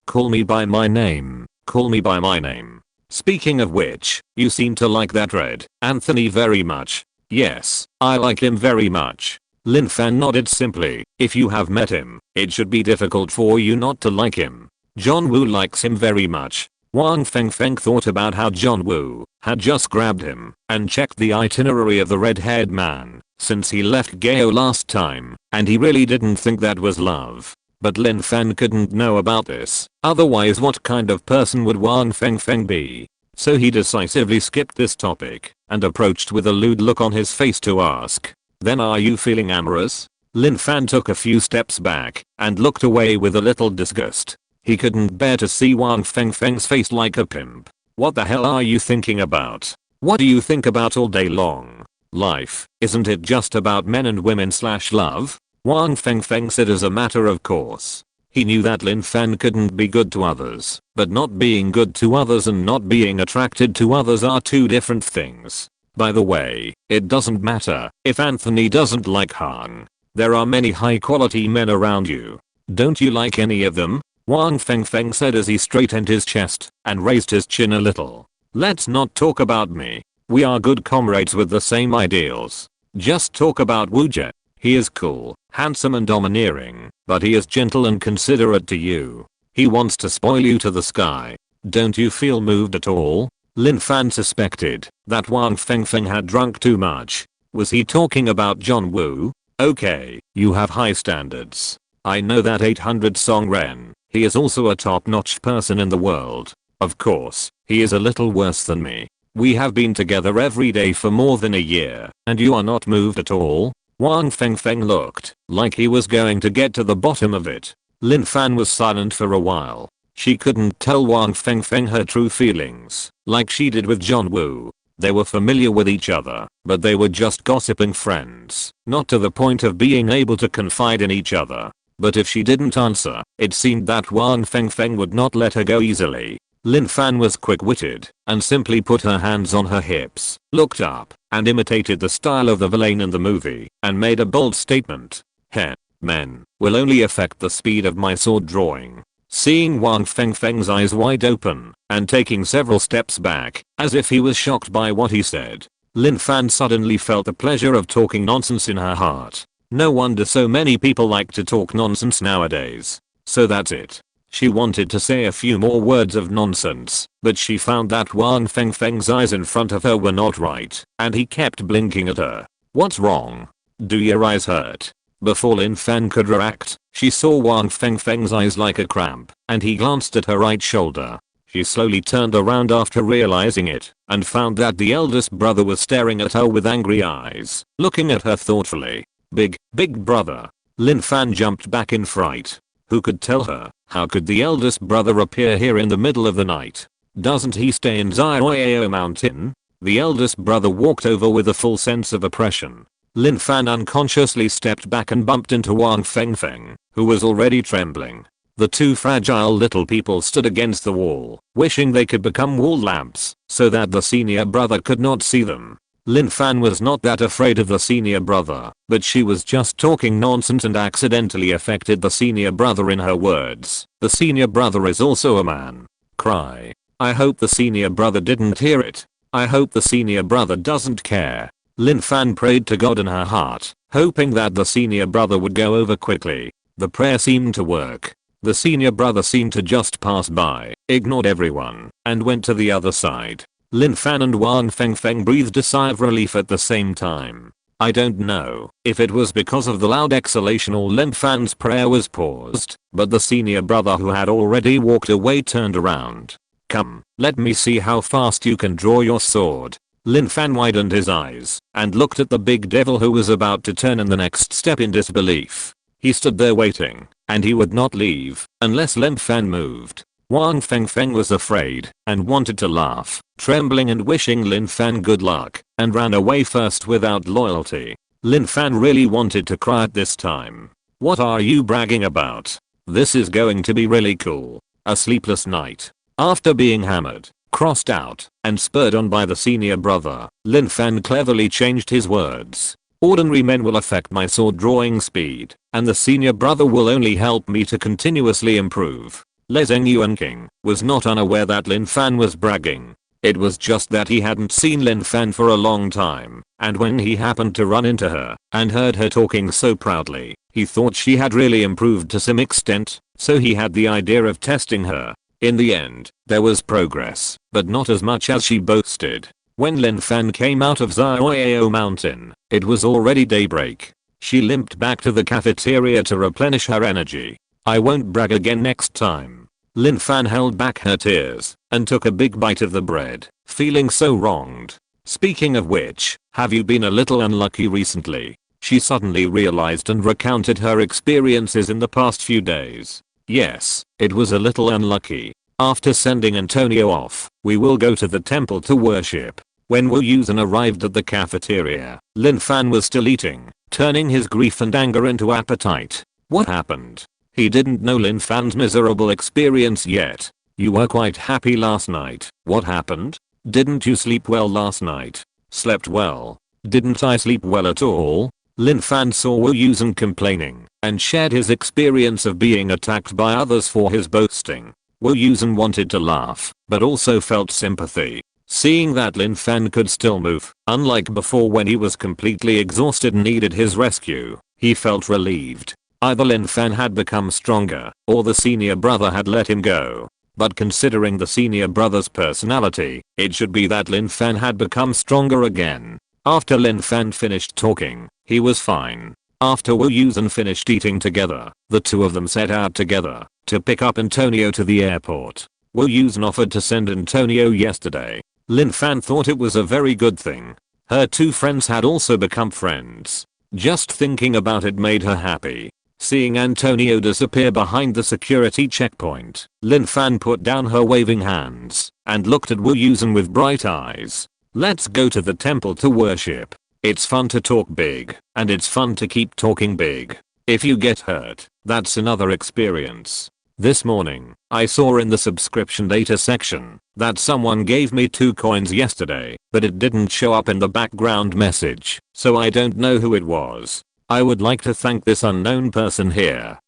call me by my name. Call me by my name. Speaking of which, you seem to like that Red Anthony very much. Yes, I like him very much. Lin Fan nodded simply. If you have met him, it should be difficult for you not to like him. John Woo likes him very much. Wang Fengfeng thought about how John Woo had just grabbed him and checked the itinerary of the red-haired man since he left Gao last time, and he really didn't think that was love. But Lin Fan couldn't know about this, otherwise what kind of person would Wang Fengfeng be? So he decisively skipped this topic and approached with a lewd look on his face to ask, then are you feeling amorous? Lin Fan took a few steps back and looked away with a little disgust. He couldn't bear to see Wang Fengfeng's face like a pimp. What the hell are you thinking about? What do you think about all day long? Life, isn't it just about men and women / love? Wang Fengfeng said as a matter of course. He knew that Lin Fan couldn't be good to others, but not being good to others and not being attracted to others are two different things. By the way, it doesn't matter if Anthony doesn't like Han. There are many high quality men around you. Don't you like any of them? Wang Fengfeng said as he straightened his chest and raised his chin a little. Let's not talk about me. We are good comrades with the same ideals. Just talk about Wu Jie. He is cool, handsome and domineering, but he is gentle and considerate to you. He wants to spoil you to the sky. Don't you feel moved at all? Lin Fan suspected that Wang Fengfeng had drunk too much. Was he talking about John Woo? Okay, you have high standards. I know that 800 Song Ren. He is also a top-notch person in the world. Of course, he is a little worse than me. We have been together every day for more than a year, and you are not moved at all? Wang Fengfeng looked like he was going to get to the bottom of it. Lin Fan was silent for a while. She couldn't tell Wang Fengfeng her true feelings, like she did with John Woo. They were familiar with each other, but they were just gossiping friends, not to the point of being able to confide in each other. But if she didn't answer, it seemed that Wang Fengfeng would not let her go easily. Lin Fan was quick-witted and simply put her hands on her hips, looked up, and imitated the style of the villain in the movie, and made a bold statement. Heh, men will only affect the speed of my sword drawing. Seeing Wang Fengfeng's eyes wide open and taking several steps back, as if he was shocked by what he said, Lin Fan suddenly felt the pleasure of talking nonsense in her heart. No wonder so many people like to talk nonsense nowadays. So that's it. She wanted to say a few more words of nonsense, but she found that Wang Fengfeng's eyes in front of her were not right, and he kept blinking at her. What's wrong? Do your eyes hurt? Before Lin Fan could react, she saw Wang Fengfeng's eyes like a cramp, and he glanced at her right shoulder. She slowly turned around after realizing it, and found that the eldest brother was staring at her with angry eyes, looking at her thoughtfully. Big brother. Lin Fan jumped back in fright. Who could tell her? How could the eldest brother appear here in the middle of the night? Doesn't he stay in Zioyao Mountain? The eldest brother walked over with a full sense of oppression. Lin Fan unconsciously stepped back and bumped into Wang Fengfeng, who was already trembling. The two fragile little people stood against the wall, wishing they could become wall lamps, so that the senior brother could not see them. Lin Fan was not that afraid of the senior brother, but she was just talking nonsense and accidentally affected the senior brother in her words. The senior brother is also a man. Cry. I hope the senior brother didn't hear it. I hope the senior brother doesn't care. Lin Fan prayed to God in her heart, hoping that the senior brother would go over quickly. The prayer seemed to work. The senior brother seemed to just pass by, ignored everyone, and went to the other side. Lin Fan and Wang Fengfeng breathed a sigh of relief at the same time. I don't know if it was because of the loud exhalation or Lin Fan's prayer was paused, but the senior brother who had already walked away turned around. Come, let me see how fast you can draw your sword. Lin Fan widened his eyes and looked at the big devil who was about to turn in the next step in disbelief. He stood there waiting, and he would not leave unless Lin Fan moved. Wang Fengfeng was afraid and wanted to laugh, trembling and wishing Lin Fan good luck, and ran away first without loyalty. Lin Fan really wanted to cry at this time. What are you bragging about? This is going to be really cool. A sleepless night. After being hammered, crossed out, and spurred on by the senior brother, Lin Fan cleverly changed his words. Ordinary men will affect my sword drawing speed, and the senior brother will only help me to continuously improve. Zheng Yuanqing was not unaware that Lin Fan was bragging. It was just that he hadn't seen Lin Fan for a long time, and when he happened to run into her and heard her talking so proudly, he thought she had really improved to some extent, so he had the idea of testing her. In the end, there was progress, but not as much as she boasted. When Lin Fan came out of Xiaoyao Mountain, it was already daybreak. She limped back to the cafeteria to replenish her energy. I won't brag again next time. Lin Fan held back her tears and took a big bite of the bread, feeling so wronged. Speaking of which, have you been a little unlucky recently? She suddenly realized and recounted her experiences in the past few days. Yes, it was a little unlucky. After sending Antonio off, we will go to the temple to worship. When Wu Yusen arrived at the cafeteria, Lin Fan was still eating, turning his grief and anger into appetite. What happened? He didn't know Lin Fan's miserable experience yet. You were quite happy last night. What happened? Didn't you sleep well last night? Slept well. Didn't I sleep well at all? Lin Fan saw Wu Yusen complaining and shared his experience of being attacked by others for his boasting. Wu Yusen wanted to laugh, but also felt sympathy. Seeing that Lin Fan could still move, unlike before when he was completely exhausted and needed his rescue, he felt relieved. Either Lin Fan had become stronger, or the senior brother had let him go. But considering the senior brother's personality, it should be that Lin Fan had become stronger again. After Lin Fan finished talking, he was fine. After Wu Yusen finished eating together, the two of them set out together to pick up Antonio to the airport. Wu Yusen offered to send Antonio yesterday. Lin Fan thought it was a very good thing. Her two friends had also become friends. Just thinking about it made her happy. Seeing Antonio disappear behind the security checkpoint, Lin Fan put down her waving hands and looked at Wu Yusen with bright eyes. Let's go to the temple to worship. It's fun to talk big, and it's fun to keep talking big. If you get hurt, that's another experience. This morning, I saw in the subscription data section that someone gave me 2 coins yesterday, but it didn't show up in the background message, so I don't know who it was. I would like to thank this unknown person here.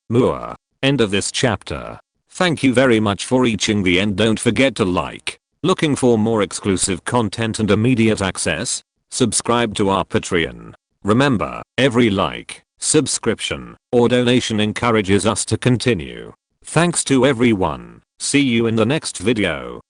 Moore. End of this chapter. Thank you very much for reaching the end. Don't forget to like. Looking for more exclusive content and immediate access? Subscribe to our Patreon. Remember, every like, subscription, or donation encourages us to continue. Thanks to everyone. See you in the next video.